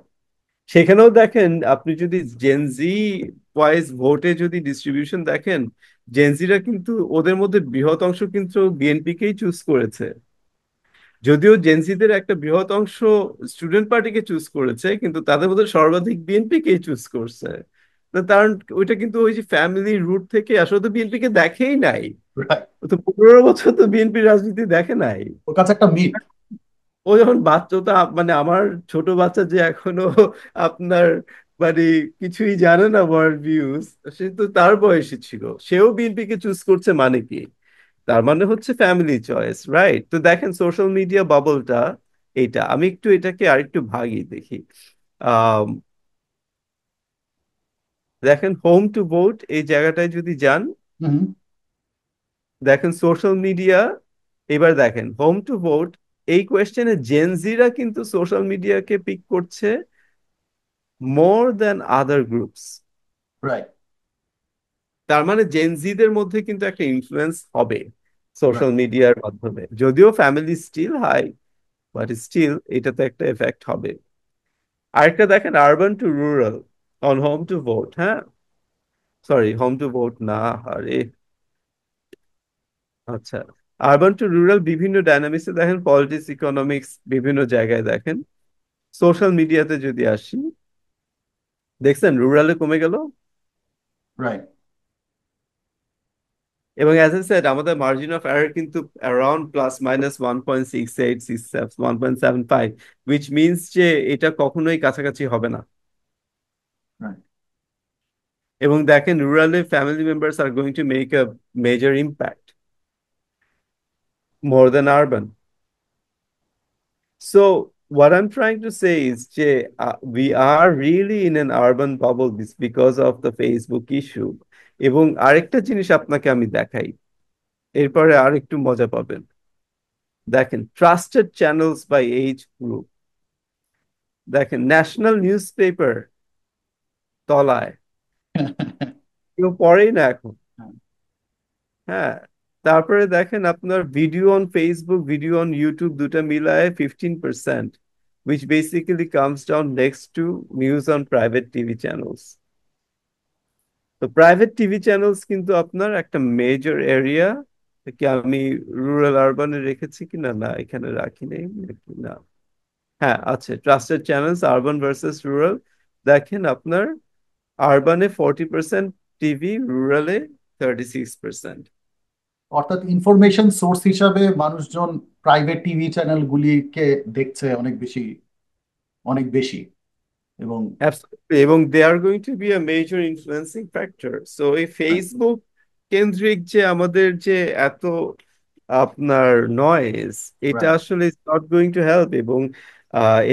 সেখানেও দেখেন আপনি যদি জেনজি ওয়াইজ ভোটে যদি ডিস্ট্রিবিউশন দেখেন, জেনজিরা কিন্তু ওদের মধ্যে বৃহৎ অংশ কিন্তু বিএনপি কেই চুজ করেছে। যদিও জেনজিদের একটা বৃহৎ অংশ স্টুডেন্ট পার্টিকে চুজ করেছে, কিন্তু তাদের মধ্যে সর্বাধিক বিএনপি কেই চুজ করছে। কারণ ওইটা কিন্তু ওই যে ফ্যামিলি রুট থেকে আসলে তো বিএনপি কে দেখেই নাই। ও তো 15 বছর তো বিএনপি রাজনীতি দেখে নাই। ওর কাছে একটা মিথ। ও যখন বাচ্চা, তো মানে আমার ছোট বাচ্চা যে এখনো আপনার মানে কিছুই জানে না ওয়ার্ল্ড ভিউজ, সে তো তার বয়সী ছিল, সেও বিএনপি কে চুজ করছে মানে কি? তার মানে হচ্ছে ফ্যামিলি চয়েস, রাইট? তো দেখেন সোশ্যাল মিডিয়া বাবলটা এইটা, আমি একটু এটাকে আরেকটু ভাগি দেখি। আহ দেখেন হোম টু ভোট এই জায়গাটায় যদি যান, হুম। দেখেন সোশ্যাল মিডিয়া, এবার দেখেন হোম টু ভোট এই কোয়েশ্চেনে জেনজিরা কিন্তু সোশ্যাল মিডিয়াকে পিক করছে মোর দ্যান আদার গ্রুপস। রাইট। তার মানে জেনজিদের মধ্যে কিন্তু একটা ইনফ্লুয়েন্স হবে সোশ্যাল রাইট। মিডিয়ার মাধ্যমে, যদিও family still high, but still এটাতে একটা এফেক্ট হবে। আরেকটা দেখেন urban to rural on home to vote, হ্যাঁ সরি হোম টু ভোট না, আরে আচ্ছা, আরবান টু রুরাল বিভিন্ন ডায়নামিক্সে দেখেন, পলিটিক্স ইকোনমিক্স বিভিন্ন জায়গায় দেখেন। সোশ্যাল মিডিয়াতে যদি আসি, দেখছেন রুরালে কমে গেল। রাইট। এবং অ্যাজ এ সেড আমাদের মার্জিন অফ এরর কিন্তু around plus minus 1.68 1.75, which means যে এটা কখনোই কাছাকাছি হবে না। রাইট। এবং দেখেন রুরালে family members are going to make a major impact more than urban. So what I'm trying to say is যে we are really in an urban bubble because of the Facebook issue. এবং আরেকটা জিনিস আপনাকে আমি দেখাই, এরপরে আর একটু মজা পাবেন। দেখেন trusted channels by age group, দেখেন ন্যাশনাল নিউজ পেপার তলায় কেউ পড়েই না এখন। হ্যাঁ, তারপরে দেখেন আপনার video on Facebook, video on YouTube দুটা মিলায় 15%, which basically comes down next to news on private TV channels. তো প্রাইভেট টিভি চ্যানেলস কিন্তু আপনার একটা মেজর এরিয়া। কি আমি রুরাল আরবানে রেখেছি কিনা, না এখানে রাখি নেই নাকি, না হ্যাঁ আছে trusted channels urban versus rural. দেখেন আপনার আরবানে 40% টিভি, রুরালে 36%। অর্থাৎ ইনফরমেশন সোর্স হিসাবে মানুষজন প্রাইভেট টিভি চ্যানেলগুলিকে দেখছে অনেক বেশি, অনেক বেশি। এবং Absolutely, এবং they are going to be a major influencing factor. So এই ফেসবুক কেন্দ্রিক যে আমাদের যে এত আপনার নয়েজ, এটা রাইট। আসলে is not going to help. এবং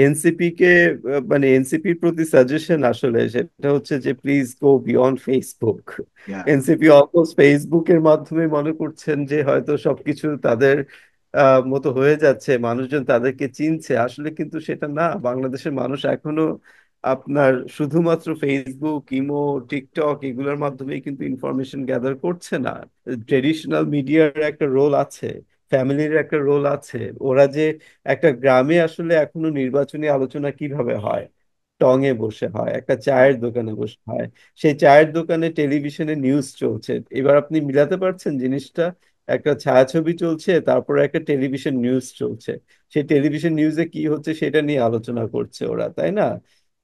এনসিপি কে মানে এনসিপির প্রতি সাজেশন আসলে সেটা হচ্ছে যে please go beyond Facebook. NCP almost ফেসবুকের মাধ্যমে মনে করছেন যে হয়তো সবকিছু তাদের মতো হয়ে যাচ্ছে, মানুষজন তাদেরকে চিনছে, আসলে কিন্তু সেটা না। বাংলাদেশের মানুষ এখনো আপনার শুধুমাত্র ফেসবুক, ইমো, টিকটক এগুলোর মাধ্যমেই কিন্তু ইনফরমেশন গ্যাদার করছে না। ট্রেডিশনাল মিডিয়ার একটা রোল আছে, ফ্যামিলির একটা রোল আছে। ওরা যে একটা গ্রামে আসলে এখনো নির্বাচনী আলোচনা কিভাবে হয়, টঙে বসে হয়, একটা চায়ের দোকানে বসে হয়, সেই চায়ের দোকানে টেলিভিশনে নিউজ চলছে। এবার আপনি মিলাতে পারছেন জিনিসটা? একটা ছায়াছবি চলছে, তারপরে একটা টেলিভিশন নিউজ চলছে, সেই টেলিভিশন নিউজে কি হচ্ছে সেটা নিয়ে আলোচনা করছে ওরা, তাই না?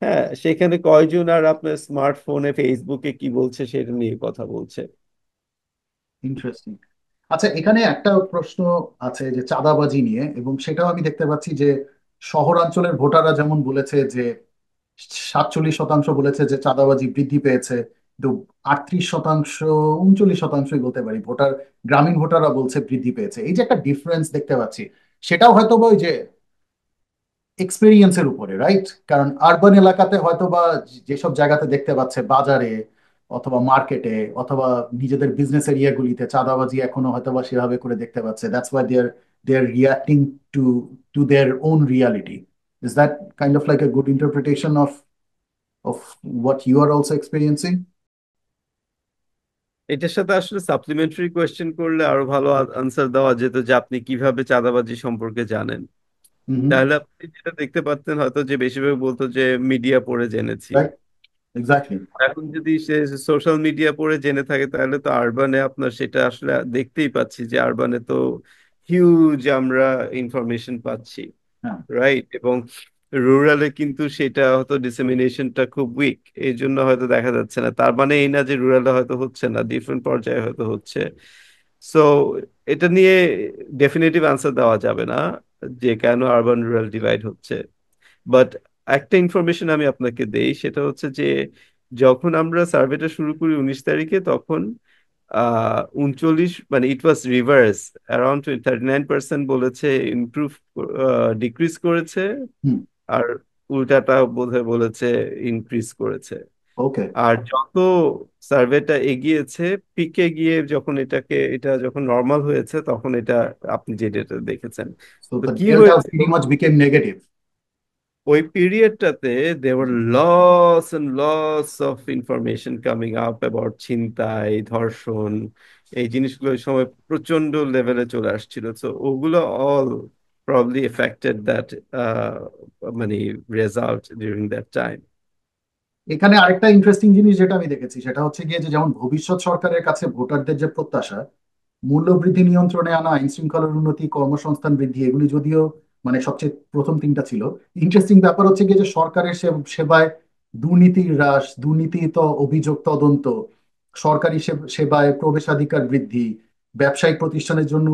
হ্যাঁ, সেখানে কয়জন আর আপনার স্মার্টফোনে ফেসবুকে কি বলছে সেটা নিয়ে কথা বলছে। ইন্টারেস্টিং। আচ্ছা, এখানে একটা প্রশ্ন আছে যে চাঁদাবাজি নিয়ে, এবং সেটাও আমি দেখতে পাচ্ছি যে শহরাঞ্চলের ভোটাররা যেমন বলেছে যে 47% বলেছে যে চাঁদাবাজি বৃদ্ধি পেয়েছে, কিন্তু 38%, 39%ই বলতে পারি ভোটার, গ্রামীণ ভোটাররা বলছে বৃদ্ধি পেয়েছে। এই যে একটা ডিফারেন্স দেখতে পাচ্ছি, সেটাও হয়তো বা ওই যে এক্সপেরিয়েন্সের উপরে, রাইট? কারণ আরবান এলাকাতে হয়তো বা যেসব জায়গাতে দেখতে পাচ্ছে, বাজারে অথবা মার্কেটে অথবা নিজেদের বিজনেস এরিয়াগুলিতে চাঁদাবাজি এখনো হয়তো বা সেভাবে করে দেখতে পাচ্ছে। That's why they are reacting to to their own reality. Is that kind of like a good interpretation of what you are also experiencing? এটার সাথে আসলে সাপ্লিমেন্টারি কোয়েশ্চেন করলে আরো ভালো আনসার দেওয়া যেত, যে আপনি কিভাবে চাঁদাবাজি সম্পর্কে জানেন। হুম হুম। তাহলে আপনি যেটা দেখতে পারতেন হয়তো, যে বেশিরভাগ বলতো যে মিডিয়া পড়ে জেনেছি। Right, exactly. এখন যদি সে সোশ্যাল মিডিয়া পড়ে জেনে থাকে, তাহলে তো আরবানে আপনার সেটা আসলে দেখতেই পাচ্ছি যে আরবানে তো হিউজ আমরা ইনফরমেশন পাচ্ছি, হ্যাঁ। রাইট? এবং রুরালে কিন্তু সেটা হয়তো ডিসেমিনেশনটা খুব উইক, এই জন্য হয়তো দেখা যাচ্ছে না। তার মানে এই না যে রুরালে হয়তো হচ্ছে না, ডিফারেন্ট পর্যায়ে হয়তো হচ্ছে। সো এটা নিয়ে ডেফিনেটিভ আনসার দেওয়া যাবে না যে কেন আরবান রুরাল ডিভাইড হচ্ছে। বাট একটা ইনফরমেশন আমি আপনাকে দেই, সেটা হচ্ছে যে যখন আমরা সার্ভেটা শুরু করি 19 তারিখে, তখন 39, মানে ইট ওয়াজ রিভার্স, অ্যারাউন্ড 39% বলেছে ইমপ্রুভ, ডিক্রিজ করেছে, হুম। আর উল্টাটা বোধহয় বলেছে ইনক্রিজ করেছে। ওকে। আর যত সার্ভেটা এগিয়েছে, পিকে গিয়ে যখন এটা যখন নর্মাল হয়েছে, তখন এটা আপনি যে ডেটা দেখেছেন। সো তো দ্য কি ডেল্টা হয়েছে, ভেরি মাচ বিকেম নেগেটিভ। ওই পিরিয়ডটাতে দেওয়ার loss and loss of information coming up about ছিনতাই, ধর্ষণ, এই জিনিসগুলো ওই সময় প্রচন্ড লেভেলে চলে আসছিল। তো ওগুলো অল প্রবলি এফেক্টেড দ্যাট, মানে রেজাল্ট ডিউরিং দ্যাট টাইম। এখানে আরেকটা ইন্টারেস্টিং জিনিস যেটা আমি দেখেছি সেটা হচ্ছে গিয়ে যে যেমন ভবিষ্যৎ সরকারের কাছে ভোটারদের যে প্রত্যাশা, মূল্যবৃদ্ধি নিয়ন্ত্রণে আনা, আইন শৃঙ্খলার উন্নতি, কর্মসংস্থান বৃদ্ধি, এগুলি যদিও মানে সবচেয়ে প্রথম তিনটা ছিল। ইন্টারেস্টিং ব্যাপার হচ্ছে গিয়ে যে সরকারের সেবায় দুর্নীতির হ্রাস, দুর্নীতিত অভিযোগ তদন্ত, সরকারি সেবায় প্রবেশাধিকার বৃদ্ধি, ব্যবসায়িক প্রতিষ্ঠানের জন্য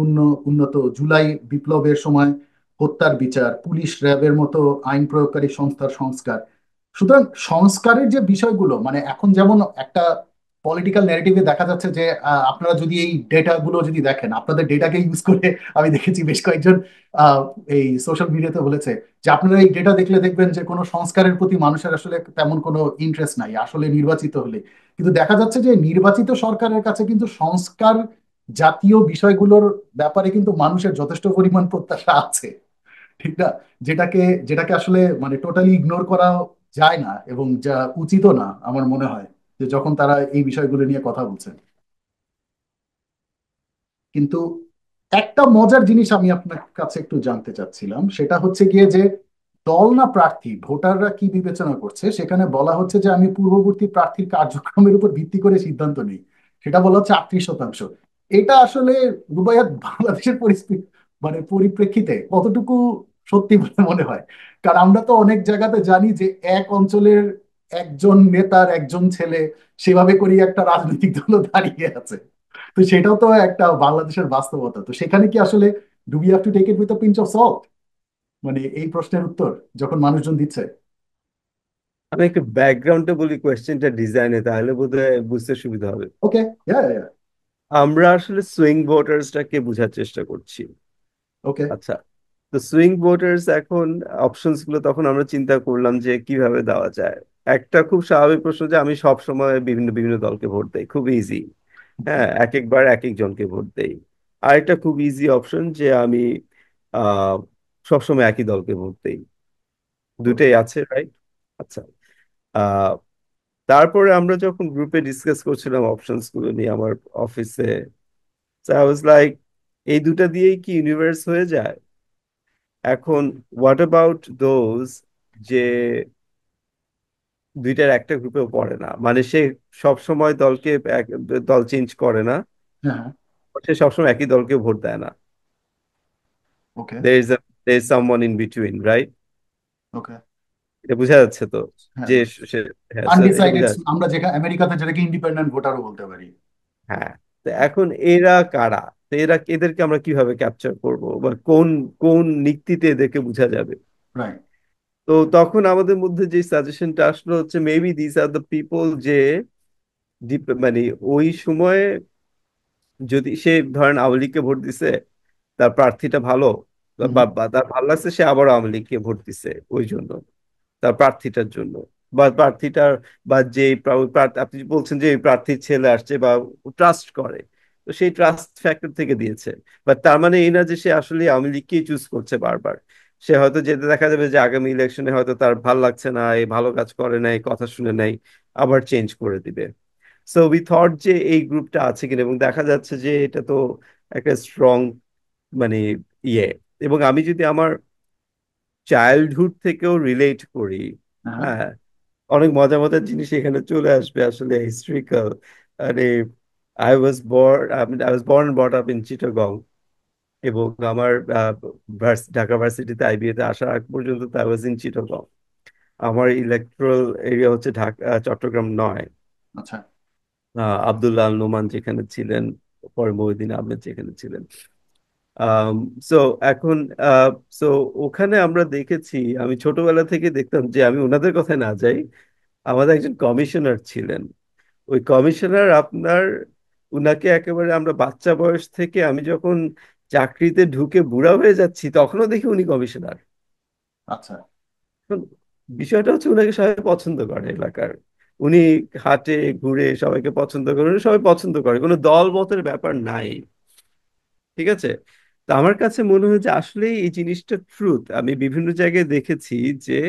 উন্নত, জুলাই বিপ্লবের সময় হত্যার বিচার, পুলিশ র্যাবের মতো আইন প্রয়োগকারী সংস্থার সংস্কার। সুতরাং সংস্কারের যে বিষয়গুলো, মানে এখন যেমন একটা পলিটিক্যাল ন্যারেটিভে দেখা যাচ্ছে যে আপনারা যদি এই ডেটা গুলো যদি দেখেন, আপনাদের ডেটাকে ইউজ করে আমি দেখেছি বেশ কয়েকজন আহ, এই সোশ্যাল মিডিয়াতে বলেছে যে আপনারা এই ডেটা দেখলে দেখবেন যে কোনো সংস্কারের প্রতি মানুষের আসলে তেমন কোনো ইন্টারেস্ট নাই আসলে নির্বাচিত হলে। কিন্তু দেখা যাচ্ছে যে নির্বাচিত সরকারের কাছে কিন্তু সংস্কার জাতীয় বিষয়গুলোর ব্যাপারে কিন্তু মানুষের যথেষ্ট পরিমাণ প্রত্যাশা আছে, ঠিক না? যেটাকে যেটাকে আসলে মানে টোটালি ইগনোর করা যায় না, এবং যা উচিতও না আমার মনে হয়, যে যখন তারা এই বিষয়গুলো নিয়ে কথা বলছেন। কিন্তু একটা মজার জিনিস আমি আপনার কাছে একটু জানতে চাচ্ছিলাম, সেটা হচ্ছে গিয়ে যে দল না প্রার্থী, ভোটাররা কি বিবেচনা করছে সেখানে বলা হচ্ছে যে আমি পূর্ববর্তী প্রার্থীর কার্যক্রমের উপর ভিত্তি করে সিদ্ধান্ত নিই। সেটা বলা হচ্ছে 38%। এটা আসলে রুবাইয়াত বাংলাদেশের পরিস্থিতি মানে পরিপ্রেক্ষিতে কতটুকু সত্যি বলে মনে হয়? কারণ আমরা তো অনেক জায়গাতে জানি যে এক অঞ্চলের একজন নেতার একজন ছেলে সেভাবে করি একটা রাজনৈতিক দল দাঁড়িয়ে আছে। তো সেটাও তো একটা বাংলাদেশের বাস্তবতা। তো সেখানে কি আসলে do we have to take it with a pinch of salt, মানে এই প্রশ্নের উত্তর যখন মানুষজন দিচ্ছে? আমি একটু ব্যাকগ্রাউন্ডটা বলি কোয়েশ্চেনটা ডিজাইনে, তাহলে বোধহয় বুঝতে সুবিধা হবে। ওকে। ইয়া। আমরা আসলে সুইং ভোটার্সটাকে বোঝার চেষ্টা করছি। ওকে। আচ্ছা, তো সুইং ভোটার্স এখন অপশনস গুলো তখন আমরা চিন্তা করলাম যে কিভাবে দেওয়া যায়। একটা খুব স্বাভাবিক প্রশ্ন, যে আমি সব সময় বিভিন্ন বিভিন্ন দলকে ভোট দেই, খুব ইজি। হ্যাঁ, এক একবার এক একজনকে ভোট দেই। আরেকটা খুব ইজি অপশন, যে আমি আহ সবসময় একই দলকে ভোট দেই। ওকে। দুটেই আছে, রাইট? আচ্ছা, আহ তারপরে আমরা যখন গ্রুপে ডিসকাস করছিলাম অপশনস গুলো নিয়ে আমার অফিসে, আই ওয়াজ লাইক, এই দুটা দিয়েই কি ইউনিভার্স হয়ে যায়? এখন হোয়াট অ্যাবাউট দোজ, যে দুইটার একটা গ্রুপেও পড়ে না, মানে সে সব সময় দল চেঞ্জ করে না, হ্যাঁ হ্যাঁ। সে সবসময় একই দলকে ভোট দেয় না। ওকে। there is someone in between, right? ওকে। এটা বোঝা যাচ্ছে তো, হ্যাঁ, যে সে, হ্যাঁ স্যার, এটা আনডিসাইডেড, বোঝা যাচ্ছে। আমরা যেখানে আমেরিকাতে যেটাকে ইন্ডিপেন্ডেন্ট ভোটারও বলতে পারি। হ্যাঁ, তো এখন এরা কারা? তো এদেরকে আমরা কিভাবে ক্যাপচার করব, বা কোন কোন নিক্তিতে এদেরকে বোঝা যাবে? রাইট। তো তখন আমাদের মধ্যে যে সাজেশনটা আসলো হচ্ছে, maybe this are the people, যে মানে ওই সময়ে যদি সে ধরেন আওয়ামী লীগকে ভোট দিছে, তার প্রার্থীটা ভালো, হুম। বা তার ভালো লাগছে, সে আবার আওয়ামী লীগকে ভোট দিছে ওই জন্য, তার প্রার্থীটার জন্য, বা প্রার্থীটার, বা যে আপনি বলছেন যে এই প্রার্থীর ছেলে আসছে, বা ট্রাস্ট করে, তো সেই ট্রাস্ট ফ্যাক্টর থেকে দিয়েছে। বাট তার মানে এই না যে সে আসলে আওয়ামী লীগকেই চুজ করছে বারবার। সে হয়তো যেতে দেখা যাবে যে আগামী ইলেকশনে হয়তো তার ভাল লাগছে না, এই ভালো কাজ করে নাই, কথা শুনে নাই, আবার চেঞ্জ করে দিবে। সো উই থট যে এই গ্রুপটা আছে কিনা, এবং দেখা যাচ্ছে যে এটা তো একটা স্ট্রং মানে ইয়ে। এবং আমি যদি আমার চাইল্ডহুড থেকেও রিলেট করি, হ্যাঁ। হ্যাঁ, অনেক মজার মজার জিনিস এখানে চলে আসবে আসলে হিস্ট্রিক্যাল। মানে I was born brought up in Chittagong, এবং আমার ঢাকা ভার্সিটিতে আইবিএ তে আসার আগ পর্যন্ত আই ওয়াজ ইন চিটাগং। আমার ইলেকট্রাল এরিয়া হচ্ছে ঢাকা, চট্টগ্রাম 9। আচ্ছা। আব্দুল্লাহ আল নোমান যেখানে ছিলেন, পরে মহিউদ্দিন আহমেদ যেখানে ছিলেন। সো এখন সো ওখানে আমরা দেখেছি, আমি ছোটবেলা থেকে দেখতাম যে, আমি ওনাদের কথায় না যাই, আমাদের একজন কমিশনার ছিলেন। ওই কমিশনার আপনার, উনাকে একেবারে আমরা বাচ্চা বয়স থেকে, আমি যখন চাকরিতে ঢুকে বুড়া হয়ে যাচ্ছি তখনও দেখি উনি কমিশনার। আচ্ছা। এখন বিষয়টা হচ্ছে উনাকে সবাই পছন্দ করে এলাকার। উনি হাঁটে ঘুরে সবাইকে পছন্দ করে, উনি সবাই পছন্দ করে, কোনো দল মতের ব্যাপার নাই। ঠিক আছে। তো আমার কাছে মনে হয় যে আসলে এই জিনিসটা ট্রুথ, আমি বিভিন্ন জায়গায় দেখেছি যে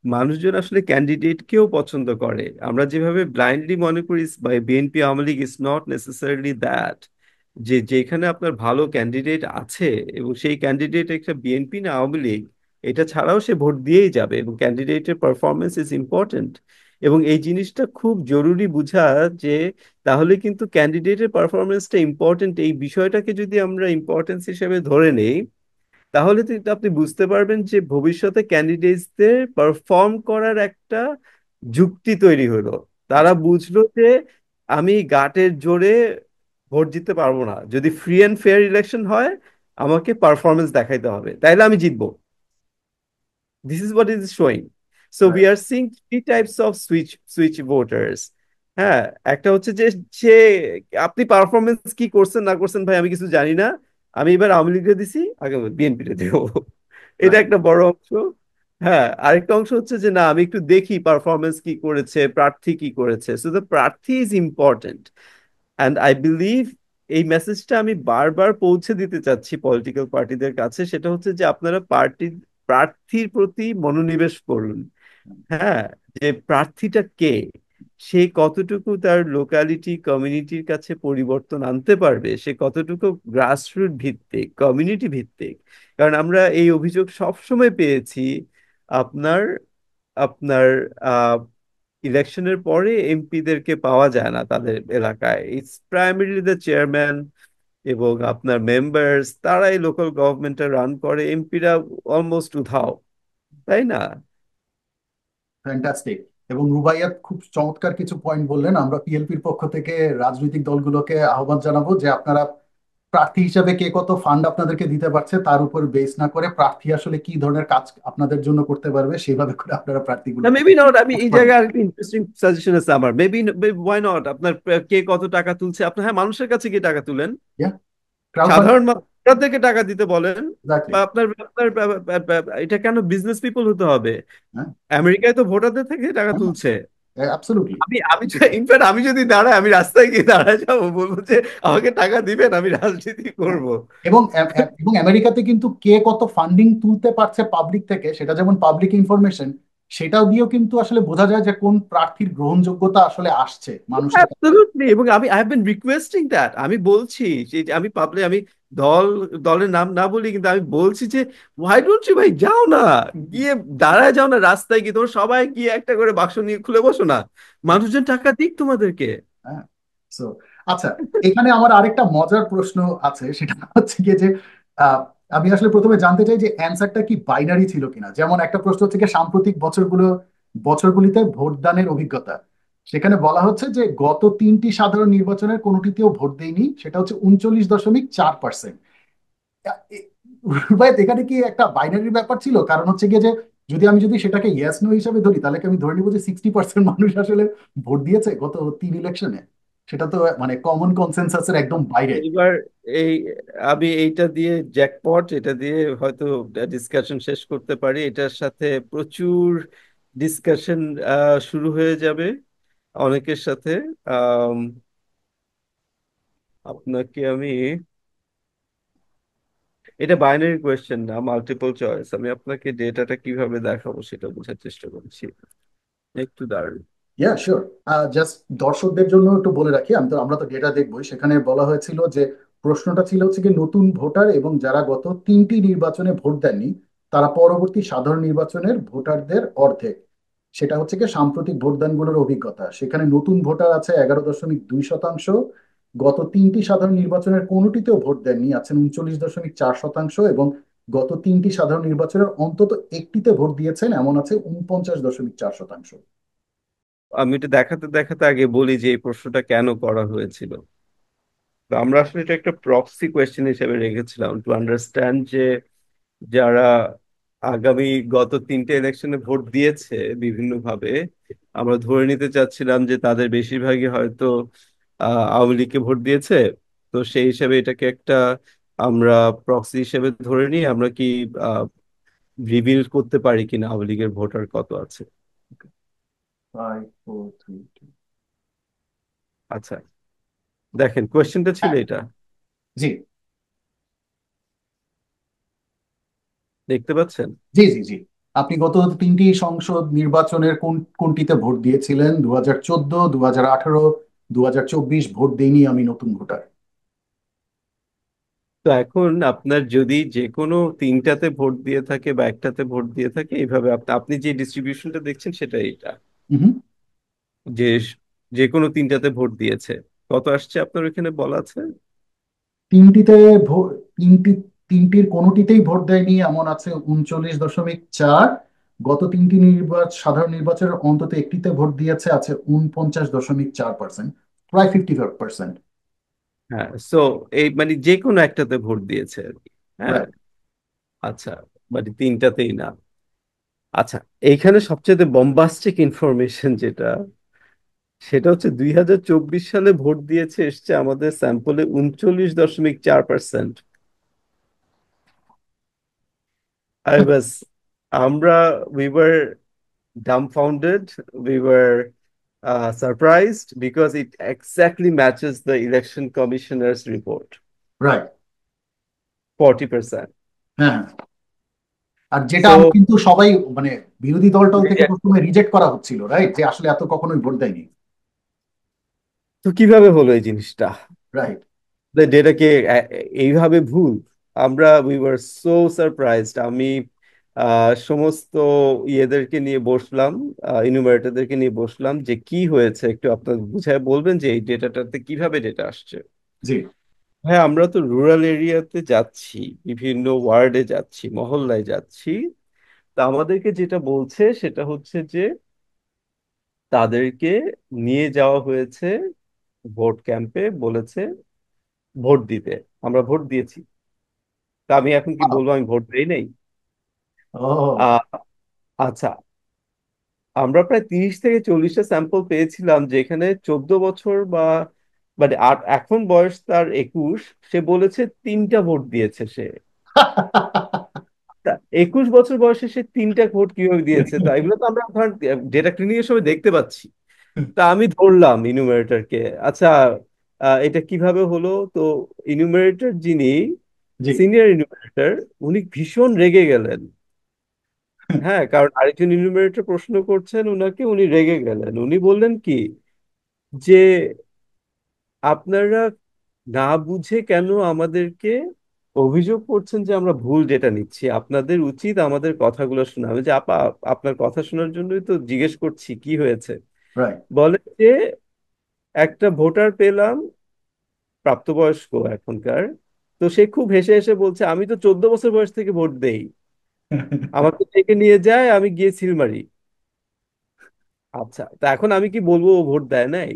মানুষজন আসলে ক্যান্ডিডেটকেও পছন্দ করে। আমরা যেভাবে ব্লাইন্ডলি মনে করি BNP Awami League, is not necessarily that, যে যেখানে আপনার ভালো ক্যান্ডিডেট আছে এবং সেই ক্যান্ডিডেট একটা বিএনপি না আওয়ামী লীগ, এটা ছাড়াও সে ভোট দিয়েই যাবে, এবং ক্যান্ডিডেটের পারফরমেন্স ইজ ইম্পর্টেন্ট। এবং এই জিনিসটা খুব জরুরি বুঝা, যে তাহলে কিন্তু ক্যান্ডিডেটের পারফরমেন্সটা ইম্পর্টেন্ট, এই বিষয়টাকে যদি আমরা ইম্পর্টেন্স হিসেবে ধরে নেই, তাহলে তো এটা আপনি বুঝতে পারবেন যে ভবিষ্যতে ক্যান্ডিডেটসদের পারফর্ম করার একটা যুক্তি তৈরি হলো। তারা আচ্ছা। বুঝলো যে আমি গাটের জোরে ভোট দিতে পারবো না, যদি ফ্রি অ্যান্ড ফেয়ার ইলেকশন হয় আমাকে পারফরমেন্স দেখাইতে হবে, তাইলে আমি জিতবো। This is what it is showing. So we right. are seeing three types of switch voters. হ্যাঁ, একটা হচ্ছে যে সে, আপনি পারফরমেন্স কি করছেন না করছেন ভাই আমি কিছু জানি না, আমি এবার আওয়ামী লীগে দিছি, আগে বিএনপিতে দেবো। এটা রাইট। একটা বড় অংশ। হ্যাঁ, আরেকটা অংশ হচ্ছে যে না, আমি একটু দেখি পারফরমেন্স কি করেছে, প্রার্থী কি করেছে, সো দ্য প্রার্থী is important. And I believe এই মেসেজটা আমি বারবার পৌঁছে দিতে চাচ্ছি পলিটিক্যাল পার্টিদের কাছে, সেটা হচ্ছে যে আপনারা প্রার্থীর প্রতি মনোনিবেশ করুন। হ্যাঁ, যে প্রার্থীটা কে, সে কতটুকু তার লোকালিটি কমিউনিটির কাছে পরিবর্তন আনতে পারবে, সে কতটুকু গ্রাসরুট ভিত্তিক, কমিউনিটি ভিত্তিক। কারণ আমরা এই অভিযোগ সবসময় পেয়েছি, আপনার আপনার ইলেকশনের পরে এমপিদেরকে পাওয়া যায় না তাদের এলাকায়, ইটস প্রাইমারিলি দ্য চেয়ারম্যান এবং আপনার মেম্বার্স, তারাই লোকাল গভর্নমেন্টটা রান করে, এমপিরা অলমোস্ট উধাও, তাই না? ফ্যান্টাস্টিক। এবং রুবাইয়াত খুব চমৎকার কিছু পয়েন্ট বললেন। আমরা পিএলপির পক্ষ থেকে রাজনৈতিক দলগুলোকে আহ্বান জানাবো যে আপনারা প্রার্থী হিসাবে কে কত ফান্ড আপনাদেরকে দিতে পারছে তার উপর বেস না করে প্রার্থী আসলে কি ধরনের কাজ আপনাদের জন্য করতে পারবে সেভাবে করে আপনারা না, প্রার্থীগুলোকে মেবি নট, আমি vote এই করেন। জায়গায় আরেকটা ইন্টারেস্টিং সাজেশন আছে আমার, মেবি ওয়াই নট, আপনার কে কত টাকা তুলছে, আপনার হ্যাঁ মানুষের কাছে গিয়ে টাকা তুলেন, ক্রাউড ফান্ডিং। সাধারণ মানুষদেরকে টাকা দিতে বলেন। এক্স্যাক্টলি। বা আপনার আপনার এটা কেন বিজনেস পিপল হতে হবে? হ্যাঁ। আমেরিকায় তো ভোটারদের থেকে টাকা তুলছে। অ্যাবসলিউটলি। আমি আমি ইনফ্যাক্ট আমি যদি দাঁড়াই, আমি রাস্তায় গিয়ে দাঁড়ায় যাবো, বলবো যে আমাকে টাকা দিবেন, আমি রাজনীতি করব। এবং এবং আমেরিকাতে কিন্তু কে কত ফান্ডিং তুলতে পারছে পাবলিক থেকে সেটা যেমন পাবলিক ইনফরমেশন, সেটাও দিয়েও কিন্তু আসলে বোঝা যায় যে কোন প্রার্থীর গ্রহণযোগ্যতা আসলে আসছে মানুষের কাছে। অ্যাবসলিউটলি, এবং I have been requesting that, আমি বলছি যে যে আমি পাবলিক, আমি দল দলের নাম না বলি, কিন্তু আমি বলছি যে হোয়াই ডোন্ট ইউ ভাই, যাও না, গিয়ে দাঁড়ায় যাও না রাস্তায় গিয়ে, তোমরা সবাই গিয়ে একটা করে বাক্স নিয়ে খুলে বসো না, মানুষজন টাকা দিক তোমাদেরকে। হ্যাঁ। So, আচ্ছা, এখানে আমার আরেকটা মজার প্রশ্ন আছে, সেটা হচ্ছে গিয়ে যে আহ, আমি আসলে প্রথমে জানতে চাই যে অ্যান্সারটা কি বাইনারি ছিল কিনা। যেমন একটা প্রশ্ন হচ্ছে গিয়ে সাম্প্রতিক বছরগুলিতে ভোটদানের অভিজ্ঞতা। সেখানে বলা হচ্ছে যে গত 3টি সাধারণ নির্বাচনের কোনোটিতেও ভোট দেয়নি, সেটা হচ্ছে 39.4%। ভাই এখানে কি একটা বাইনারির ব্যাপার ছিল? কারণ হচ্ছে গিয়ে যে যদি সেটাকে ইয়েস নো হিসাবে ধরি তাহলে কি আমি ধরে নিবো যে 60% মানুষ আসলে ভোট দিয়েছে গত 3 ইলেকশনে? সেটা তো মানে কমন কনসেনসাসের একদম বাইরে। এবার এই, আমি এইটা দিয়ে জ্যাকপট, এটা দিয়ে হয়তো ডিসকাশন শেষ করতে পারি, এটার সাথে প্রচুর ডিসকাশন শুরু হয়ে যাবে অনেকের সাথে। আম, আপনাকে আমি, এটা বাইনারি কোয়েশ্চেন না, মাল্টিপল চয়েস, আমি আপনাকে ডেটাটা কিভাবে দেখাবো সেটা বোঝার চেষ্টা করছি, একটু দাঁড়ান। Yeah sure. জাস্ট দর্শকদের জন্য একটু বলে রাখি, আমরা তো ডেটা দেখবোই, সেখানে বলা হয়েছিল যে প্রশ্নটা ছিল হচ্ছে কি নতুন ভোটার এবং যারা গত তিনটি নির্বাচনে ভোট দেননি তারা পরবর্তী সাধারণ নির্বাচনের ভোটারদের অর্ধেক। সেটা হচ্ছে কি সাম্প্রতিক ভোটদানগুলোর অভিজ্ঞতা, সেখানে নতুন ভোটার আছে 11.2%, গত তিনটি সাধারণ নির্বাচনের কোনোটিতেও ভোট দেননি আছেন 39.4%, এবং গত তিনটি সাধারণ নির্বাচনের অন্তত একটিতে ভোট দিয়েছেন এমন আছে 49.4%। আমি এটা দেখাতে দেখাতে আগে বলি যে এই প্রশ্নটা কেন করা হয়েছিল। তো আমরা আসলে এটা একটা প্রক্সি কোয়েশ্চেন হিসেবে রেখেছিলাম টু আন্ডারস্ট্যান্ড যে যারা আগামী গত তিনটে ইলেকশনে ভোট দিয়েছে বিভিন্নভাবে, আমরা ধরে নিতে চাচ্ছিলাম যে তাদের বেশিরভাগই হয়তো আওয়ামী লীগকে ভোট দিয়েছে। তো সেই হিসেবে এটাকে একটা আমরা প্রক্সি হিসেবে ধরে নিই, আমরা কি রিভিল করতে পারি কিনা আওয়ামী লীগের ভোটার কত আছে। 5 4 3 2। আচ্ছা, দেখেন কোয়েশ্চেনটা ছিল হ্যাঁ। এটা, জি দেখতে পাচ্ছেন? জি জি জি। আপনি গত তিনটি সংসদ নির্বাচনের কোনটিতে ভোট দিয়েছিলেন? 2014, 2018, 2024। ভোট দেইনি, আমি নতুন ভোটার। তো এখন আপনার যদি যে কোনো তিনটাতে ভোট দিয়ে থাকে বা একটাতে ভোট দিয়ে থাকে, এইভাবে আপনি যে ডিস্ট্রিবিউশনটা দেখছেন সেটা এইটা, হুম। যে যে কোনো তিনটাতে ভোট দিয়েছে কত আসছে আপনার ওখানে বলা আছে। তিনটিতে তিনটি তিনটির কোনোটিতেই ভোট দেয়নি এমন আছে 39.4। গত তিনটি সাধারণ নির্বাচনের অন্তত একটিতে ভোট দিয়েছে আছে 49.4%, প্রায় 55%। হ্যাঁ, সো এই মানে যে কোনো একটাতে ভোট দিয়েছে আর কি। হ্যাঁ, রাইট। আচ্ছা, মানে তিনটাতেই না। আচ্ছা, এইখানে সবচেয়ে বম্বাস্টিক ইনফরমেশন যেটা, সেটা হচ্ছে 2024 সালে ভোট দিয়েছে এসছে আমাদের স্যাম্পলে 39.4%। আই বাস, আমরা we were dumbfounded, we were surprised because it exactly matches the election commissioner's report, right. 40%. হ্যাঁ। আর যেটা So কিন্তু সবাই মানে বিরোধী দলটল থেকে প্রথমে রিজেক্ট করা হচ্ছিল, রাইট, যে আসলে এত কখনোই ভোট দেয়নি। তো কিভাবে হলো এই জিনিসটা, রাইট। ডেটাকে এইভাবে ভুল? আমরা উই ওয়ার সো সারপ্রাইজড। আমি সমস্ত ইয়েদেরকে নিয়ে বসলাম, ইনুমারেটরদেরকে নিয়ে বসলাম যে কি হয়েছে একটু আপনার বুঝায় বলবেন যে এই ডেটাটাতে কিভাবে ডেটা আসছে। জি হ্যাঁ, আমরা তো রুরাল এরিয়াতে যাচ্ছি, বিভিন্ন ওয়ার্ডে যাচ্ছি, মহল্লায় যাচ্ছি। তা আমাদেরকে যেটা বলছে সেটা হচ্ছে যে তাদেরকে নিয়ে যাওয়া হয়েছে ভোট ক্যাম্পে, বলেছে ভোট দিতে। আমরা ভোট দিয়েছি। তা আমি এখন কি বলবো আমি ভোট দেই নাই? ও আহ আচ্ছা, আমরা প্রায় 30 থেকে 40টা স্যাম্পল পেয়েছিলাম যেখানে 14 বছর বা মানে এখন বয়স তার 21, সে বলেছে তিনটা ভোট দিয়েছে সে। তা 21 বছর বয়সে সে তিনটা ভোট কিভাবে দিয়েছে? তা এগুলো তো আমরা ধর ডেটা ক্লিনিং এর সময় দেখতে পাচ্ছি। তা আমি ধরলাম ইনুমারেটরকে। আচ্ছা, এটা কিভাবে হলো? তো ইনুমারেটর যিনি জি। সিনিয়র ইনুমারেটর, উনি ভীষণ রেগে গেলেন। হ্যাঁ, কারণ আরেকজন ইনুমারেটর প্রশ্ন করছেন উনাকে, উনি রেগে গেলেন। উনি বললেন কি যে আপনারা না বুঝে কেন আমাদেরকে অভিযোগ করছেন যে আমরা ভুল ডেটা নিচ্ছি? আপনাদের উচিত আমাদের কথাগুলো শোনা। আমি যে আপা, আপনার কথা শোনার জন্যই তো জিজ্ঞেস করছি কি হয়েছে। রাইট। বলে যে একটা ভোটার পেলাম, প্রাপ্তবয়স্ক এখনকার। তো সে খুব হেসে হেসে বলছে আমি তো 14 বছর বয়স থেকে ভোট দেই, আমাকে ডেকে নিয়ে যায়, আমি গিয়ে সিল মারি। আচ্ছা, তা এখন আমি কি বলবো ও ভোট দেয় নাই?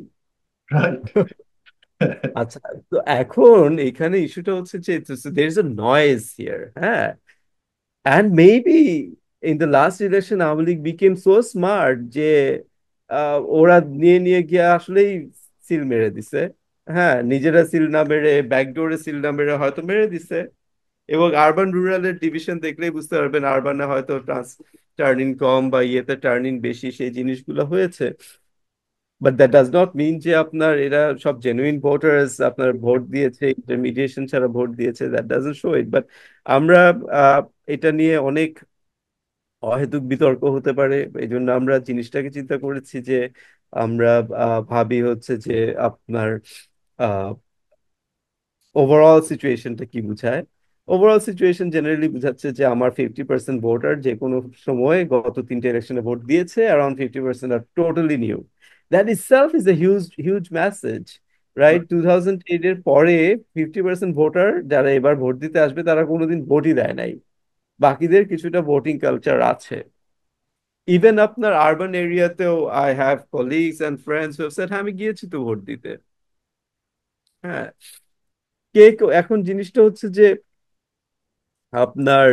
রাইট। আচ্ছা, তো এখন এখানে ইস্যুটা হচ্ছে যে there is a noise here. হ্যাঁ, and maybe in the last election Awami League became so smart যে ওরা নিয়ে নিয়ে গিয়ে আসলেই সিল মেরে দিছে। হ্যাঁ, নিজেরা সিল না মেরে ব্যাকডোরে সিল না মেরে হয়তো মেরে দিছে। এবং আরবান রুরালের ডিভিশন দেখলেই বুঝতে পারবেন, আরবানে হয়তো টার্নিং কম বা ইয়েতে টার্নিং বেশি, সেই জিনিসগুলো হয়েছে। But that does not mean যে আপনার এরা সব জেনুইন ভোটার্স আপনার ভোট দিয়েছে, ইন্টারমিডিয়েশন ছাড়া ভোট দিয়েছে, that doesn't show it. But আমরা আহ, এটা নিয়ে অনেক অহেতুক বিতর্ক হতে পারে। এই জন্য আমরা জিনিসটাকে চিন্তা করেছি যে আমরা ভাবি হচ্ছে যে আপনার ওভারঅল সিচুয়েশনটা কি বোঝায়। ওভারঅল সিচুয়েশন জেনারেলি বোঝাচ্ছে যে আমার 50% ভোটার যে কোনো সময় গত তিনটে ইলেকশনে ভোট দিয়েছে, অ্যারাউন্ড 50% আর totally new. That itself is a huge huge message, right? 2008 এর পরে 50% ভোটার যারা এবার ভোট দিতে আসবে তারা কোনোদিন ভোটই দেয় নাই, বাকিদের কিছুটা ভোটিং কালচার আছে। ইভেন আপনার আরবান এরিয়াতেও I have colleagues and friends who have said হ্যাঁ আমি গিয়েছি তো ভোট দিতে। হ্যাঁ, এখন জিনিসটা হচ্ছে যে আপনার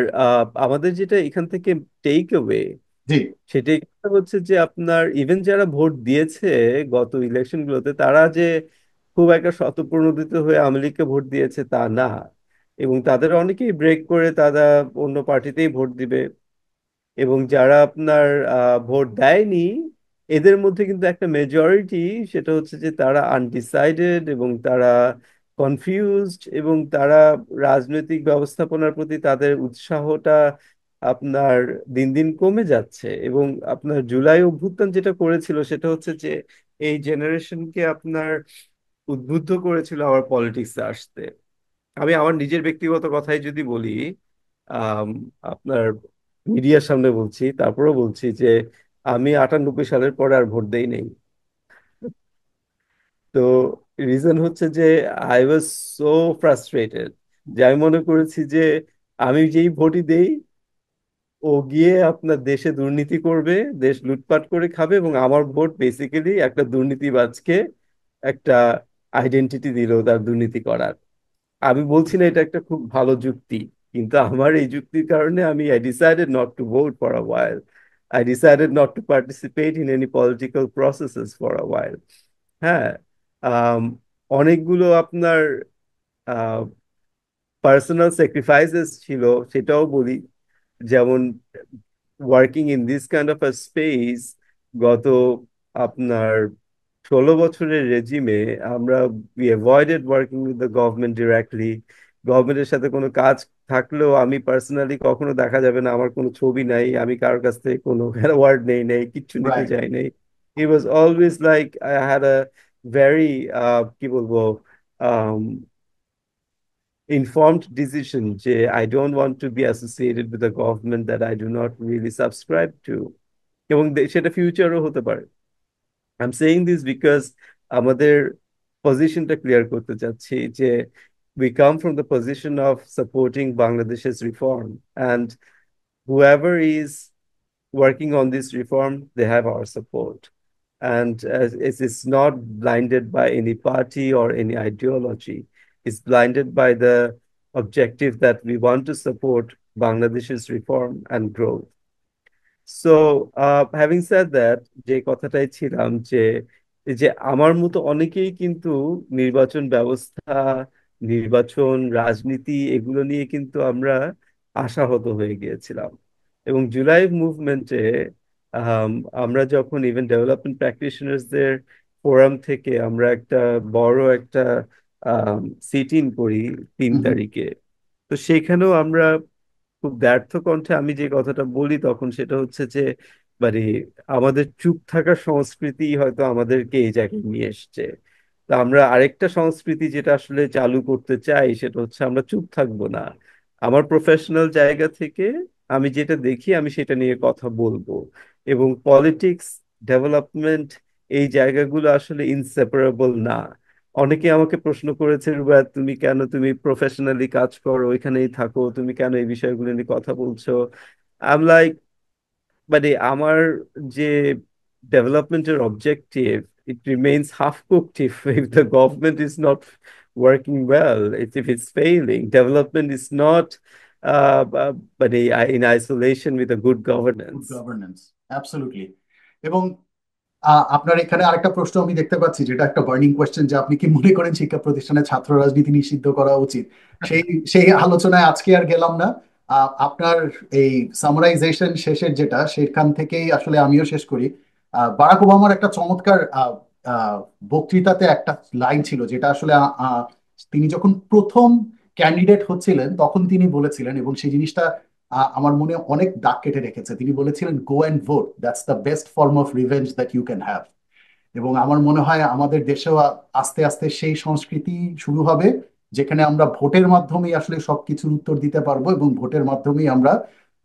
আমাদের যেটা এখান থেকে টেক অ্যাওয়ে জি। সেটাই হচ্ছে যে আপনার ইভেন যারা ভোট দিয়েছে গত ইলেকশন গুলোতে তারা যে খুব একটা স্বতঃপ্রণোদিত হয়ে আওয়ামী লীগকে ভোট দিয়েছে তা না, এবং তাদের অনেকেই ব্রেক করে তারা অন্য পার্টিতেই ভোট দিবে। এবং যারা আপনার ভোট দেয়নি এদের মধ্যে কিন্তু একটা মেজরিটি, সেটা হচ্ছে যে তারা আনডিসাইডেড এবং তারা কনফিউজড, এবং তারা রাজনৈতিক ব্যবস্থাপনার প্রতি তাদের উৎসাহটা আপনার দিন দিন কমে যাচ্ছে। এবং আপনার জুলাই অভ্যুত্থান যেটা করেছিল সেটা হচ্ছে যে এই জেনারেশনকে আপনার উদ্বুদ্ধ করেছিল আবার পলিটিক্সে আসতে। আমি আমার নিজের ব্যক্তিগত কথাই যদি বলি, আম, আপনার মিডিয়ার সামনে বলছি, তারপরেও বলছি যে আমি 98 সালের পরে আর ভোট দেই নাই। তো রিজন হচ্ছে যে আই ওয়াজ সো ফ্রাস্ট্রেটেড, যে আমি মনে করেছি যে আমি যেই ভোটই দেই ও গিয়ে আপনার দেশে দুর্নীতি করবে, দেশ লুটপাট করে খাবে, এবং আমার ভোট বেসিক্যালি একটা দুর্নীতিবাজকে একটা আইডেন্টিটি দিল তার দুর্নীতি করার। আমি বলছি না এটা একটা খুব ভালো যুক্তি, কিন্তু আমার এই যুক্তির কারণে আমি I decided not to vote for a while. I decided not to participate in any political processes for a while. হ্যাঁ, আম, অনেকগুলো আপনার পার্সোনাল স্যাক্রিফাইসেস ছিল, সেটাও বলি। যেমন working in this kind of a space, গত আপনার 16 বছরের রেজিমে আমরা we avoided working with the government directly. গভর্নমেন্টের সাথে কোনো কাজ থাকলেও আমি পার্সোনালি কখনো দেখা যাবে না আমার কোনো ছবি নাই, আমি কারোর কাছ থেকে কোনো অ্যাওয়ার্ড নেই নাই, কিচ্ছু নিতে রাইট। চাই নাই। He was always like I had a very কি বলবো informed decision যে I don't want to be associated with a government that I do not really subscribe to, এবং সেটা ফিউচারও হতে পারে। I'm saying this because আমাদের পজিশনটা ক্লিয়ার করতে চাচ্ছি যে we come from the position of supporting Bangladesh's reform, and whoever is working on this reform, they have our support. And it's not blinded by any party or any ideology. It's blinded by the objective that we want to support Bangladesh's reform and growth. So having sad that, যে কথাটাই ছিলাম যে এই যে আমার মতো অনেকেই কিন্তু নির্বাচন ব্যবস্থা, নির্বাচন রাজনীতি এগুলো নিয়ে কিন্তু আমরা আশাহত হয়ে গিয়েছিলাম। এবং জুলাই মুভমেন্টে আমরা যখন ইভেন ডেভেলপমেন্ট প্র্যাকটিশনার্সদের ফোরাম থেকে আমরা একটা বড় একটা সিট ইন করি তিন হুম, হুম। তারিখে তো সেখানেও আমরা খুব দ্ব্যর্থ কণ্ঠে আমি যে কথাটা বলি তখন সেটা হচ্ছে যে মানে আমাদের চুপ থাকার সংস্কৃতি হয়তো আমাদেরকে এই জায়গায় নিয়ে এসছে। তা আমরা আরেকটা সংস্কৃতি যেটা আসলে চালু করতে চাই সেটা হচ্ছে আমরা চুপ থাকবো না। আমার প্রফেশনাল জায়গা থেকে আমি যেটা দেখি আমি সেটা নিয়ে কথা বলবো। এবং পলিটিক্স, ডেভেলপমেন্ট, এই জায়গাগুলো আসলে ইনসেপারেবল না। অনেকে আমাকে প্রশ্ন করেছে, রুবাত তুমি কেন, তুমি প্রফেশনালি কাজ করো ওইখানেই থাকো, তুমি কেন এই বিষয়গুলো নিয়ে কথা বলছো? আম লাইক মানে আমার যে ডেভেলপমেন্টের objective, it remains half cooked if the government is not working well, if it's failing, development is not মানে in isolation with a good good governance. Governance, absolutely. এবং আপনার এখানে আরেকটা প্রশ্ন আমি দেখতে পাচ্ছি, যেটা একটা বার্নিং কোয়েশ্চেন, যে আপনি কি মনে করেন শিক্ষা প্রতিষ্ঠানে ছাত্র রাজনীতি নিষিদ্ধ করা উচিত? সেই সেই আলোচনায় আজকে আর গেলাম না। আপনার এই সামারাইজেশন শেষের যেটা, সেখান থেকেই আসলে আমিও শেষ করি। বারাক ওবামার একটা চমৎকার আহ, বক্তৃতাতে একটা লাইন ছিল, যেটা আসলে তিনি যখন প্রথম ক্যান্ডিডেট হচ্ছিলেন তখন তিনি বলেছিলেন, এবং সেই জিনিসটা আমার মনে অনেক দাগ কেটে রেখেছে। তিনি বলেছিলেন, go and vote, that's the best form of revenge that you can have. এবং আমার মনে হয় আমাদের দেশেও আস্তে আস্তে সেই সংস্কৃতি শুরু হবে, যেখানে আমরা ভোটের মাধ্যমেই আসলে সবকিছুর উত্তর দিতে পারবো, এবং ভোটের মাধ্যমেই আমরা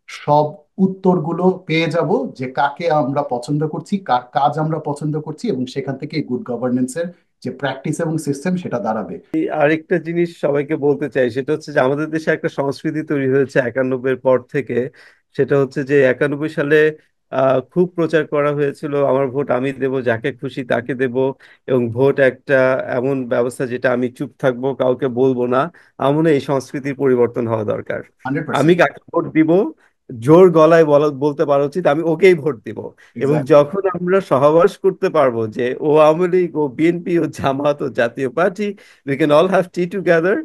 সব উত্তরগুলো পেয়ে যাব, যে কাকে আমরা পছন্দ করছি, কার কাজ আমরা পছন্দ করছি, এবং সেখান থেকে গুড গভর্নেন্সের যে প্র্যাকটিস এবং সিস্টেম সেটা দাঁড়াবে। আরেকটা জিনিস সবাইকে বলতে চাই, সেটা হচ্ছে যে আমাদের দেশে একটা সংস্কৃতি তৈরি হয়েছে 91-এর পর থেকে। সেটা হচ্ছে যে 91 সালে খুব প্রচার করা হয়েছিল আমার ভোট আমি দেব, যাকে খুশি তাকে দেব, এবং ভোট একটা এমন ব্যবস্থা যেটা আমি চুপ থাকবো, কাউকে বলবো না। আমার মনে হয় এই সংস্কৃতির পরিবর্তন হওয়া দরকার। হান্ড্রেড আমি পার্সেন্ট কাকে ভোট দিব, জোর গলায় বলতে পারা উচিত আমি ওকেই ভোট দিব। এবং এক্স্যাক্টলি। যখন আমরা সহবাস করতে পারবো যে ও আওয়ামী লীগ, ও বিএনপি, ও জামাত, ও জাতীয় party, we can all have tea together.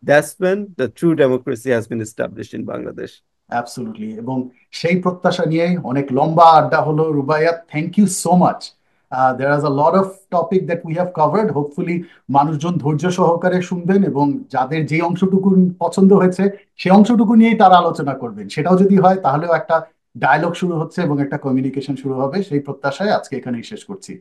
That's when the true democracy has been established in Bangladesh. Absolutely. এবং সেই প্রত্যাশা নিয়ে অনেক লম্বা আড্ডা হলো, Rubaiyat, thank you so much. There is a lot of topic that we have covered. Hopefully মানুষজন ধৈর্য সহকারে শুনবেন, এবং যাদের যে অংশটুকু পছন্দ হয়েছে সেই অংশটুকু নিয়েই তারা আলোচনা করবেন। সেটাও যদি হয় তাহলেও একটা ডায়লগ শুরু হচ্ছে এবং একটা কমিউনিকেশন শুরু হবে। সেই প্রত্যাশায় আজকে এখানেই শেষ করছি।